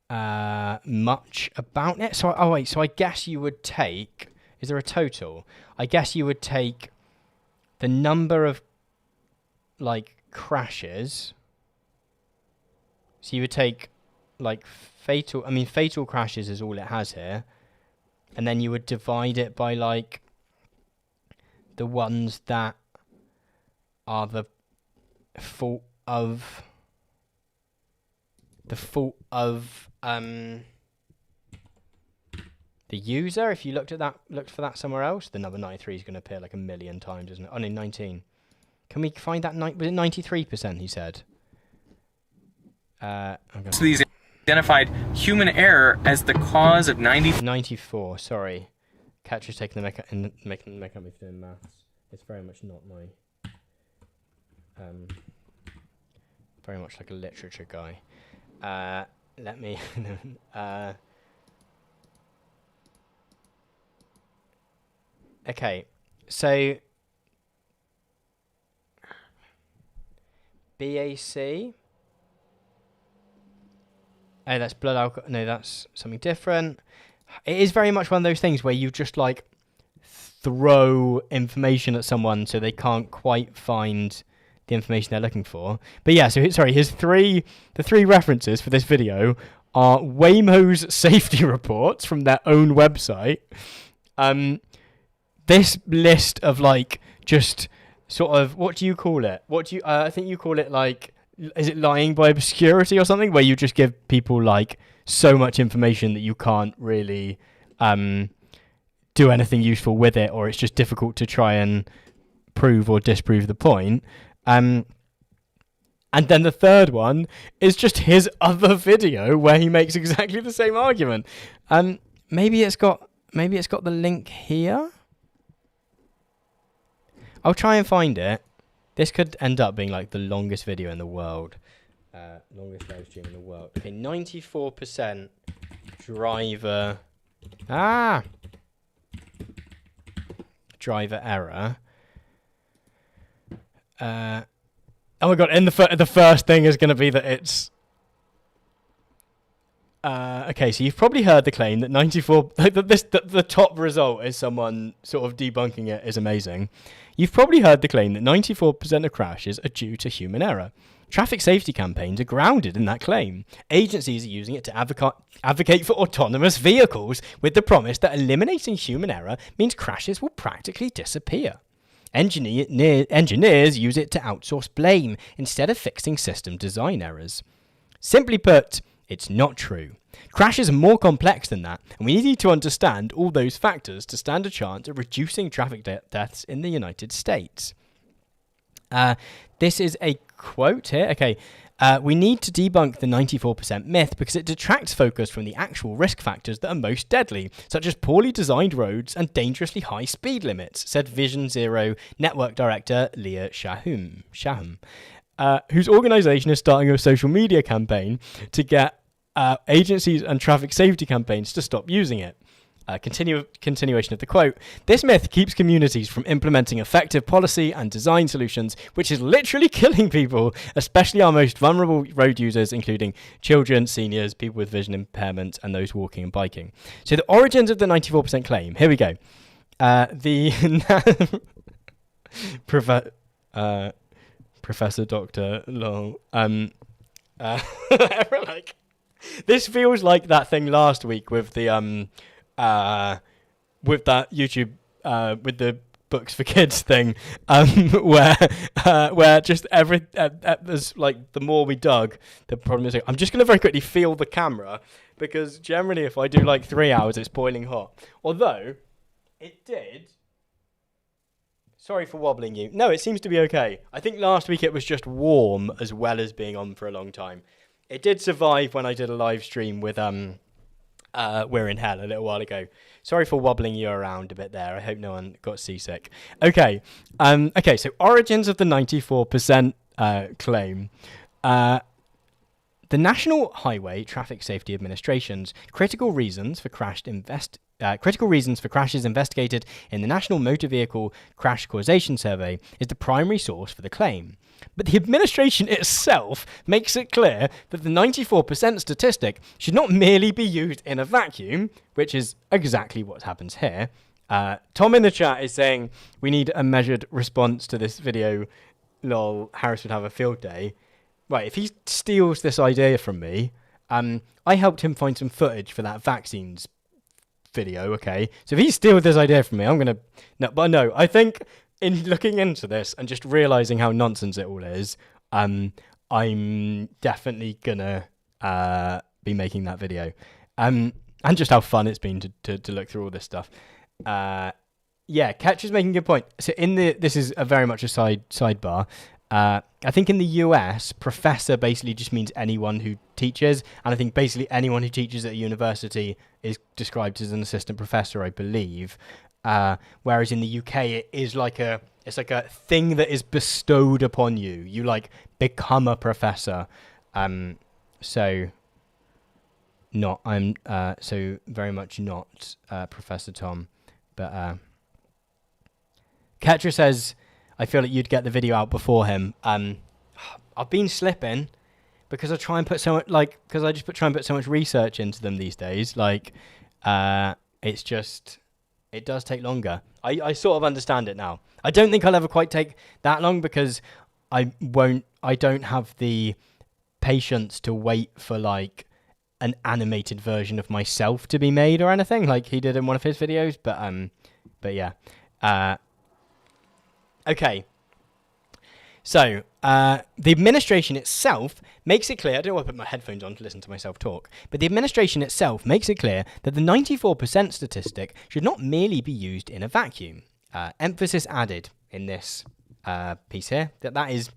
much about it. So, so I guess you would take, is there a total? I guess you would take the number of, like, crashes. So you would take, like, fatal crashes is all it has here. And then you would divide it by, like, the ones that are the fault of the user. If you looked for that somewhere else, the number 93 is going to appear like a million times, isn't it? Oh no, 19. Can we find that? Was it 93%? He said. So these identified human error as the cause of 94. Sorry, Catcher's taking the making the make up me for doing maths. It's very much not my. Very much like a literature guy. Let me. Okay, so BAC. Oh, that's blood alcohol. No, that's something different. It is very much one of those things where you just like throw information at someone so they can't quite find the information they're looking for. But yeah, so sorry, the three references for this video are Waymo's safety reports from their own website. This list of like just sort of, what do you call it? I think you call it like, is it lying by obscurity or something, where you just give people like so much information that you can't really do anything useful with it, or it's just difficult to try and prove or disprove the point. And then the third one is just his other video where he makes exactly the same argument. Maybe it's got the link here. I'll try and find it. This could end up being like the longest video in the world. Longest live stream in the world. Okay, 94% driver error. Oh my god! And the first thing is going to be that it's. Okay, so you've probably heard the claim that 94. The top result is someone sort of debunking it is amazing. You've probably heard the claim that 94% of crashes are due to human error. Traffic safety campaigns are grounded in that claim. Agencies are using it to advocate for autonomous vehicles with the promise that eliminating human error means crashes will practically disappear. Engineers use it to outsource blame instead of fixing system design errors. Simply put, it's not true. Crashes are more complex than that, and we need to understand all those factors to stand a chance at reducing traffic deaths in the United States. This is a quote here. Okay. We need to debunk the 94% myth because it detracts focus from the actual risk factors that are most deadly, such as poorly designed roads and dangerously high speed limits, said Vision Zero Network Director Leah Shaham, whose organisation is starting a social media campaign to get agencies and traffic safety campaigns to stop using it. Continuation of the quote. This myth keeps communities from implementing effective policy and design solutions, which is literally killing people, especially our most vulnerable road users, including children, seniors, people with vision impairment, and those walking and biking. So the origins of the 94% claim. Here we go. Professor Dr. Long. Like, this feels like that thing last week with the with that YouTube with the books for kids thing, where just there's like the more we dug, the problem is. I'm just gonna very quickly feel the camera because generally if I do like 3 hours, it's boiling hot. Although it did. Sorry for wobbling you. No, it seems to be okay. I think last week it was just warm as well as being on for a long time. It did survive when I did a live stream with We're in Hell a little while ago. Sorry for wobbling you around a bit there. I hope no one got seasick. Okay. So origins of the 94% claim. The National Highway Traffic Safety Administration's critical reasons for crashes investigated in the National Motor Vehicle Crash Causation Survey is the primary source for the claim. But the administration itself makes it clear that the 94% statistic should not merely be used in a vacuum, which is exactly what happens here. Tom in the chat is saying, we need a measured response to this video. Lol, Harris would have a field day. Right, if he steals this idea from me, I helped him find some footage for that vaccines video, okay? So if he steals this idea from me, I'm going to... No, I think in looking into this and just realising how nonsense it all is, I'm definitely going to be making that video. And just how fun it's been to look through all this stuff. Yeah, Ketch is making a good point. So this is a very much a sidebar. I think in the US, professor basically just means anyone who teaches, and I think basically anyone who teaches at a university is described as an assistant professor, I believe. Whereas in the UK, it's like a thing that is bestowed upon you. You like become a professor. So very much not Professor Tom, but Ketra says, I feel like you'd get the video out before him. I've been slipping because I try and put so much, because I just try and put so much research into them these days. It's just, it does take longer. I sort of understand it now. I don't think I'll ever quite take that long because I don't have the patience to wait for an animated version of myself to be made or anything like he did in one of his videos. But yeah. Okay, so the administration itself makes it clear, I don't want to put my headphones on to listen to myself talk, but the administration itself makes it clear that the 94% statistic should not merely be used in a vacuum. Emphasis added in this piece here, that is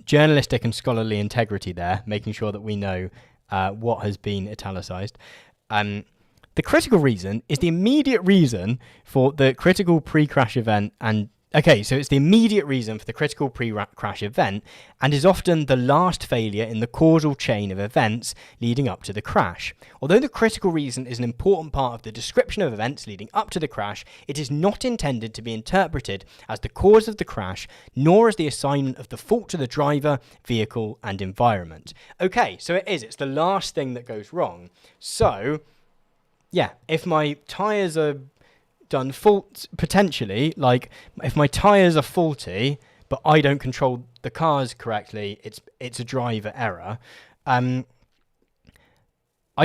journalistic and scholarly integrity there, making sure that we know what has been italicized. The critical reason is the immediate reason for the critical pre-crash event and okay, so it's the immediate reason for the critical pre-crash event and is often the last failure in the causal chain of events leading up to the crash. Although the critical reason is an important part of the description of events leading up to the crash, it is not intended to be interpreted as the cause of the crash, nor as the assignment of the fault to the driver, vehicle, and environment. Okay, so it's the last thing that goes wrong. So, yeah, if my tyres are done potentially, if my tires are faulty but I don't control the cars correctly, it's a driver error. I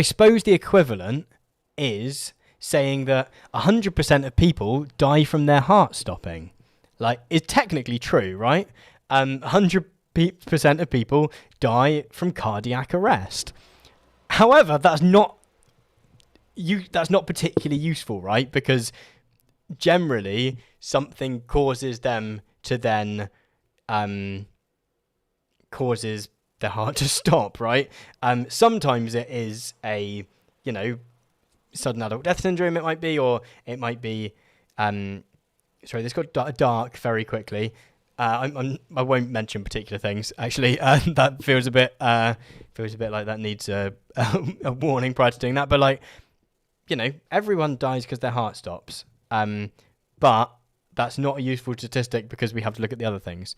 suppose the equivalent is saying that 100% of people die from their heart stopping. It's technically true, right? 100% of people die from cardiac arrest. However, that's not particularly useful, right? Because generally something causes them to then causes their heart to stop, right? Sometimes it is a sudden adult death syndrome, it might be, or it might be sorry, this got dark very quickly. I won't mention particular things actually. That feels a bit like that needs a warning prior to doing that, but everyone dies because their heart stops. But that's not a useful statistic because we have to look at the other things.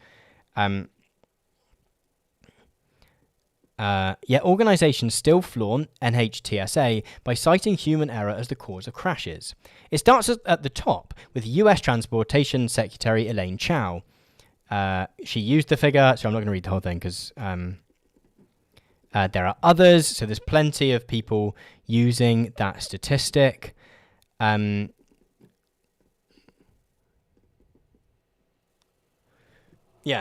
Organisations still flaunt NHTSA by citing human error as the cause of crashes. It starts at the top with US Transportation Secretary Elaine Chao. She used the figure, so I'm not going to read the whole thing because there are others. So there's plenty of people using that statistic.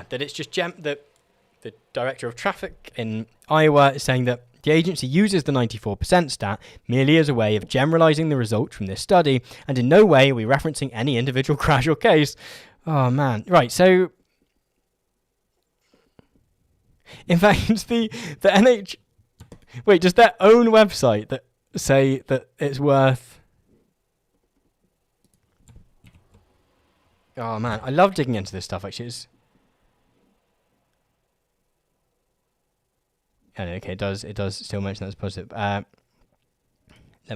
That it's just that the director of traffic in Iowa is saying that the agency uses the 94% stat merely as a way of generalizing the results from this study, and in no way are we referencing any individual crash or case. Oh man, right? So, in fact, the NH. Wait, does their own website that say that it's worth... Oh man, I love digging into this stuff actually. Okay, it does still mention that as positive. Let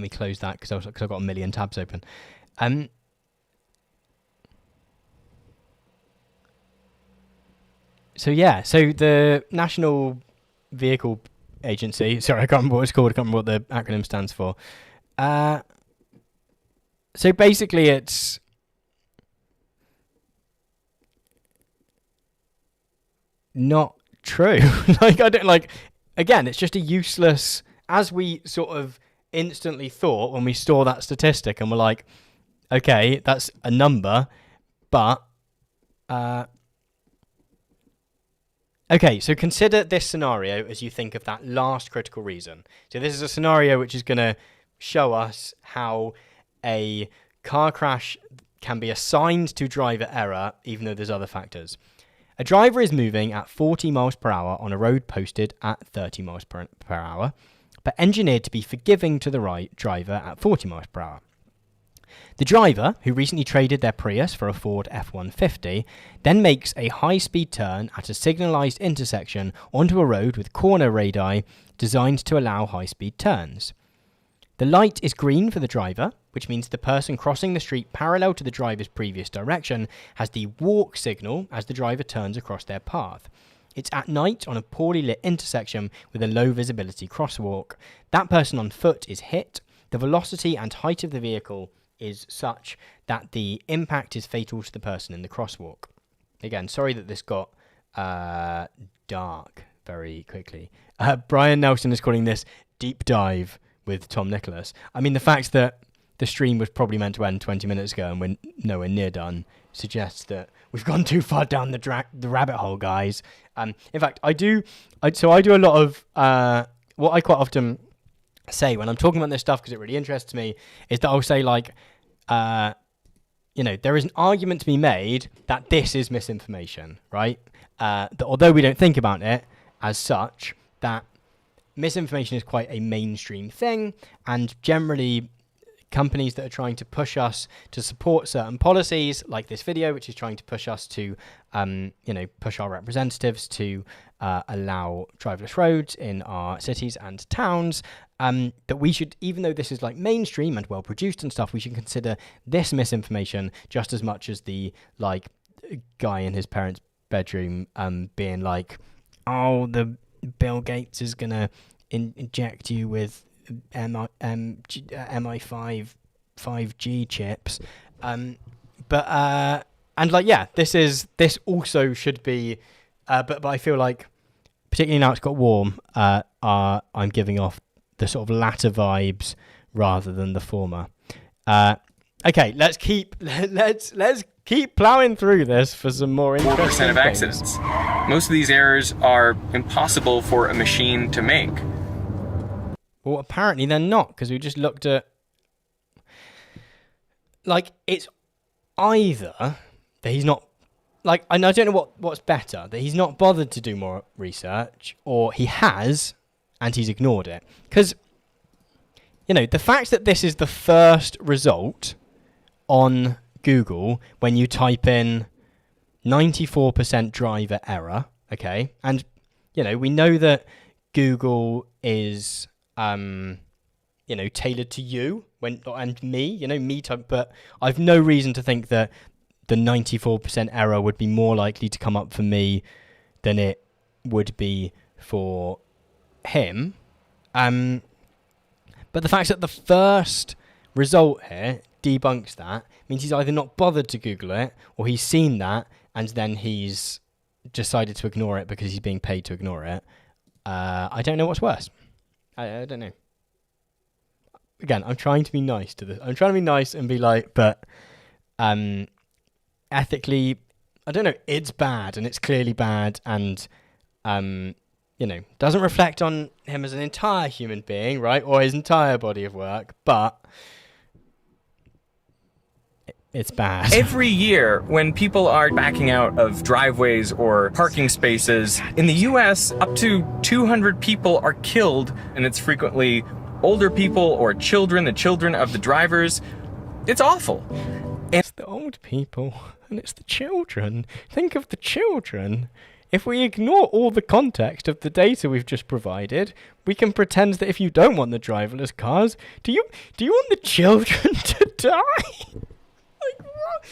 me close that because I've got a million tabs open. So the National Vehicle Agency, sorry, I can't remember what it's called, I can't remember what the acronym stands for. So basically it's not true. Again, it's just a useless, as we sort of instantly thought when we saw that statistic and we're like, okay, that's a number, but okay, so consider this scenario as you think of that last critical reason. So this is a scenario which is going to show us how a car crash can be assigned to driver error, even though there's other factors. A driver is moving at 40 miles per hour on a road posted at 30 miles per hour, but engineered to be forgiving to the right driver at 40 miles per hour. The driver, who recently traded their Prius for a Ford F-150, then makes a high-speed turn at a signalised intersection onto a road with corner radii designed to allow high-speed turns. The light is green for the driver, which means the person crossing the street parallel to the driver's previous direction has the walk signal as the driver turns across their path. It's at night on a poorly lit intersection with a low visibility crosswalk. That person on foot is hit. The velocity and height of the vehicle is such that the impact is fatal to the person in the crosswalk. Again, sorry that this got dark very quickly. Brian Nelson is calling this deep dive with Tom Nicholas. I mean, the fact that the stream was probably meant to end 20 minutes ago and we're nowhere near done suggests that we've gone too far down the rabbit hole, guys. In fact, I do a lot of what I quite often say when I'm talking about this stuff, because it really interests me, is that I'll say like, there is an argument to be made that this is misinformation, right? That although we don't think about it as such, that misinformation is quite a mainstream thing, and generally companies that are trying to push us to support certain policies, like this video, which is trying to push us to, push our representatives to allow driverless roads in our cities and towns, that we should, even though this is like mainstream and well produced and stuff, we should consider this misinformation just as much as the like guy in his parents' bedroom being like, oh, the Bill Gates is gonna inject you with MI5 5G chips, this also should be, but I feel like, particularly now it's got warm, I'm giving off the sort of latter vibes rather than the former. Okay, let's keep plowing through this for some more interesting 4% of accidents. Most of these errors are impossible for a machine to make. Well, apparently they're not, because we just looked at... Like, it's either that he's not... Like, I don't know what's better, that he's not bothered to do more research, or he has, and he's ignored it. Because, the fact that this is the first result on Google when you type in 94% driver error, okay? And, we know that Google is... tailored to you and me type, but I've no reason to think that the 94% error would be more likely to come up for me than it would be for him. But the fact that the first result here debunks that means he's either not bothered to Google it, or he's seen that and then he's decided to ignore it because he's being paid to ignore it. I don't know what's worse. I don't know. Again, I'm trying to be nice to this. I'm trying to be nice and be like, but ethically, I don't know, it's bad, and it's clearly bad, and, doesn't reflect on him as an entire human being, right, or his entire body of work, but it's bad. Every year, when people are backing out of driveways or parking spaces, in the US, up to 200 people are killed, and it's frequently older people or children, the children of the drivers. It's awful. It's the old people and it's the children. Think of the children. If we ignore all the context of the data we've just provided, we can pretend that if you don't want the driverless cars, do you want the children to die? Like what?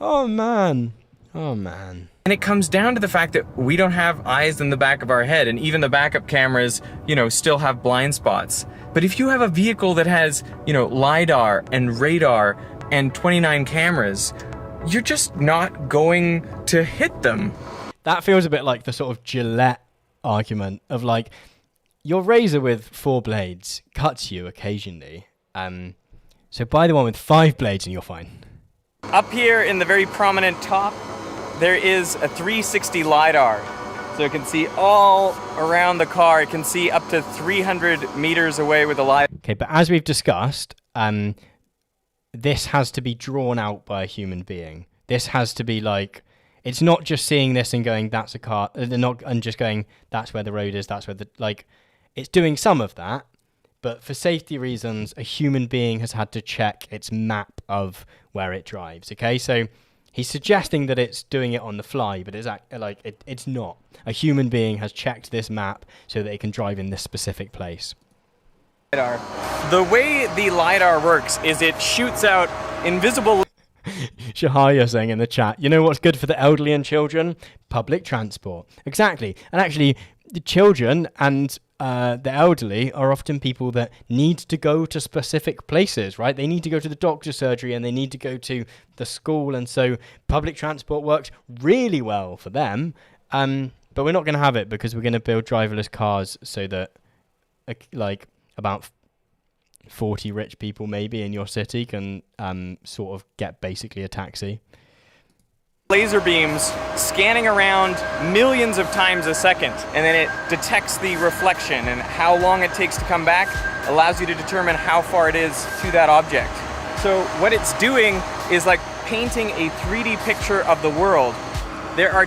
Oh man. And it comes down to the fact that we don't have eyes in the back of our head, and even the backup cameras, still have blind spots. But if you have a vehicle that has, LiDAR and radar and 29 cameras, you're just not going to hit them. That feels a bit like the sort of Gillette argument of like, your razor with 4 blades cuts you occasionally. So buy the one with 5 blades and you're fine. Up here in the very prominent top, there is a 360 LiDAR. So it can see all around the car. It can see up to 300 meters away with the LiDAR. Okay, but as we've discussed, this has to be drawn out by a human being. This has to be like, it's not just seeing this and going, that's a car, and just going, that's where the road is, that's where it's doing some of that, but for safety reasons, a human being has had to check its map of where it drives, okay? So he's suggesting that it's doing it on the fly, but it's not. A human being has checked this map so that it can drive in this specific place. The way the LiDAR works is it shoots out invisible... Shahaya saying in the chat, you know what's good for the elderly and children? Public transport. Exactly. And actually, the children and the elderly are often people that need to go to specific places, right? They need to go to the doctor's surgery and they need to go to the school. And so public transport works really well for them. But we're not going to have it because we're going to build driverless cars so that about 40 rich people maybe in your city can sort of get basically a taxi. Laser beams scanning around millions of times a second, and then it detects the reflection, and how long it takes to come back allows you to determine how far it is to that object. So what it's doing is like painting a 3D picture of the world. There are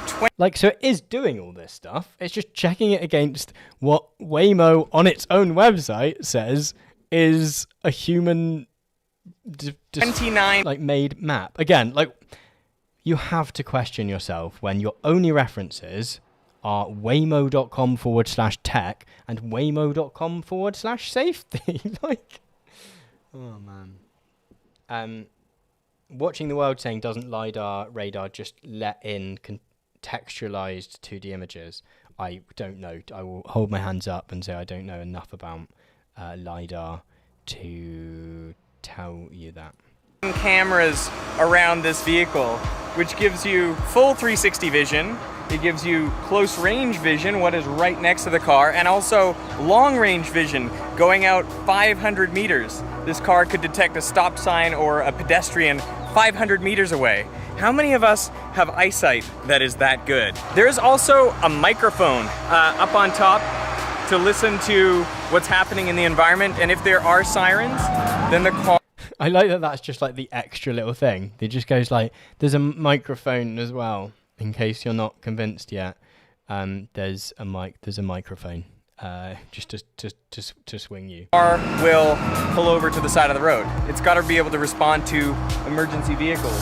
so it is doing all this stuff. It's just checking it against what Waymo on its own website says is a human 29 made map. Again, you have to question yourself when your only references are waymo.com/tech and waymo.com/safety. Oh man. Watching the world saying doesn't LiDAR, radar just let in contextualized 2D images? I don't know. I will hold my hands up and say I don't know enough about LiDAR to tell you that. Cameras around this vehicle, which gives you full 360 vision. It gives you close range vision, what is right next to the car, and also long range vision going out 500 meters. This car could detect a stop sign or a pedestrian 500 meters away. How many of us have eyesight that is that good? There's also a microphone up on top to listen to what's happening in the environment, and if there are sirens, then the car... I like that that's just the extra little thing. It just goes there's a microphone as well, in case you're not convinced yet. There's a microphone, just to swing you. Car will pull over to the side of the road. It's got to be able to respond to emergency vehicles.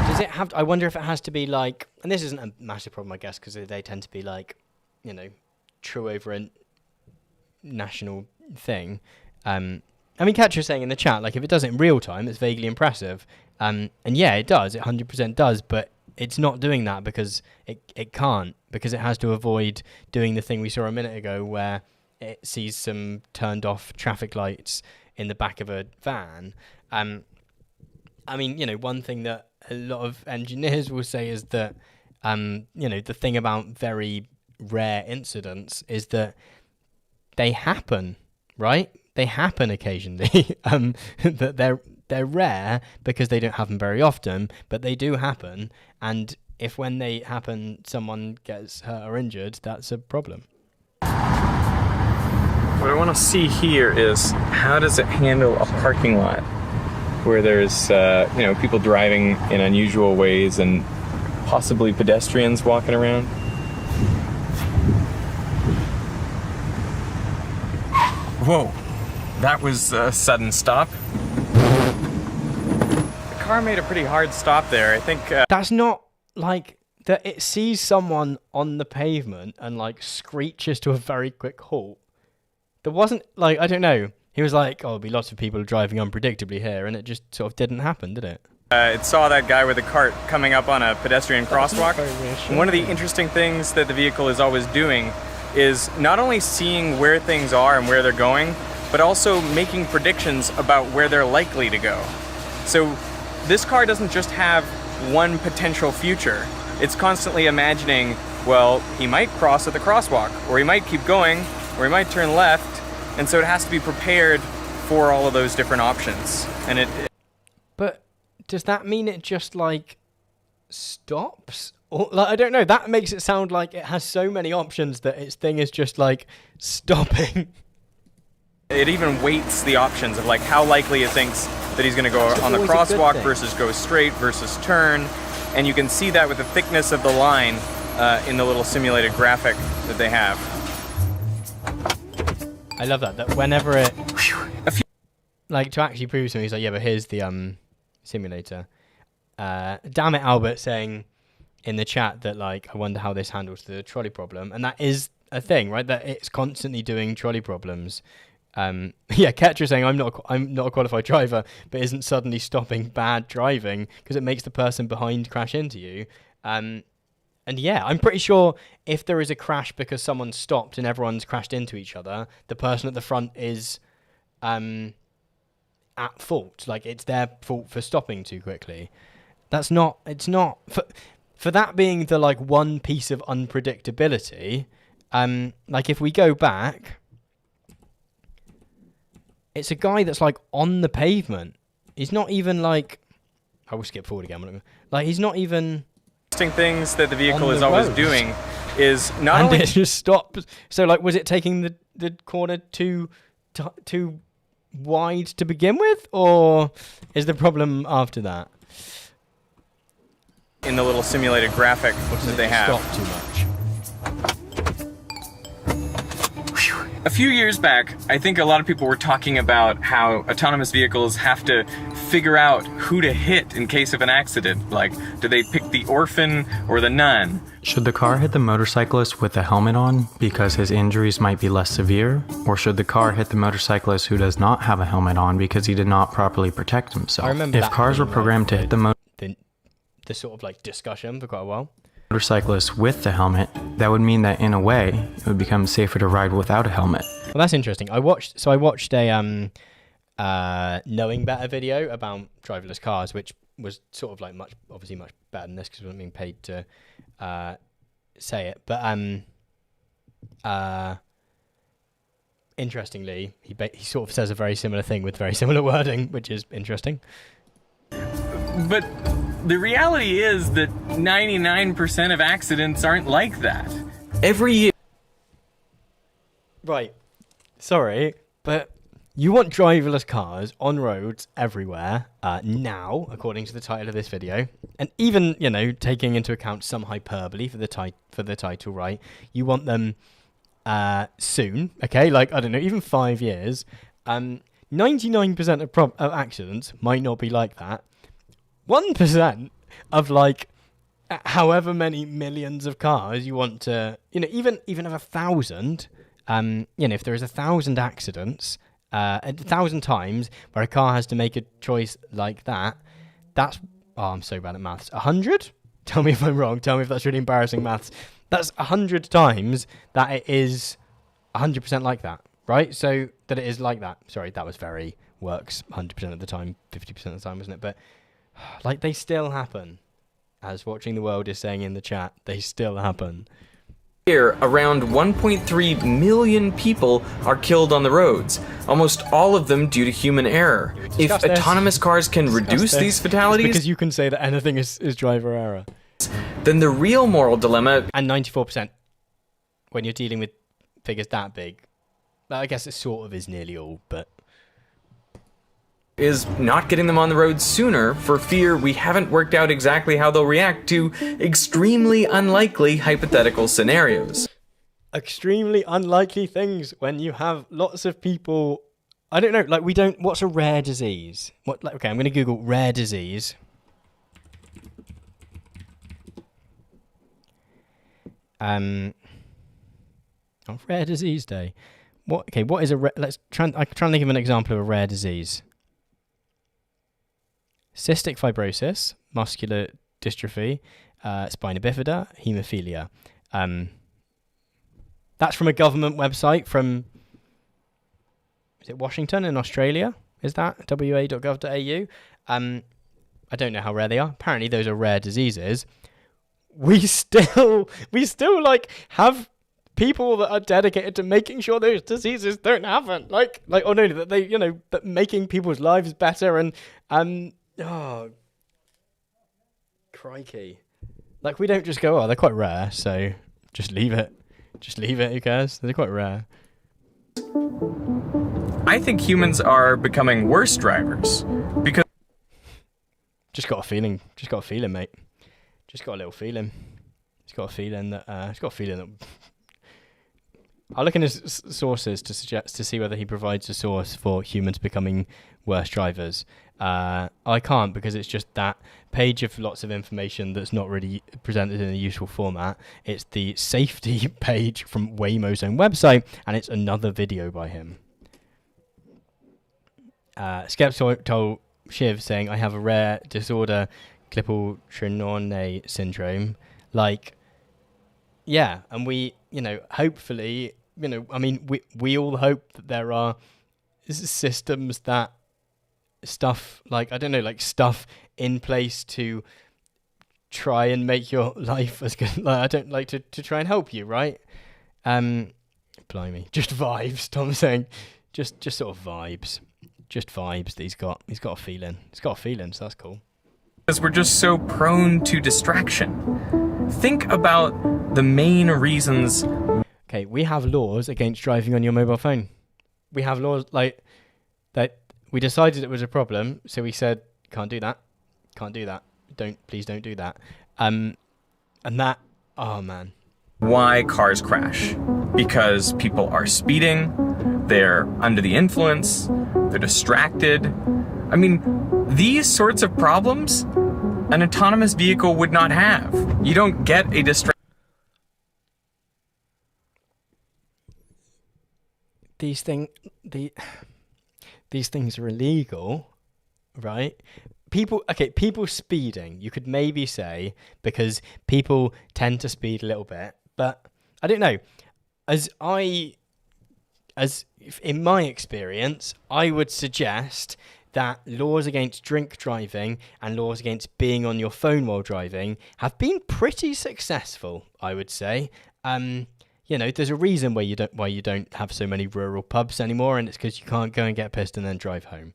Does it have? I wonder if it has to be and this isn't a massive problem, I guess, because they tend to be true over a national thing. Catch was saying in the chat, if it does it in real time, it's vaguely impressive. And yeah, it does. It 100% does. But it's not doing that because it can't, because it has to avoid doing the thing we saw a minute ago where it sees some turned off traffic lights in the back of a van. One thing that a lot of engineers will say is that, the thing about very rare incidents is that they happen, right? They happen occasionally. That they're rare because they don't happen very often, but they do happen. And if when they happen, someone gets hurt or injured, that's a problem. What I want to see here is how does it handle a parking lot where there's people driving in unusual ways and possibly pedestrians walking around. Whoa, that was a sudden stop. The car made a pretty hard stop there. I think That's not like that. It sees someone on the pavement and like screeches to a very quick halt. There wasn't like, I don't know. He was like, oh, there'll be lots of people driving unpredictably here, and it just sort of didn't happen, did it? it saw that guy with a cart coming up on a pedestrian crosswalk. And one of the interesting things that the vehicle is always doing is not only seeing where things are and where they're going, but also making predictions about where they're likely to go. So this car doesn't just have one potential future. It's constantly imagining, well, he might cross at the crosswalk, or he might keep going, or he might turn left, and so it has to be prepared for all of those different options. And But does that mean it just like stops? Or like, I don't know. That makes it sound like it has so many options that its thing is just like stopping. It even weights the options of like how likely it thinks that he's going to go on the crosswalk versus go straight versus turn. And you can see that with the thickness of the line in the little simulated graphic that they have. I love that whenever it, like, to actually prove to me, he's like, yeah, but here's the simulator. Damn it, Albert, saying in the chat that, like, I wonder how this handles the trolley problem. And that is a thing, right? That it's constantly doing trolley problems. Yeah, Ketra saying, I'm not a qualified driver, but isn't suddenly stopping bad driving because it makes the person behind crash into you. And yeah, I'm pretty sure if there is a crash because someone stopped and everyone's crashed into each other, the person at the front is at fault. Like, it's their fault for stopping too quickly. It's not for that being the like one piece of unpredictability. Like, if we go back, it's a guy that's like on the pavement. He's not even like, I will skip forward again. Like, he's not even. Things that the vehicle is always doing is not and only it just stops. So, like, was it taking the corner too wide to begin with, or is the problem after that? In the little simulated graphic that they have. Stop too much. A few years back, I think a lot of people were talking about how autonomous vehicles have to figure out who to hit in case of an accident. Like, do they pick the orphan or the nun? Should the car hit the motorcyclist with the helmet on because his injuries might be less severe? Or should the car hit the motorcyclist who does not have a helmet on because he did not properly protect himself? I remember if that cars were being, programmed to hit the the sort of like discussion for quite a while. motorcyclist with the helmet, that would mean that in a way, it would become safer to ride without a helmet. Well, that's interesting. I watched a Knowing Better video about driverless cars, which was sort of like obviously much better than this because we weren't being paid to say it. But interestingly, he sort of says a very similar thing with very similar wording, which is interesting. But the reality is that 99% of accidents aren't like that. Every year. Right. Sorry, but you want driverless cars on roads everywhere now, according to the title of this video, and even, you know, taking into account some hyperbole for the title, right? You want them soon, okay? Like, I don't know, even 5 years. 99% of accidents might not be like that. 1% of like however many millions of cars you want to, you know, even of 1,000. You know, if there is 1,000 accidents, 1,000 times where a car has to make a choice like that, that's, oh, I'm so bad at maths. 100? Tell me if I'm wrong. Tell me if that's really embarrassing maths. That's 100 times that it is 100% like that, right? So that it is like that. Sorry, that was works 100% of the time, 50% of the time, wasn't it? But like, they still happen. As Watching the World is saying in the chat, they still happen. Here, around 1.3 million people are killed on the roads, almost all of them due to human error. If autonomous cars can reduce these fatalities, because you can say that anything is driver error, then the real moral dilemma, and 94% when you're dealing with figures that big, I guess it sort of is nearly all, but is not getting them on the road sooner for fear we haven't worked out exactly how they'll react to extremely unlikely hypothetical scenarios. Extremely unlikely things when you have lots of people. I don't know, like we don't. What's a rare disease? What? Like, okay, I'm going to Google rare disease. On Rare Disease Day. What? Okay, what is a let's try. I can try and think of an example of a rare disease. Cystic fibrosis, muscular dystrophy, spina bifida, haemophilia. That's from a government website from. Is it Washington in Australia? Is that wa.gov.au? I don't know how rare they are. Apparently, those are rare diseases. We still like have people that are dedicated to making sure those diseases don't happen. Like, oh no, that they, that making people's lives better and oh, crikey. Like, we don't just go, oh, they're quite rare, so just leave it. Just leave it, who cares? They're quite rare. I think humans are becoming worse drivers because... Just got a feeling, mate. Just got a little feeling. Just got a feeling that... I'll look in his sources to see whether he provides a source for humans becoming worse drivers. I can't because it's just that page of lots of information that's not really presented in a useful format. It's the safety page from Waymo's own website, and it's another video by him. Skeptol Shiv saying, I have a rare disorder, Klippel-Trenaunay syndrome. Like, yeah, and we, hopefully, I mean, we all hope that there are systems that stuff, like, I don't know, like stuff in place to try and make your life as good. Like, I don't like to try and help you, right? Blimey, just vibes. Tom's saying, just sort of vibes, just vibes that he's got a feeling. He's got a feeling, so that's cool. Because we're just so prone to distraction. Think about the main reasons. Okay, we have laws against driving on your mobile phone. We have laws like that. We decided it was a problem, so we said, can't do that. Please don't do that. And that, oh man. Why cars crash? Because people are speeding, they're under the influence, they're distracted. I mean, these sorts of problems an autonomous vehicle would not have. You don't get a distraction. These things are illegal, right? People speeding, you could maybe say, because people tend to speed a little bit, but I don't know. As in my experience, I would suggest that laws against drink driving and laws against being on your phone while driving have been pretty successful, I would say. There's a reason why you don't have so many rural pubs anymore, and it's because you can't go and get pissed and then drive home.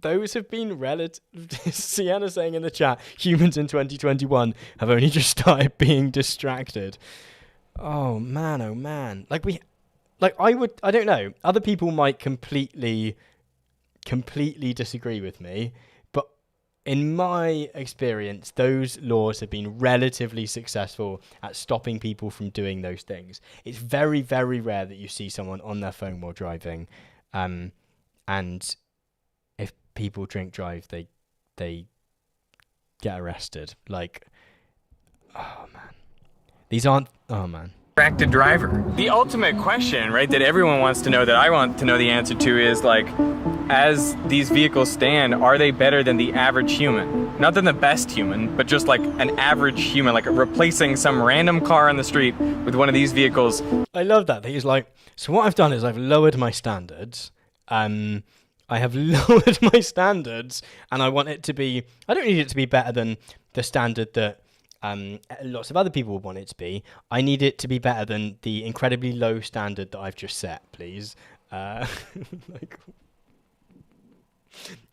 Those have been relative. Sienna saying in the chat, humans in 2021 have only just started being distracted. Oh man. I don't know. Other people might completely disagree with me, but in my experience, those laws have been relatively successful at stopping people from doing those things. It's very, very rare that you see someone on their phone while driving, and if people drink drive, they get arrested. Like, oh man, these aren't. Oh man. Distracted driver. The ultimate question, right, that everyone wants to know, that I want to know the answer to, is like, as these vehicles stand, are they better than the average human? Not than the best human, but just like an average human, like replacing some random car on the street with one of these vehicles. I love that. He's like, so what I've done is I've lowered my standards. I have lowered my standards, and I want it to be, I don't need it to be better than the standard that lots of other people would want it to be. I need it to be better than the incredibly low standard that I've just set, please.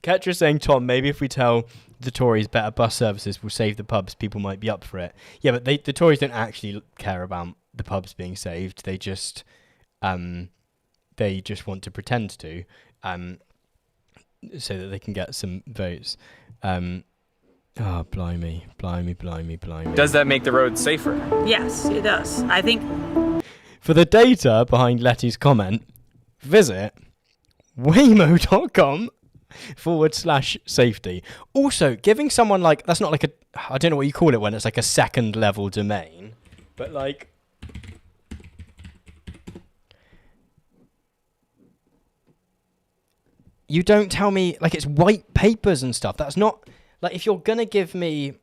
Ketra saying, Tom, maybe if we tell the Tories better bus services will save the pubs, people might be up for it. Yeah, but the Tories don't actually care about the pubs being saved. They just want to pretend to. so that they can get some votes. Blimey. Does that make the roads safer? Yes, it does. I think For the data behind Letty's comment, visit waymo.com/safety. Also, giving someone like, that's not like a, I don't know what you call it when it's like a second level domain, but like, you don't tell me, like, it's white papers and stuff. That's not, like, if you're going to give me...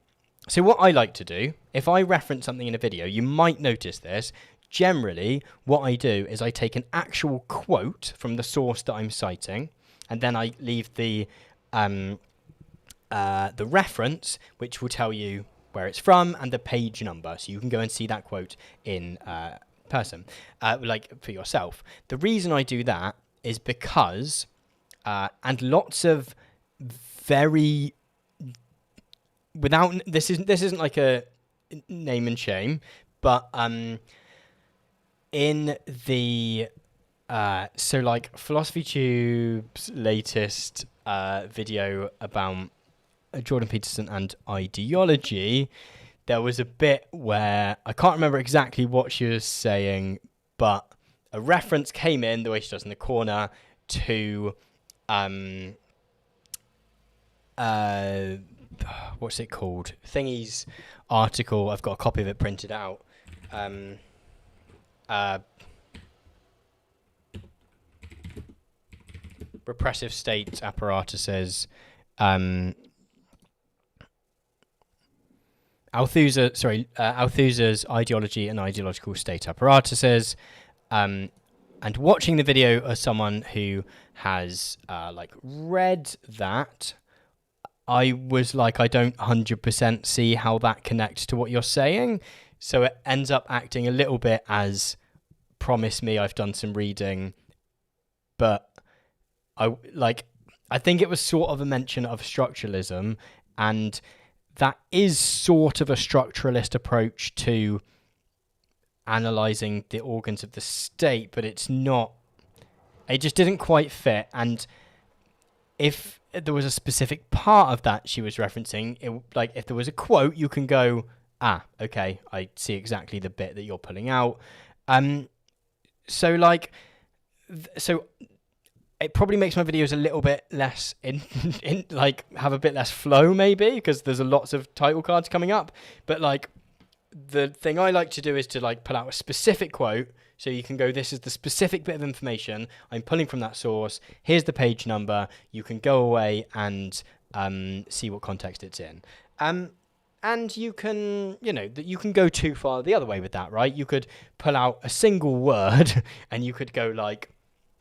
So what I like to do, if I reference something in a video, you might notice this. Generally, what I do is I take an actual quote from the source that I'm citing, and then I leave the reference, which will tell you where it's from and the page number, so you can go and see that quote in person, like for yourself. The reason I do that is because... and lots of very this isn't like a name and shame, but in the so like Philosophy Tube's latest video about Jordan Peterson and ideology, there was a bit where I can't remember exactly what she was saying, but a reference came in the way she does in the corner to what's it called? Thingy's article. I've got a copy of it printed out. Repressive state apparatuses. Althusser's ideology and ideological state apparatuses. And watching the video as someone who has like read that, I was like, I don't 100% see how that connects to what you're saying. So it ends up acting a little bit as, promise me I've done some reading, but I think it was sort of a mention of structuralism, and that is sort of a structuralist approach to analysing the organs of the state, but it's not, it just didn't quite fit. And if there was a specific part of that she was referencing, like if there was a quote, you can go, okay, I see exactly the bit that you're pulling out. So it probably makes my videos a little bit less in like have a bit less flow maybe, because there's lots of title cards coming up. But like the thing I like to do is to like pull out a specific quote, so you can go, this is the specific bit of information I'm pulling from that source. Here's the page number. You can go away and see what context it's in. And you can, you can go too far the other way with that, right? You could pull out a single word and you could go like,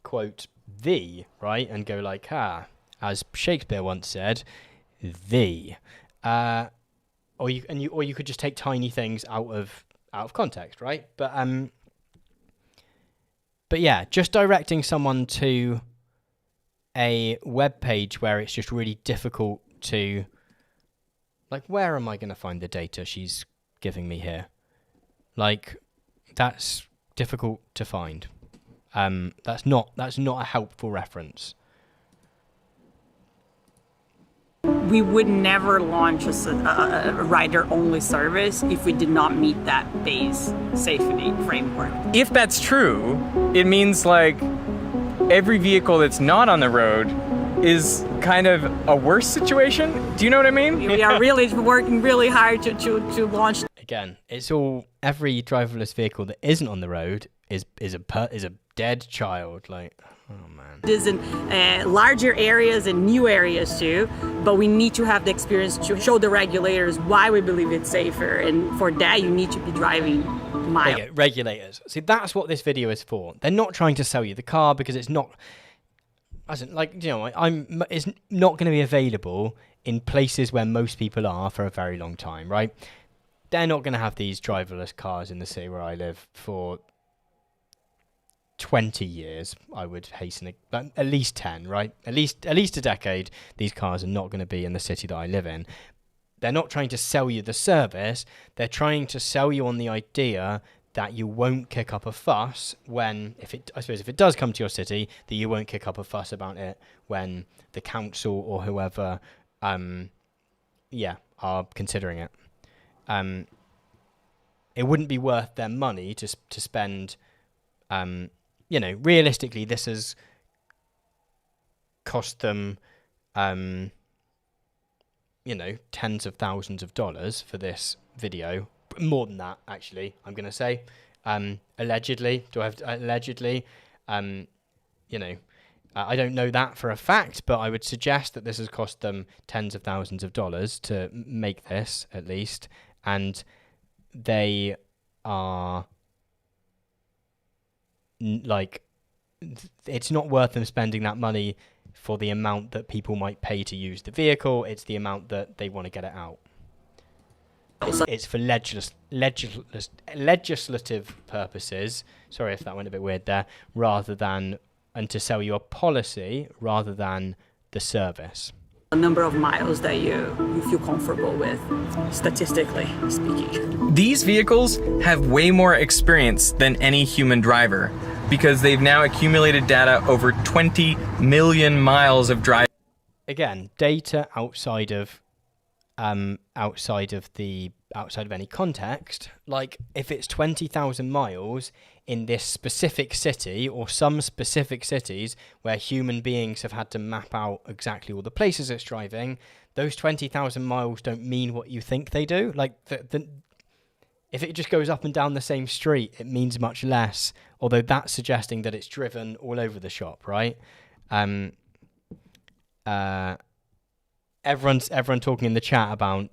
quote, thee, right? And go like, as Shakespeare once said, thee. Or you could just take tiny things out of context, right? But yeah, just directing someone to a web page where it's just really difficult to, like, where am I going to find the data she's giving me here? Like, that's difficult to find. That's not a helpful reference. we would never launch a rider-only service if we did not meet that base safety framework. If that's true, it means like every vehicle that's not on the road is kind of a worse situation. Do you know what I mean? We are really working really hard to launch. Again, it's all, every driverless vehicle that isn't on the road is a dead child. Like, oh man. This in larger areas and new areas too, but we need to have the experience to show the regulators why we believe it's safer, and for that you need to be driving miles. Okay, regulators. See, that's what this video is for. They're not trying to sell you the car because it's not, like, you know, it's not going to be available in places where most people are for a very long time, right? They're not going to have these driverless cars in the city where I live for 20 years. I would hasten it, at least 10, right? At least a decade. These cars are not going to be in the city that I live in. They're not trying to sell you the service. They're trying to sell you on the idea that you won't kick up a fuss when, I suppose if it does come to your city, that you won't kick up a fuss about it when the council or whoever, are considering it. It wouldn't be worth their money to spend. Realistically, this has cost them, tens of thousands of dollars for this video. More than that, actually, I'm going to say. Allegedly. Do I have to, allegedly? I don't know that for a fact, but I would suggest that this has cost them tens of thousands of dollars to make this, at least. And they are, it's not worth them spending that money for the amount that people might pay to use the vehicle. It's the amount that they want to get it out. It's for legislative purposes. Sorry if that went a bit weird there. And to sell you a policy rather than the service. A number of miles that you feel comfortable with, statistically speaking. These vehicles have way more experience than any human driver because they've now accumulated data over 20 million miles of driving. Again, data outside of any context. Like if it's 20,000 miles in this specific city or some specific cities where human beings have had to map out exactly all the places it's driving, those 20,000 miles don't mean what you think they do. Like if it just goes up and down the same street, it means much less, although that's suggesting that it's driven all over the shop, right? Everyone talking in the chat about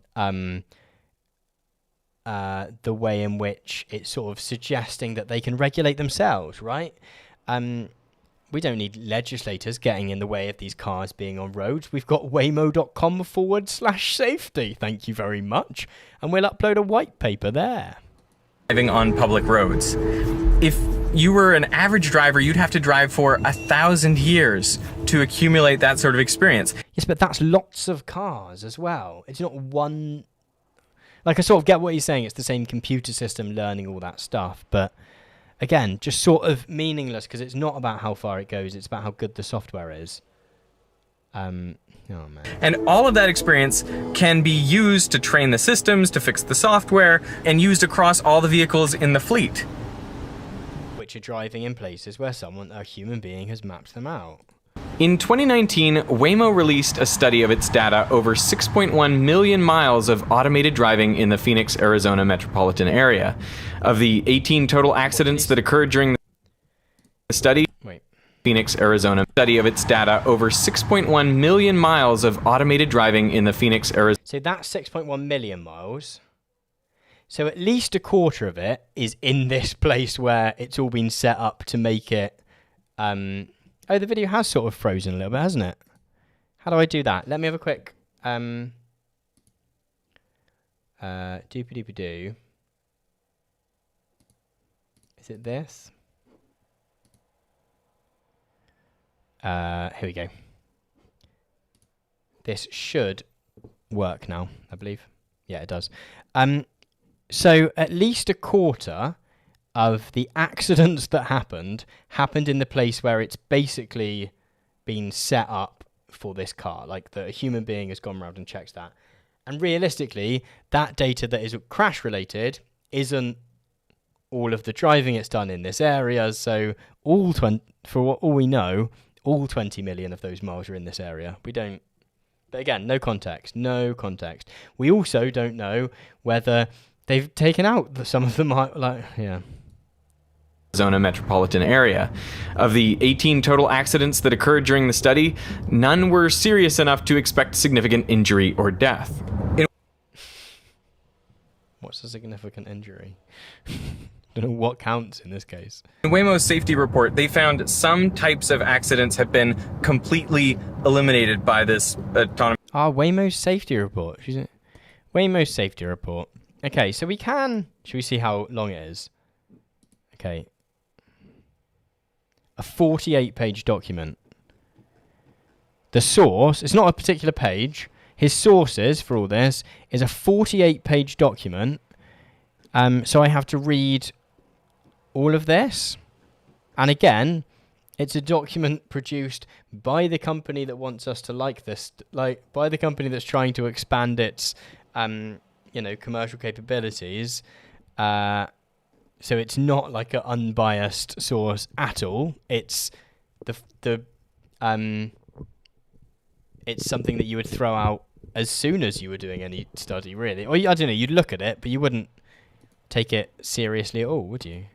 the way in which it's sort of suggesting that they can regulate themselves, right? We don't need legislators getting in the way of these cars being on roads. We've got waymo.com/safety. Thank you very much. And we'll upload a white paper there. Driving on public roads. If you were an average driver, you'd have to drive for 1,000 years to accumulate that sort of experience. Yes, but that's lots of cars as well. It's not one. Like, I sort of get what he's saying. It's the same computer system learning all that stuff. But again, just sort of meaningless because it's not about how far it goes. It's about how good the software is. Oh, man. And all of that experience can be used to train the systems, to fix the software, and used across all the vehicles in the fleet. Which are driving in places where a human being has mapped them out. In 2019, Waymo released a study of its data over 6.1 million miles of automated driving in the Phoenix, Arizona metropolitan area. Of the 18 total accidents that occurred during the study, Phoenix, Arizona study of its data over 6.1 million miles of automated driving in the Phoenix, Arizona. So that's 6.1 million miles. So at least a quarter of it is in this place where it's all been set up to make it. Oh, the video has sort of frozen a little bit, hasn't it? How do I do that? Let me have a quick doopy-doopy-doo. Is it this? Here we go. This should work now, I believe. Yeah, it does. So at least a quarter of the accidents that happened in the place where it's basically been set up for this car. Like the human being has gone around and checked that. And realistically, that data that is crash related isn't all of the driving it's done in this area. So for all we know, all 20 million of those miles are in this area. We don't. But again, no context. We also don't know whether they've taken out some of them. Arizona metropolitan area. Of the 18 total accidents that occurred during the study, none were serious enough to expect significant injury or death. What's a significant injury? Don't know what counts in this case. In Waymo's safety report, they found some types of accidents have been completely eliminated by this autonomous. Waymo's safety report. Waymo's safety report. Okay, so should we see how long it is? Okay. A 48-page document. The source, it's not a particular page. His sources for all this is a 48-page document. So I have to read all of this. And again, it's a document produced by the company that wants us to like this, like by the company that's trying to expand its, commercial capabilities. So it's not like an unbiased source at all. It's it's something that you would throw out as soon as you were doing any study, really. Or I don't know, you'd look at it, but you wouldn't take it seriously at all, would you?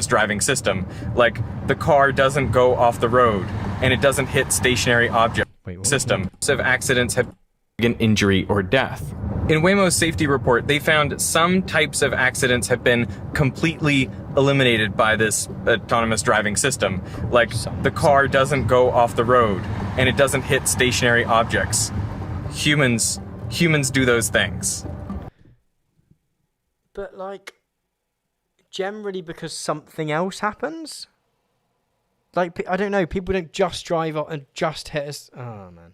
Driving system, like the car doesn't go off the road and it doesn't hit stationary object. System of accidents have an injury or death. In Waymo's safety report, they found some types of accidents have been completely eliminated by this autonomous driving system. Like the car doesn't go off the road and it doesn't hit stationary objects. Humans do those things. But like, generally because something else happens? Like, I don't know, people don't just drive up and just hit us. Oh, man.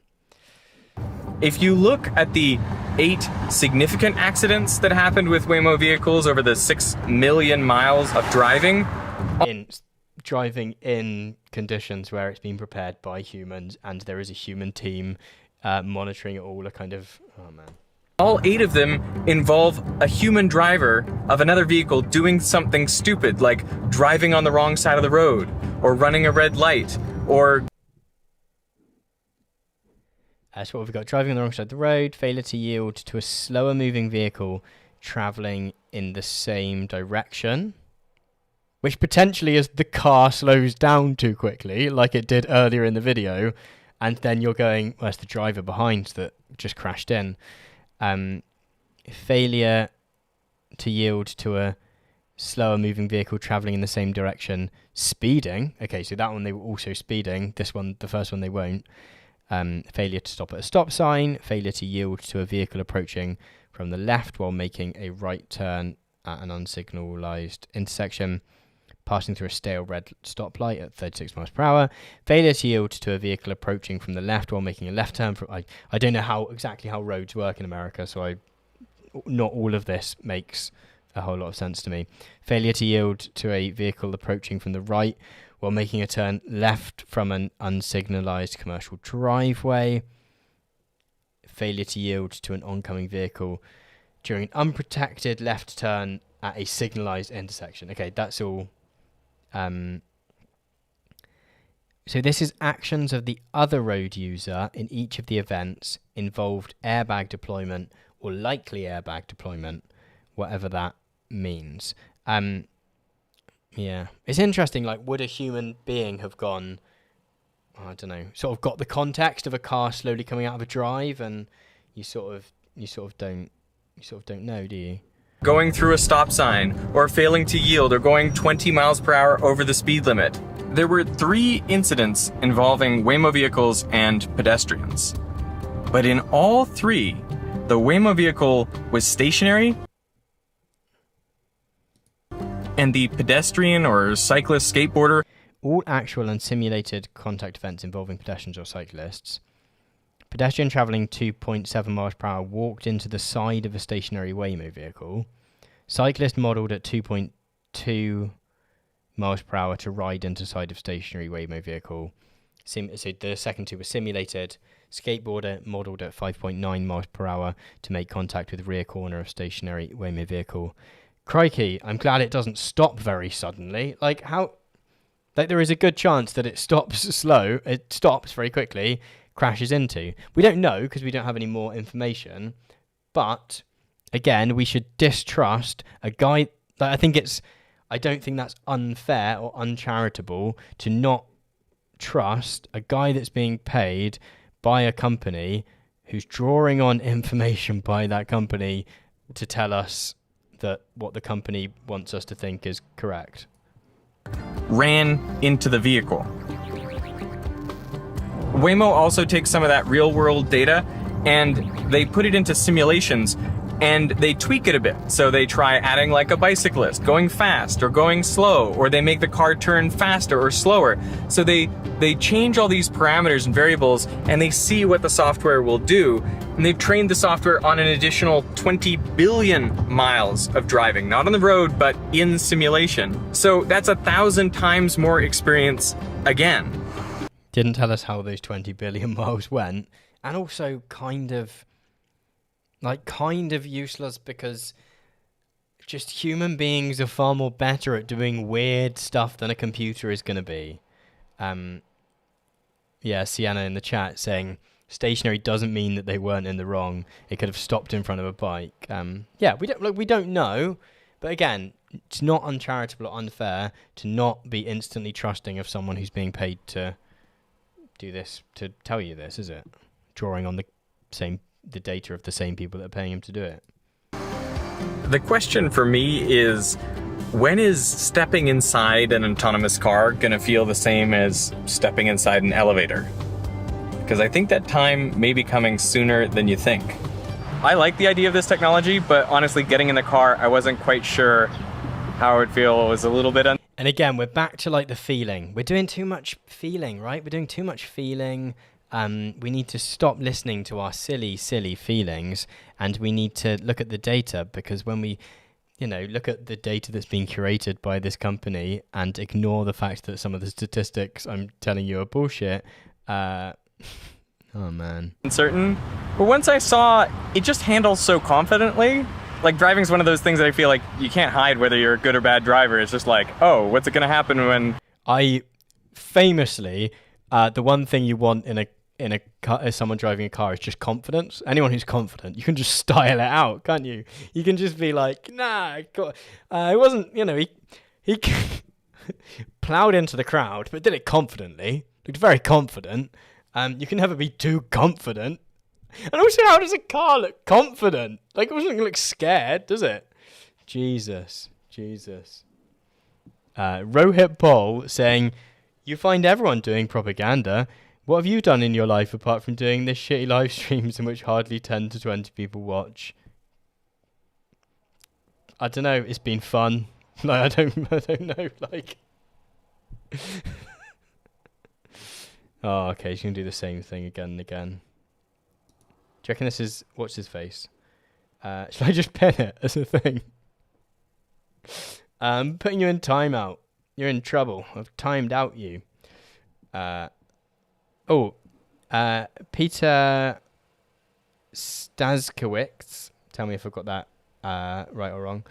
If you look at the 8 significant accidents that happened with Waymo vehicles over the 6 million miles of driving... Driving in conditions where it's been prepared by humans and there is a human team monitoring it all, a kind of... Oh, man. All 8 of them involve a human driver of another vehicle doing something stupid, like driving on the wrong side of the road, or running a red light, or... So what we've got, driving on the wrong side of the road, failure to yield to a slower moving vehicle travelling in the same direction, which potentially is the car slows down too quickly, like it did earlier in the video, and then you're going, well, it's the driver behind that just crashed in. Failure to yield to a slower moving vehicle travelling in the same direction, speeding. Okay, so that one they were also speeding. This one, the first one, they won't. Failure to stop at a stop sign, failure to yield to a vehicle approaching from the left while making a right turn at an unsignalised intersection, passing through a stale red stoplight at 36 miles per hour, failure to yield to a vehicle approaching from the left while making a left turn. I don't know exactly how roads work in America, so not all of this makes a whole lot of sense to me. Failure to yield to a vehicle approaching from the right while making a turn left from an unsignalised commercial driveway. Failure to yield to an oncoming vehicle during an unprotected left turn at a signalised intersection. Okay, that's all. So this is actions of the other road user in each of the events involved airbag deployment or likely airbag deployment, whatever that means. Yeah, it's interesting. Like, would a human being have gone? I don't know. Sort of got the context of a car slowly coming out of a drive, and you sort of don't know, do you? Going through a stop sign, or failing to yield, or going 20 miles per hour over the speed limit. There were 3 incidents involving Waymo vehicles and pedestrians. But in all 3, the Waymo vehicle was stationary, and the pedestrian or cyclist skateboarder... All actual and simulated contact events involving pedestrians or cyclists. Pedestrian travelling 2.7 miles per hour walked into the side of a stationary Waymo vehicle. Cyclist modelled at 2.2 miles per hour to ride into side of stationary Waymo vehicle. So the second 2 were simulated. Skateboarder modelled at 5.9 miles per hour to make contact with rear corner of stationary Waymo vehicle. Crikey, I'm glad it doesn't stop very suddenly. Like, there is a good chance that it stops slow, it stops very quickly, crashes into. We don't know because we don't have any more information, but again, we should distrust a guy. I don't think that's unfair or uncharitable to not trust a guy that's being paid by a company who's drawing on information by that company to tell us that what the company wants us to think is correct. Ran into the vehicle. Waymo also takes some of that real-world data and they put it into simulations and they tweak it a bit. So they try adding like a bicyclist, going fast or going slow, or they make the car turn faster or slower. So they change all these parameters and variables and they see what the software will do. And they've trained the software on an additional 20 billion miles of driving, not on the road, but in simulation. So that's 1,000 times more experience again. Didn't tell us how those 20 billion miles went. And also kind of useless, because just human beings are far more better at doing weird stuff than a computer is going to be. Yeah, Sienna in the chat saying stationary doesn't mean that they weren't in the wrong. It could have stopped in front of a bike. Yeah, we don't know, but again, it's not uncharitable or unfair to not be instantly trusting of someone who's being paid to do this, to tell you this, is it? Drawing on the data of the same people that are paying him to do it. The question for me is, when is stepping inside an autonomous car gonna feel the same as stepping inside an elevator? Because I think that time may be coming sooner than you think. I like the idea of this technology, but honestly, getting in the car, I wasn't quite sure how it would feel. It was a little bit And again, we're back to like the feeling. We're doing too much feeling, right? We're doing too much feeling. We need to stop listening to our silly feelings, and we need to look at the data, because when we, look at the data that's being curated by this company and ignore the fact that some of the statistics I'm telling you are bullshit, oh man. uncertain. But once I saw it just handles so confidently, like driving's one of those things that I feel like you can't hide whether you're a good or bad driver. It's just like, oh, what's it going to happen when... I famously, the one thing you want in a car, as someone driving a car, is just confidence. Anyone who's confident, you can just style it out, can't you? You can just be like, nah, it wasn't, he plowed into the crowd, but did it confidently. Looked very confident. You can never be too confident. And also, how does a car look confident? Like, it doesn't look scared, does it? Jesus. Rohit Paul saying, you find everyone doing propaganda. What have you done in your life apart from doing this shitty live streams in which hardly 10 to 20 people watch? I don't know. It's been fun. Like, I don't know. Like, oh, okay. She's gonna do the same thing again and again. Do you reckon this is what's his face? Should I just pin it as a thing? Putting you in timeout. You're in trouble. I've timed out you. Peter Staskowicz, tell me if I've got that right or wrong,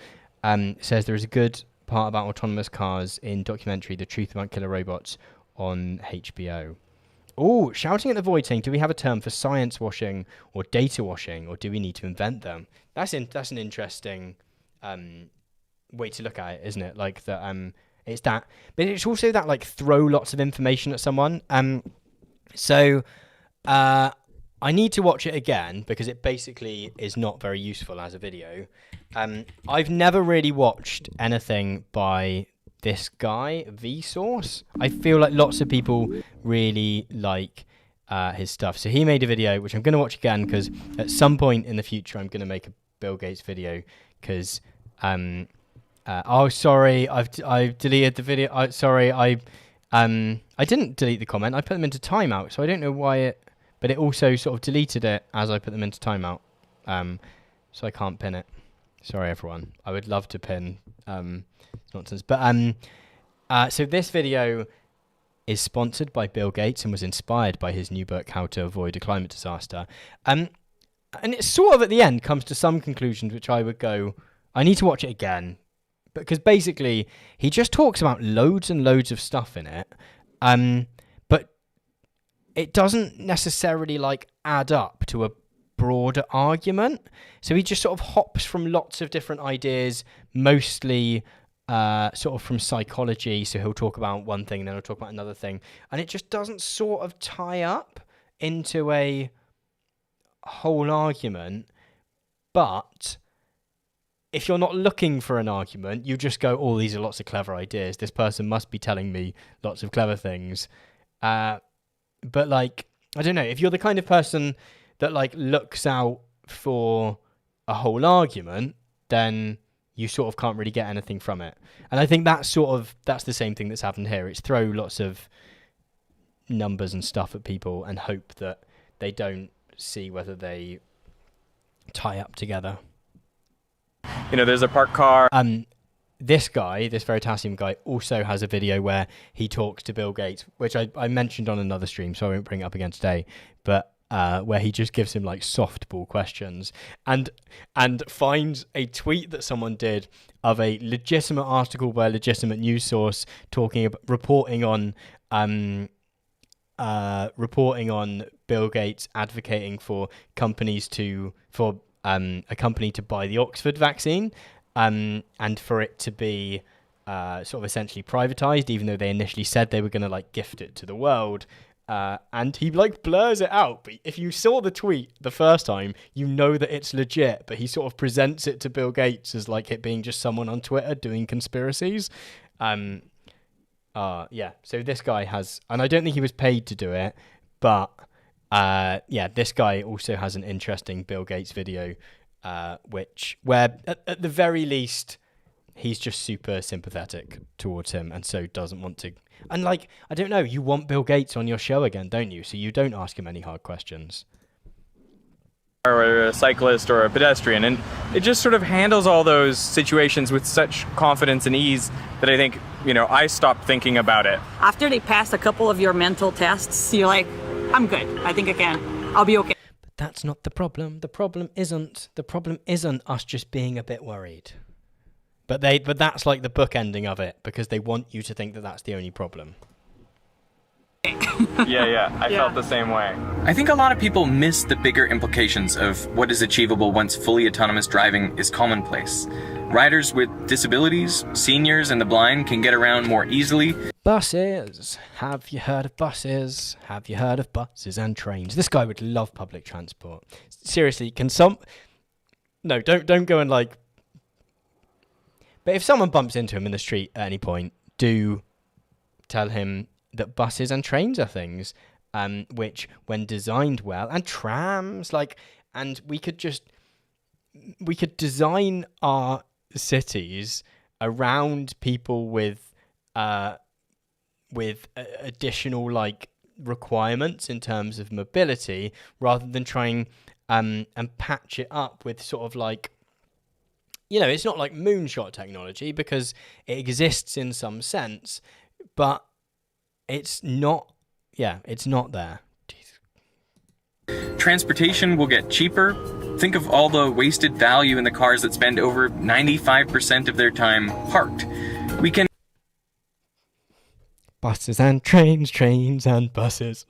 says there is a good part about autonomous cars in documentary The Truth About Killer Robots on HBO. Oh, shouting at the void saying, do we have a term for science washing or data washing, or do we need to invent them? That's an interesting way to look at it, isn't it? Like that, it's that, but it's also that like throw lots of information at someone. So I need to watch it again because it basically is not very useful as a video. I've never really watched anything by this guy, Vsauce. I feel like lots of people really like his stuff. So he made a video, which I'm going to watch again because at some point in the future, I'm going to make a Bill Gates video because, oh, sorry, I've deleted the video. I didn't delete the comment. I put them into timeout, so I don't know why but it also sort of deleted it as I put them into timeout. So I can't pin it. Sorry, everyone. I would love to pin nonsense. But so this video is sponsored by Bill Gates and was inspired by his new book, How to Avoid a Climate Disaster. And it sort of at the end comes to some conclusions, which I would go, I need to watch it again. Because basically, he just talks about loads and loads of stuff in it. But it doesn't necessarily like add up to a broader argument. So he just sort of hops from lots of different ideas, mostly sort of from psychology. So he'll talk about one thing and then he'll talk about another thing. And it just doesn't sort of tie up into a whole argument. But if you're not looking for an argument, you just go, oh, these are lots of clever ideas. This person must be telling me lots of clever things. But like, I don't know, if you're the kind of person that like looks out for a whole argument, then you sort of can't really get anything from it. And I think that's the same thing that's happened here. It's throw lots of numbers and stuff at people and hope that they don't see whether they tie up together. There's a parked car. This guy, this Veritasium guy, also has a video where he talks to Bill Gates, which I mentioned on another stream, so I won't bring it up again today, but where he just gives him like softball questions and finds a tweet that someone did of a legitimate article by a legitimate news source reporting on Bill Gates advocating for a company to buy the Oxford vaccine, and for it to be sort of essentially privatized, even though they initially said they were going to like gift it to the world. And he like blurs it out. But if you saw the tweet the first time, you know that it's legit. But he sort of presents it to Bill Gates as like it being just someone on Twitter doing conspiracies. So this guy has, and I don't think he was paid to do it, but this guy also has an interesting Bill Gates video, where at the very least he's just super sympathetic towards him, and so doesn't want to. And like, I don't know, you want Bill Gates on your show again, don't you? So you don't ask him any hard questions. Or a cyclist or a pedestrian, and it just sort of handles all those situations with such confidence and ease that I think, I stopped thinking about it. After they pass a couple of your mental tests, you're like, I'm good. I think I'll be okay. But that's not the problem. The problem isn't us just being a bit worried. But that's like the book ending of it, because they want you to think that that's the only problem. Yeah, I felt the same way. I think a lot of people miss the bigger implications of what is achievable once fully autonomous driving is commonplace. Riders with disabilities, seniors, and the blind can get around more easily. Buses. Have you heard of buses? Have you heard of buses and trains? This guy would love public transport. Seriously, No, don't go and like... But if someone bumps into him in the street at any point, do tell him that buses and trains are things which, when designed well, and trams, and we could design our cities around people with additional requirements in terms of mobility, rather than trying and patch it up with sort of it's not like moonshot technology, because it exists in some sense, but it's not there. Transportation will get cheaper. Think of all the wasted value in the cars that spend over 95% of their time parked. We can... Buses and trains and buses.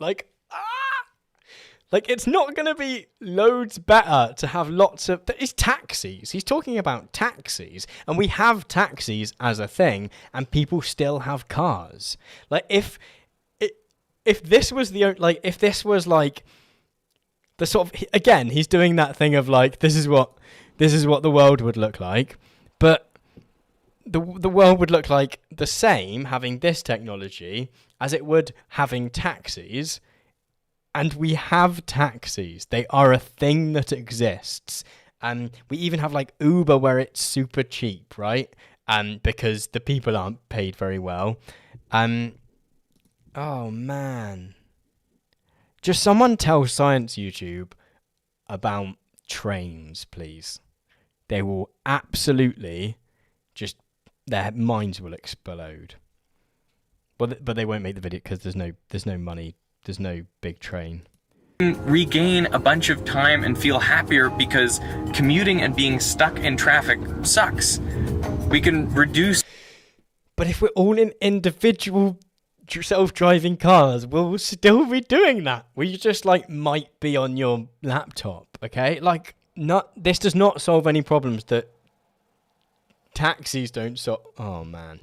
It's not going to be loads better to have lots of... It's taxis. He's talking about taxis. And we have taxis as a thing, and people still have cars. If this was if this was the sort of... Again, he's doing that thing of this is what the world would look like. But the world would look like the same having this technology as it would having taxis. And we have taxis. They are a thing that exists. And we even have Uber, where it's super cheap, right? Because the people aren't paid very well. Oh man. Just someone tell Science YouTube about trains, please. They will absolutely their minds will explode. But they won't make the video because there's no money. There's no big train. Regain a bunch of time and feel happier because commuting and being stuck in traffic sucks. We can reduce... But if we're all in individual self-driving cars, we'll still be doing that. We just might be on your laptop, okay? This does not solve any problems that taxis don't solve. Oh man.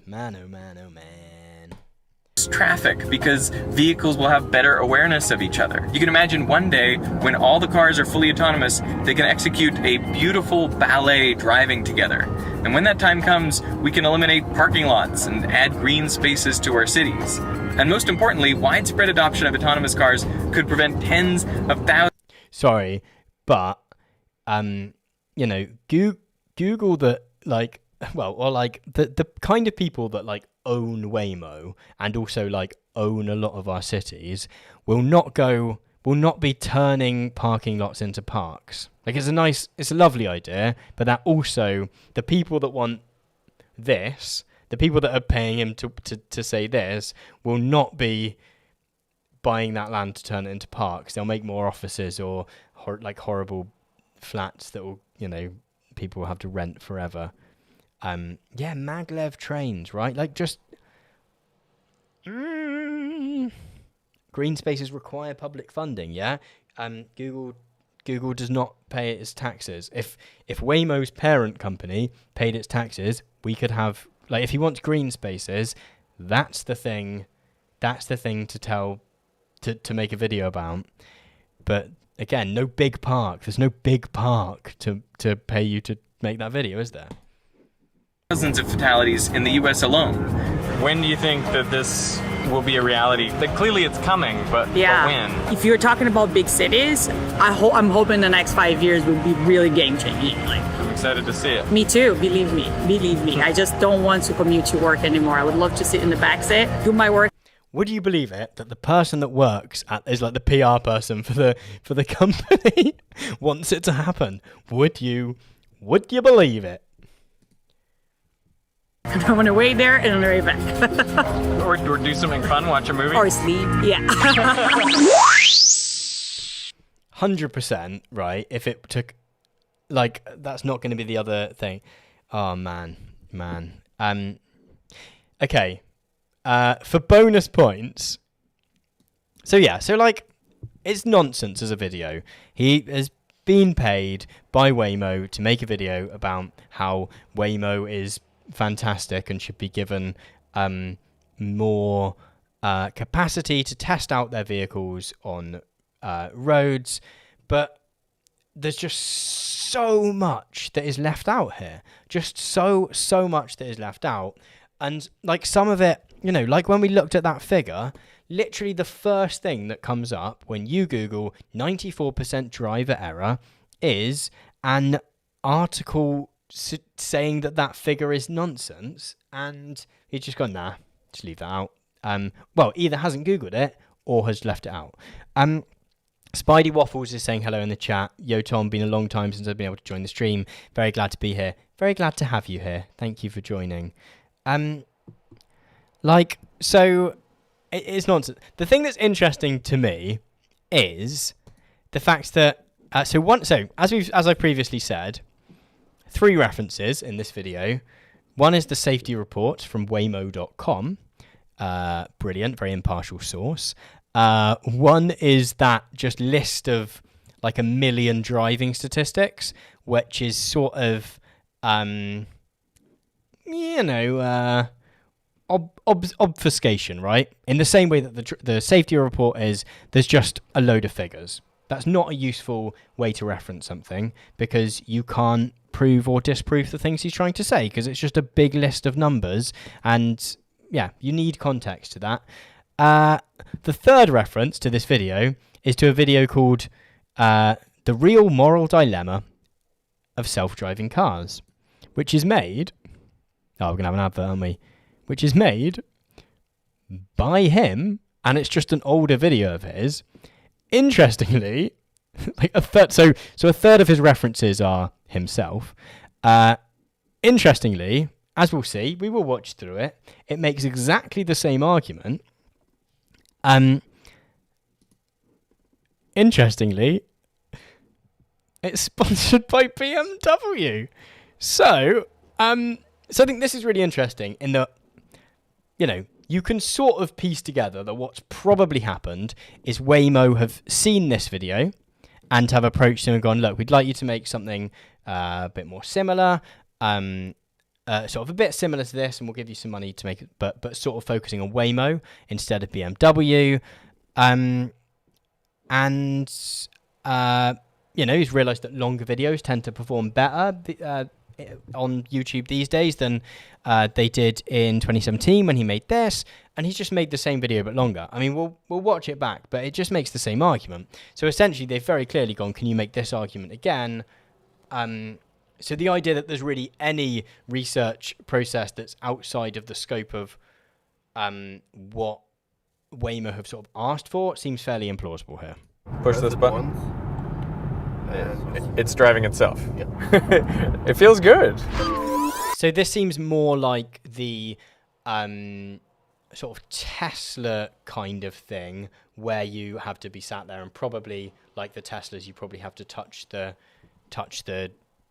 Traffic, because vehicles will have better awareness of each other. You can imagine one day when all the cars are fully autonomous, they can execute a beautiful ballet driving together. And when that time comes, we can eliminate parking lots and add green spaces to our cities. And most importantly, widespread adoption of autonomous cars could prevent tens of thousands... Sorry, but, Google that, the kind of people that, own Waymo and also, own a lot of our cities will will not be turning parking lots into parks. Like, it's a lovely idea, but that also, the people that want this, the people that are paying him to say this, will not be buying that land to turn it into parks. They'll make more offices or horrible flats that will, people will have to rent forever. Maglev trains, right? Like, just green spaces require public funding. Yeah, Google does not pay its taxes. If Waymo's parent company paid its taxes, we could have, like, if he wants green spaces, that's the thing to tell, to make a video about. But again, no big park. There's no big park to pay you to make that video, is there? Dozens of fatalities in the US alone. When do you think that this will be a reality? Like, clearly it's coming, but when? If you're talking about big cities, I'm hoping the next 5 years will be really game changing. Like, I'm excited to see it. Me too, believe me. I just don't want to commute to work anymore. I would love to sit in the back seat, do my work. Would you believe it that the person that works is like the PR person for the company wants it to happen? Would you believe it? I'm on the way there and on the way back. or do something fun, watch a movie. Or sleep, yeah. 100%, right? If it took, like, that's not going to be the other thing. Oh, man. Okay. For bonus points. So like, it's nonsense as a video. He has been paid by Waymo to make a video about how Waymo is fantastic and should be given more capacity to test out their vehicles on roads, but there's just so much that is left out here, just so much that is left out. And like, some of it, like when we looked at that figure, literally the first thing that comes up when you Google 94% driver error is an article saying that figure is nonsense, and he's just gone, nah, just leave that out. Well, either hasn't Googled it or has left it out. Spidey Waffles is saying hello in the chat. Yo, Tom, been a long time since I've been able to join the stream. Very glad to be here. Very glad to have you here. Thank you for joining. So it's nonsense. The thing that's interesting to me is the fact that as I previously said, 3 references in this video. One is the safety report from waymo.com. Brilliant, very impartial source. One is that just list of like 1 million driving statistics, which is sort of, obfuscation, right? In the same way that the safety report is, there's just a load of figures. That's not a useful way to reference something, because you can't prove or disprove the things he's trying to say, because it's just a big list of numbers, and you need context to that. The third reference to this video is to a video called The Real Moral Dilemma of Self-Driving Cars, which is made... Oh, we're going to have an advert, aren't we? Which is made by him, and it's just an older video of his. Interestingly, like a third, so a third of his references are himself. Interestingly, as we'll see, we will watch through it. It makes exactly the same argument. Interestingly, it's sponsored by BMW. So I think this is really interesting in that, you can sort of piece together that what's probably happened is Waymo have seen this video and have approached him and gone, look, we'd like you to make something a bit more similar, sort of a bit similar to this, and we'll give you some money to make it, but sort of focusing on Waymo instead of BMW. He's realised that longer videos tend to perform better on YouTube these days than they did in 2017 when he made this, and he's just made the same video but longer. I mean, we'll watch it back, but it just makes the same argument. So essentially, they've very clearly gone, can you make this argument again? So the idea that there's really any research process that's outside of the scope of what Waymo have sort of asked for seems fairly implausible here. Push this button. It's driving itself. Yeah. It feels good. So this seems more like the sort of Tesla kind of thing, where you have to be sat there, and probably like the Teslas, you probably have to touch the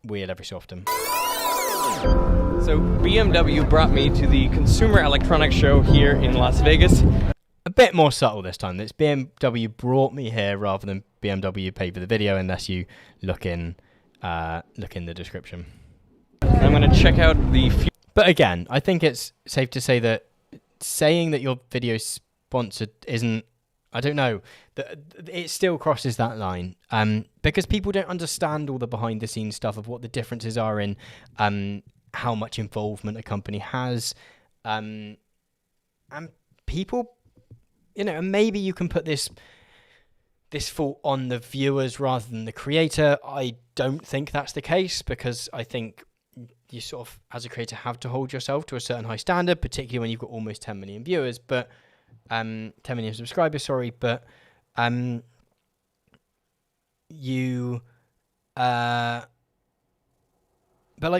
wheel every so often. So BMW brought me to the Consumer Electronics Show here in Las Vegas. A bit more subtle this time. It's BMW brought me here rather than BMW paid for the video, unless you look in the description. I'm going to check out the... But again, I think it's safe to say that saying that your video is sponsored isn't, I don't know, it still crosses that line, because people don't understand all the behind the scenes stuff of what the differences are in how much involvement a company has, and people, and maybe you can put this fault on the viewers rather than the creator. I don't think that's the case, because I think you sort of, as a creator, have to hold yourself to a certain high standard, particularly when you've got almost 10 million viewers, 10 million subscribers, sorry, but like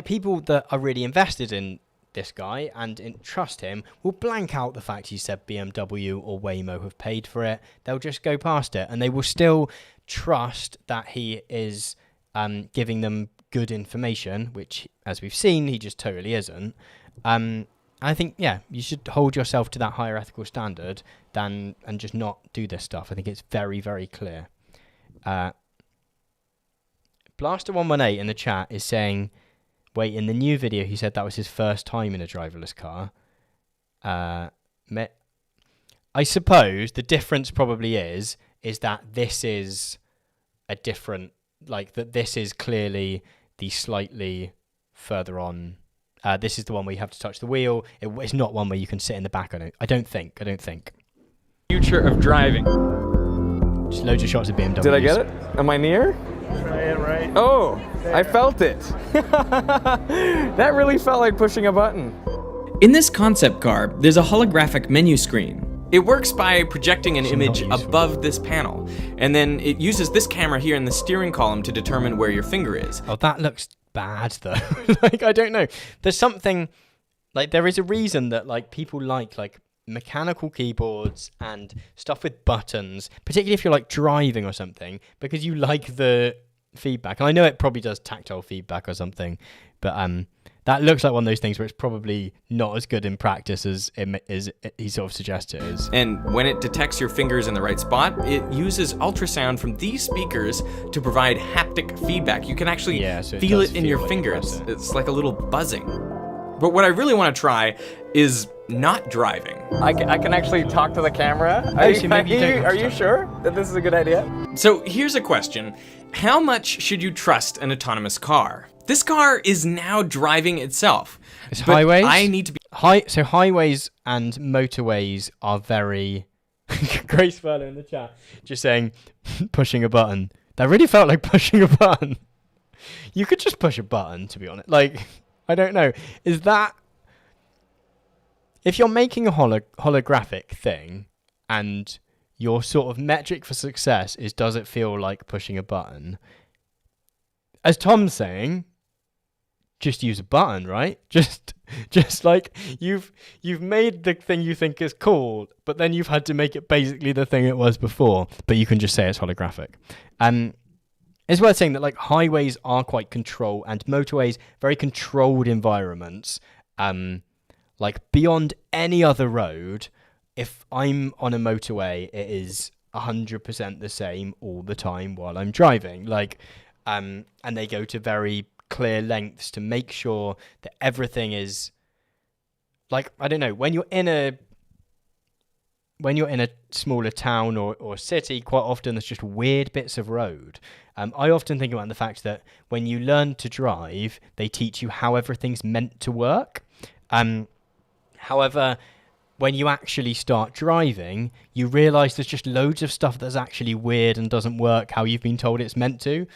people that are really invested in this guy and trust him will blank out the fact he said BMW or Waymo have paid for it. They'll just go past it, and they will still trust that he is giving them good information, which, as we've seen, he just totally isn't. I think, you should hold yourself to that higher ethical standard and just not do this stuff. I think it's very, very clear. Blaster118 in the chat is saying, wait, in the new video, he said that was his first time in a driverless car. I suppose the difference probably is that this is a different, like, that this is clearly the slightly further on. This is the one where you have to touch the wheel. It's not one where you can sit in the back. I don't think. Future of driving. Just loads of shots of BMWs. Did I get it? Am I near? Try it right. Oh, I felt it. That really felt like pushing a button. In this concept car, there's a holographic menu screen. It works by projecting an image above this panel, and then it uses this camera here in the steering column to determine where your finger is. Oh, that looks bad though. Like, I don't know. There's something, like, there is a reason that, like, people like mechanical keyboards and stuff with buttons, particularly if you're like driving or something, because you like the feedback. And I know it probably does tactile feedback or something, but that looks like one of those things where it's probably not as good in practice as he sort of suggests it is. And when it detects your fingers in the right spot, it uses ultrasound from these speakers to provide haptic feedback. You can actually feel it in your fingers. It's like a little buzzing. But what I really want to try is not driving. I can actually talk to the camera. Are you sure that this is a good idea? So here's a question. How much should you trust an autonomous car? This car is now driving itself. It's highways? I need to be... So highways and motorways are very... Grace Furlow in the chat just saying, pushing a button. That really felt like pushing a button. You could just push a button, to be honest. Like, I don't know. Is that... If you're making a holographic thing and your sort of metric for success is, does it feel like pushing a button? As Tom's saying, just use a button, right? Just like you've made the thing you think is cool, but then you've had to make it basically the thing it was before, but you can just say it's holographic. It's worth saying that, like, highways are quite controlled, and motorways, very controlled environments. Like, beyond any other road, if I'm on a motorway, it is 100% the same all the time while I'm driving. Like, and they go to very clear lengths to make sure that everything is, like, I don't know, when you're in a smaller town or city, quite often there's just weird bits of road. I often think about the fact that when you learn to drive, they teach you how everything's meant to work. However, when you actually start driving, you realise there's just loads of stuff that's actually weird and doesn't work how you've been told it's meant to.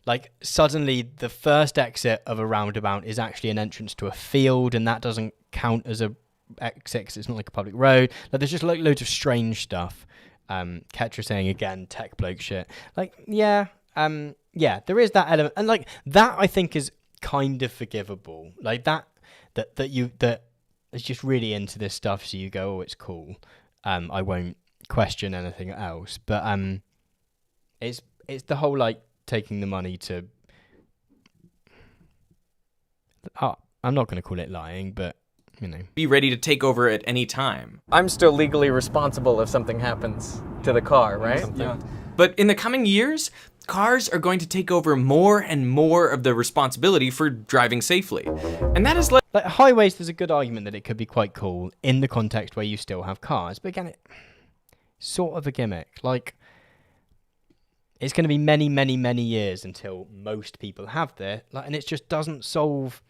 Like, suddenly the first exit of a roundabout is actually an entrance to a field, and that doesn't count as a exit 'cause it's not like a public road. Like, there's just like loads of strange stuff. Ketra saying again, tech bloke shit. Like, yeah, there is that element, and like that I think is kind of forgivable. Like that is just really into this stuff, so you go, oh, it's cool. I won't question anything else, but it's the whole like taking the money to. I'm not going to call it lying, but you know, be ready to take over at any time. I'm still legally responsible if something happens to the car, right? Yeah. But in the coming years, cars are going to take over more and more of the responsibility for driving safely. And that is like highways, there's a good argument that it could be quite cool in the context where you still have cars. But again, it's sort of a gimmick. Like, it's going to be many, many, many years until most people have this. Like, and it just doesn't solve...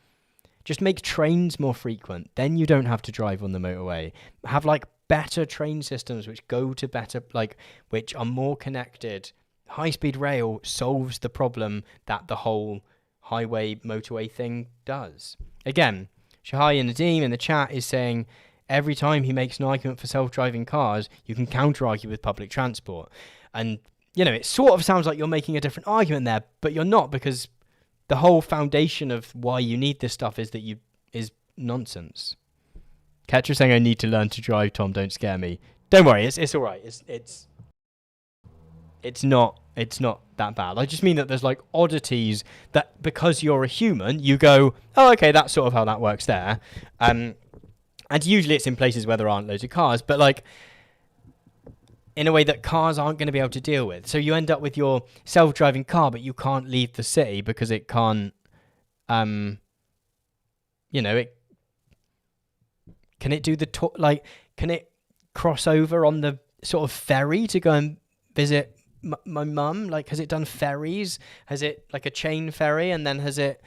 Just make trains more frequent. Then you don't have to drive on the motorway. Have, like, better train systems which go to better... Like, which are more connected. High-speed rail solves the problem that the whole highway motorway thing does. Again, Shahai and Nadeem in the chat is saying every time he makes an argument for self-driving cars, you can counter-argue with public transport. And, you know, it sort of sounds like you're making a different argument there, but you're not, because the whole foundation of why you need this stuff is nonsense. Ketra saying, I need to learn to drive, Tom, don't scare me. Don't worry, it's all right. It's not that bad. I just mean that there's like oddities that because you're a human, you go, oh, okay, that's sort of how that works there. And usually it's in places where there aren't loads of cars, but like in a way that cars aren't going to be able to deal with. So you end up with your self-driving car, but you can't leave the city because it can't, can it do can it cross over on the sort of ferry to go and visit my mum? Like, has it done ferries? Has it like a chain ferry, and then has it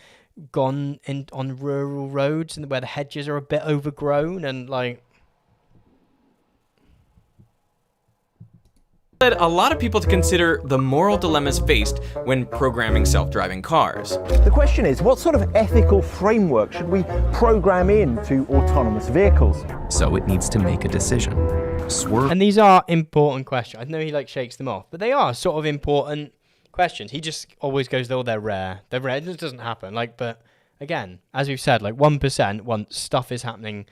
gone in on rural roads and where the hedges are a bit overgrown and like? Led a lot of people to consider the moral dilemmas faced when programming self-driving cars. The question is, what sort of ethical framework should we program into autonomous vehicles? So it needs to make a decision. Swerve. And these are important questions. I know he like shakes them off, but they are sort of important questions. He just always goes, oh, they're rare. They're rare. It doesn't happen. Like, but again, as we've said, like 1% once stuff is happening,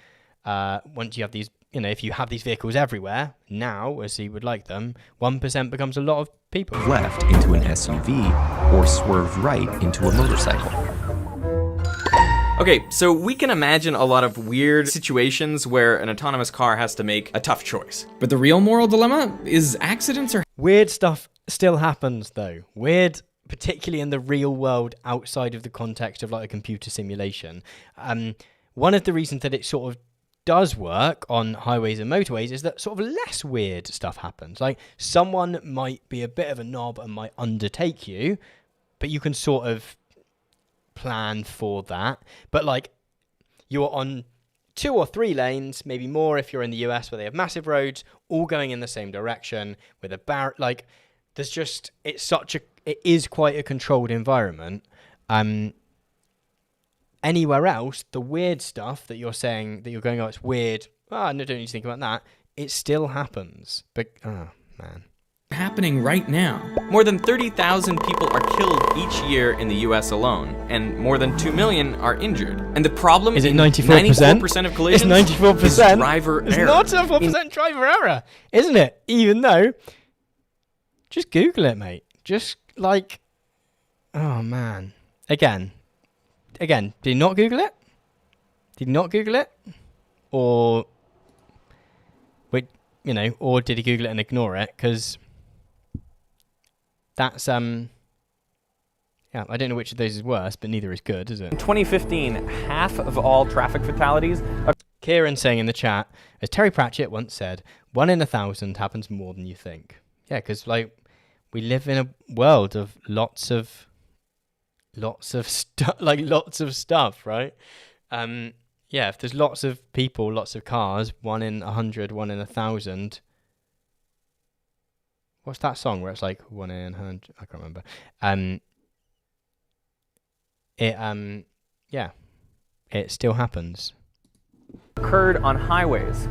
once you have these, you know, if you have these vehicles everywhere, now, as he would like them, 1% becomes a lot of people. Left into an SUV or swerved right into a motorcycle. Okay, so we can imagine a lot of weird situations where an autonomous car has to make a tough choice. But the real moral dilemma is accidents are... Weird stuff still happens, though. Weird, particularly in the real world outside of the context of like a computer simulation. One of the reasons that it sort of does work on highways and motorways is that sort of less weird stuff happens. Like someone might be a bit of a knob and might undertake you, but you can sort of plan for that. But like you're on 2 or 3 lanes, maybe more if you're in the US where they have massive roads, all going in the same direction with a like there's just, it is quite a controlled environment. Anywhere else, the weird stuff that you're saying that you're going, oh, it's weird. Oh, no, don't need to think about that. It still happens. But, oh, man. Happening right now. More than 30,000 people are killed each year in the US alone, and more than 2 million are injured. And the problem is it 94%? 94% of collisions it's 94%. Is driver it's error. It's not a 4% driver error, isn't it? Even though, just Google it, mate. Just like, oh, man. Again, did you not Google it? Did you not Google it? Or, or did he Google it and ignore it? Because that's, I don't know which of those is worse, but neither is good, is it? In 2015, half of all traffic fatalities... Kieran saying in the chat, as Terry Pratchett once said, 1 in 1,000 happens more than you think. Yeah, because, like, we live in a world of lots of stuff, right? If there's lots of people, lots of cars, 1 in 100, 1 in 1,000. What's that song where it's like 1 in 100? I can't remember. It still happens. Occurred on highways.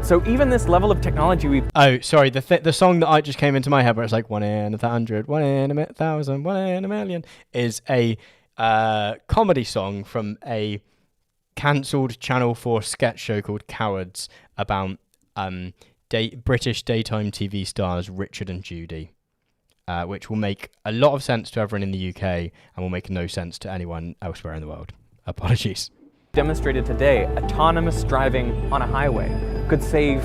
So even this level of technology we've... Oh, sorry, the song that I just came into my head where it's like 1 in 100, 1 in 1,000, 1 in a million is a comedy song from a cancelled Channel 4 sketch show called Cowards about British daytime TV stars Richard and Judy, which will make a lot of sense to everyone in the UK and will make no sense to anyone elsewhere in the world. Apologies. Demonstrated today, autonomous driving on a highway could save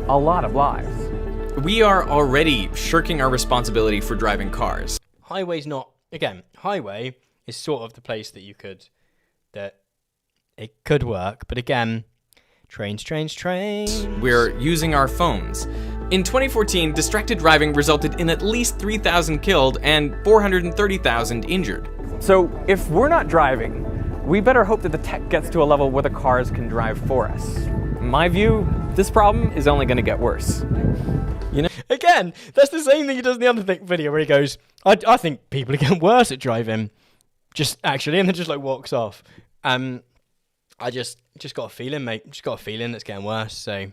a lot of lives. We are already shirking our responsibility for driving cars. Highway's not... Again, highway is sort of the place that it could work, but again, trains. We're using our phones. In 2014, distracted driving resulted in at least 3,000 killed and 430,000 injured. So if we're not driving, we better hope that the tech gets to a level where the cars can drive for us. In my view, this problem is only going to get worse. You know? Again, that's the same thing he does in the other video where he goes, I think people are getting worse at driving. And then just like walks off. I just got a feeling, mate. Just got a feeling it's getting worse. So,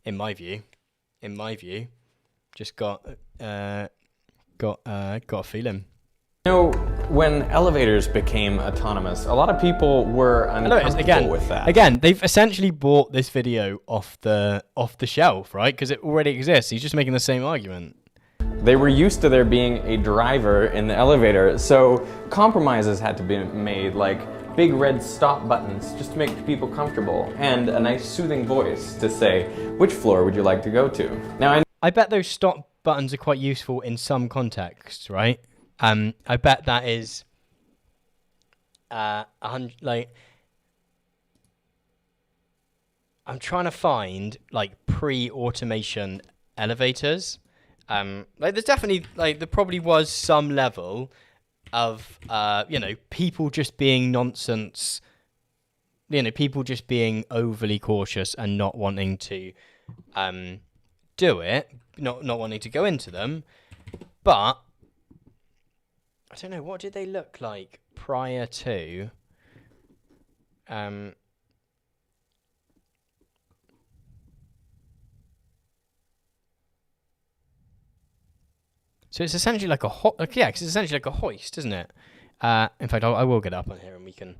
in my view, just got a feeling. You know, when elevators became autonomous, a lot of people were uncomfortable with that. Again, they've essentially bought this video off the shelf, right? Because it already exists. He's just making the same argument. They were used to there being a driver in the elevator, so compromises had to be made, like big red stop buttons just to make people comfortable, and a nice soothing voice to say, which floor would you like to go to? Now, I bet those stop buttons are quite useful in some contexts, right? I bet that is I'm trying to find like pre-automation elevators. There's definitely there probably was some level of people just being nonsense, people just being overly cautious and not wanting to do it, not wanting to go into them. But I don't know, what did they look like prior to So it's essentially like a it's essentially like a hoist, isn't it? In fact, I will get up on here and we can.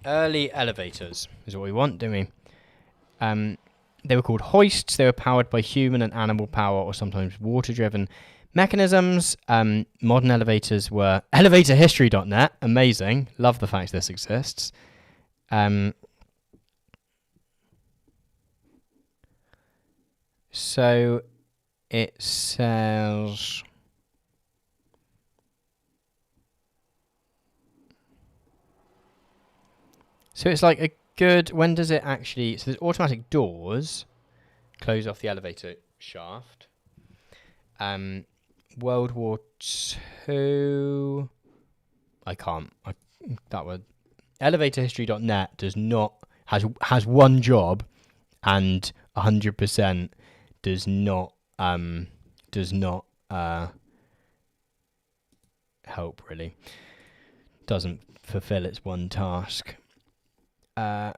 Early elevators is what we want, don't we? They were called hoists. They were powered by human and animal power, or sometimes water-driven mechanisms. Modern elevators were elevatorhistory.net. Amazing. Love the fact this exists. So it says so it's like a good, when does it actually, so there's automatic doors close off the elevator shaft. World War II, elevatorhistory.net does not, has one job and 100% does not help, really. Doesn't fulfill its one task. I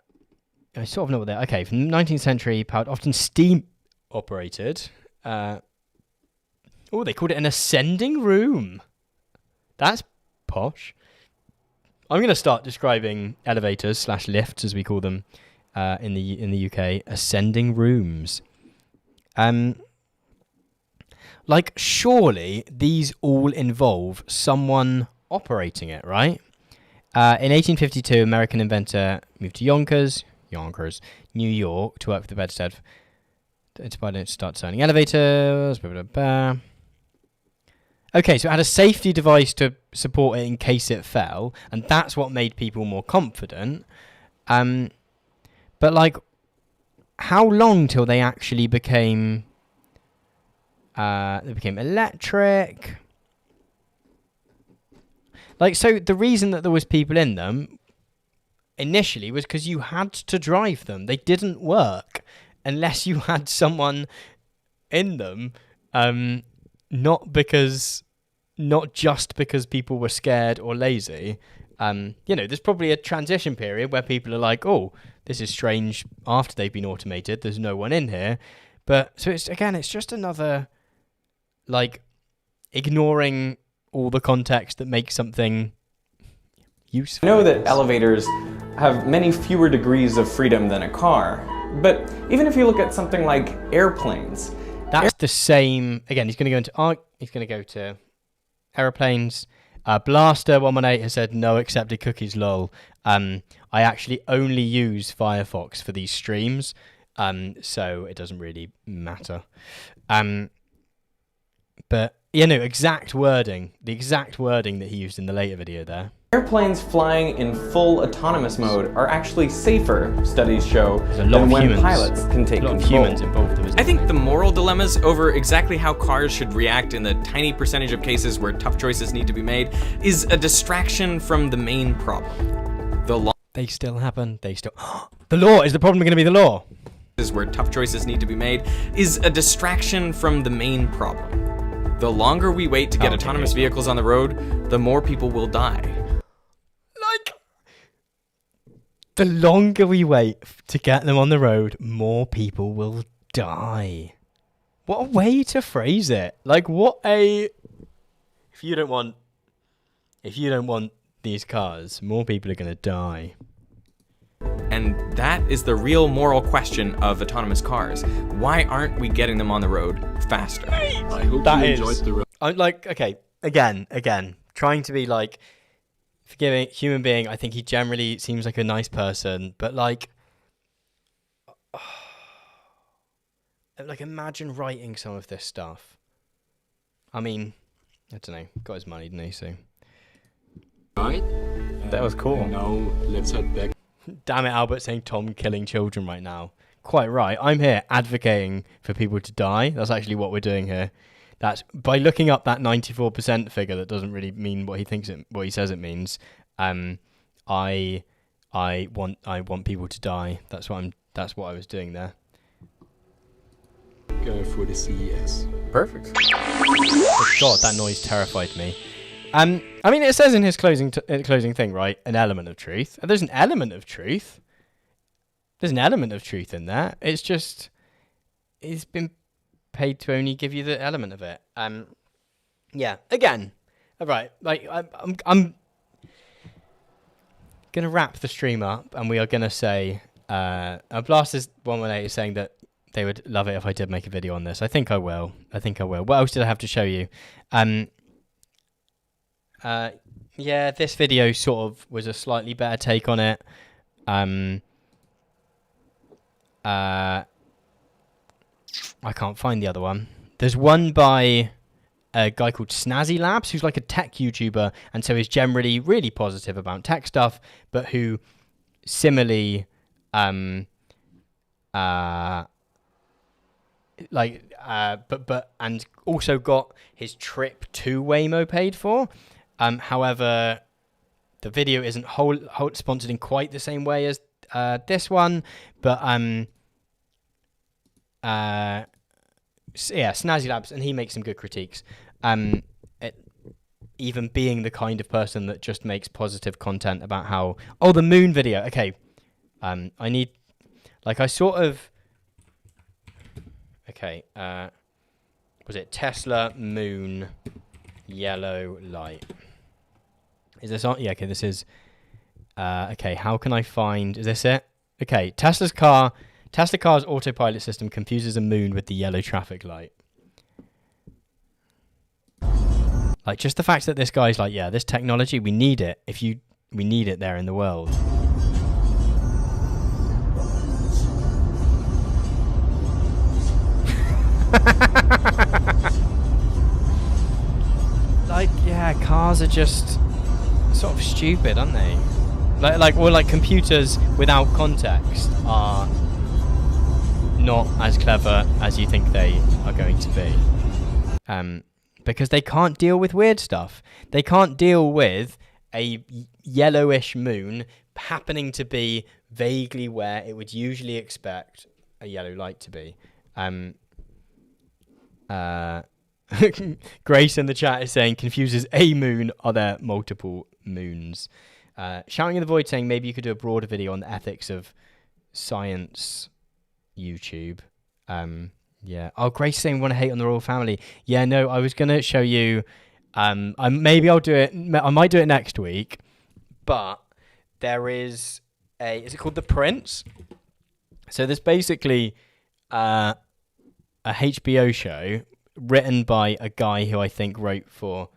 sort of know what they're... Okay, from the 19th century, powered, often steam operated. They called it an ascending room. That's posh. I'm going to start describing elevators / lifts, as we call them in the UK, ascending rooms. Surely these all involve someone operating it, right? In 1852, American inventor moved to Yonkers, New York, to work for the Bedstead. Inspired him to start designing elevators. Blah, blah, blah. Okay, so it had a safety device to support it in case it fell, and that's what made people more confident. But how long till they actually became? They became electric. So the reason that there was people in them initially was because you had to drive them. They didn't work unless you had someone in them. Not just because people were scared or lazy. There's probably a transition period where people are like, oh, this is strange after they've been automated. There's no one in here. But so it's just another, like, ignoring all the context that makes something useful. I know that elevators have many fewer degrees of freedom than a car, but even if you look at something like airplanes, that's the same. Again, he's going to go into art. He's going to go to airplanes. Blaster 118 has said no accepted cookies. Lol. I actually only use Firefox for these streams, so it doesn't really matter. But exact wording. The exact wording that he used in the later video there. Airplanes flying in full autonomous mode are actually safer, studies show, than when pilots can take control. Humans involved. I think the moral dilemmas over exactly how cars should react in the tiny percentage of cases where tough choices need to be made is a distraction from the main problem. They still happen. They still... The law! Is the problem going to be the law? Where tough choices need to be made is a distraction from the main problem. The longer we wait to get autonomous vehicles on the road, the more people will die. The longer we wait to get them on the road, more people will die. What a way to phrase it. Like, what a... If you don't want these cars, more people are going to die. And that is the real moral question of autonomous cars. Why aren't we getting them on the road faster? I hope you enjoyed the road. I'm like, okay, again, trying to be like forgiving human being. I think he generally seems like a nice person, but like imagine writing some of this stuff. I mean, I don't know. Got his money, didn't he? So Right? That was cool. Now let's head back. Damn it, Albert saying Tom killing children right now. Quite right. I'm here advocating for people to die. That's actually what we're doing here. That's by looking up that 94% figure that doesn't really mean what he says it means. I want people to die. That's what I was doing there. Go for the CES. Perfect. Oh God, that noise terrified me. I mean, it says in his closing thing, right? An element of truth. And there's an element of truth. There's an element of truth in that. It's just, it's been paid to only give you the element of it. Yeah. Again, right. Like I'm gonna wrap the stream up, and we are gonna say, Blasters 118 is saying that they would love it if I did make a video on this. I think I will. What else did I have to show you? Yeah, this video sort of was a slightly better take on it. I can't find the other one. There's one by a guy called Snazzy Labs, who's like a tech YouTuber, and so is generally really positive about tech stuff, but who similarly, and also got his trip to Waymo paid for. However, the video isn't sponsored in quite the same way as this one, but yeah, Snazzy Labs, and he makes some good critiques. Even being the kind of person that just makes positive content about how the moon video. Okay, I need I sort of was it Tesla moon yellow light? Is this on? Yeah, okay, this is okay, how can I find, is this it? Okay, Tesla car's autopilot system confuses a moon with the yellow traffic light. Like, just the fact that this guy's like, yeah, this technology, we need it. We need it there in the world. Like, yeah, cars are just sort of stupid, aren't they? Like computers without context are not as clever as you think they are going to be. Because they can't deal with weird stuff. They can't deal with a yellowish moon happening to be vaguely where it would usually expect a yellow light to be. Grace in the chat is saying, confuses a moon, are there multiple moons? Shouting in the void saying maybe you could do a broader video on the ethics of Science YouTube. Yeah. Oh, Grace saying want to hate on the royal family. Yeah, no, I was gonna show you. Maybe I'll do it. I might do it next week. But there is is it called The Prince? So there's basically a HBO show written by a guy who I think wrote for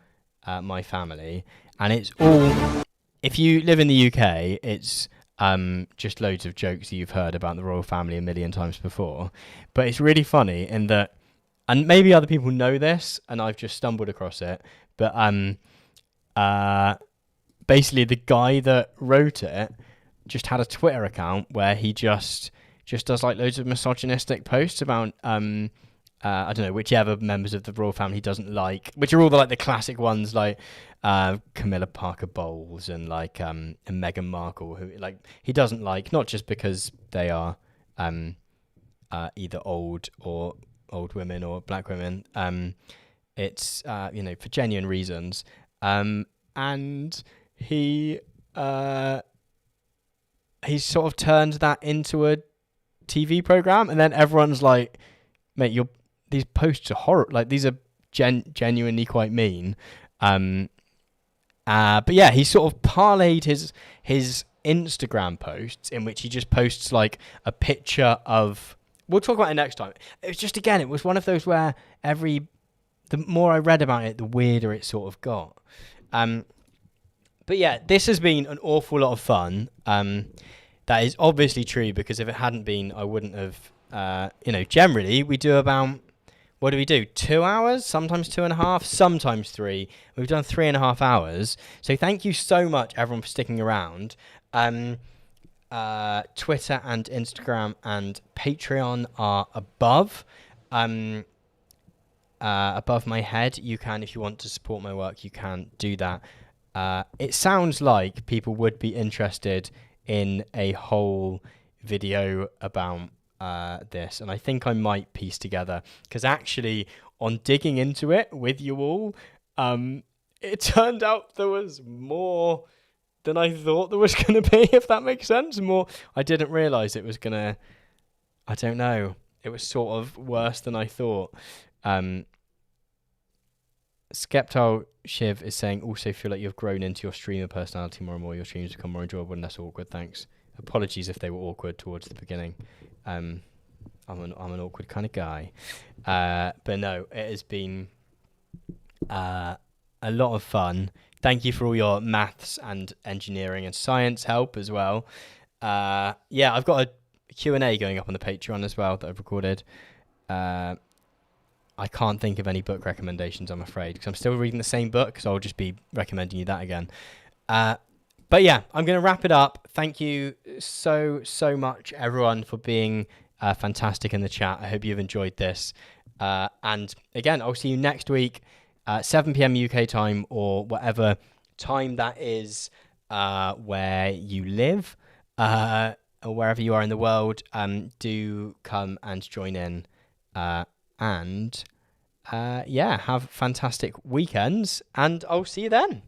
My Family, and it's all. If you live in the UK, it's just loads of jokes you've heard about the royal family a million times before, but it's really funny in that, and maybe other people know this, and I've just stumbled across it, but basically the guy that wrote it just had a Twitter account where he just does like loads of misogynistic posts about I don't know, whichever members of the royal family he doesn't like, which are all the classic ones, like Camilla Parker Bowles and like and Meghan Markle, who he doesn't like, not just because they are either old women or black women. It's for genuine reasons. And he sort of turned that into a TV program, and then everyone's like, mate, these posts are horrible. Like, these are genuinely quite mean. But yeah, he sort of parlayed his Instagram posts, in which he just posts like a picture of. We'll talk about it next time. It was just, again, it was one of those where the more I read about it, the weirder it sort of got. But yeah, this has been an awful lot of fun. That is obviously true, because if it hadn't been, I wouldn't have. Generally we do about, what do we do? 2 hours, sometimes 2.5, sometimes 3. We've done 3.5 hours. So thank you so much, everyone, for sticking around. Twitter and Instagram and Patreon are above my head. You can, if you want to support my work, you can do that. It sounds like people would be interested in a whole video about this, and I think I might piece together, because actually on digging into it with you all, it turned out there was more than I thought there was going to be, if that makes sense. More, I didn't realize it was going to, I don't know, it was sort of worse than I thought. Skeptile Shiv is saying, also feel like you've grown into your streamer personality more and more. Your streams become more enjoyable and less awkward. Thanks. Apologies if they were awkward towards the beginning. I'm an awkward kind of guy. But no, it has been a lot of fun. Thank you for all your maths and engineering and science help as well. Yeah, I've got a Q&A going up on the Patreon as well that I've recorded. I can't think of any book recommendations, I'm afraid, because I'm still reading the same book, so I'll just be recommending you that again. But yeah, I'm going to wrap it up. Thank you so much, everyone, for being fantastic in the chat. I hope you've enjoyed this. And again, I'll see you next week, 7 p.m. UK time, or whatever time that is where you live, or wherever you are in the world. Do come and join in. And yeah, have fantastic weekends, and I'll see you then.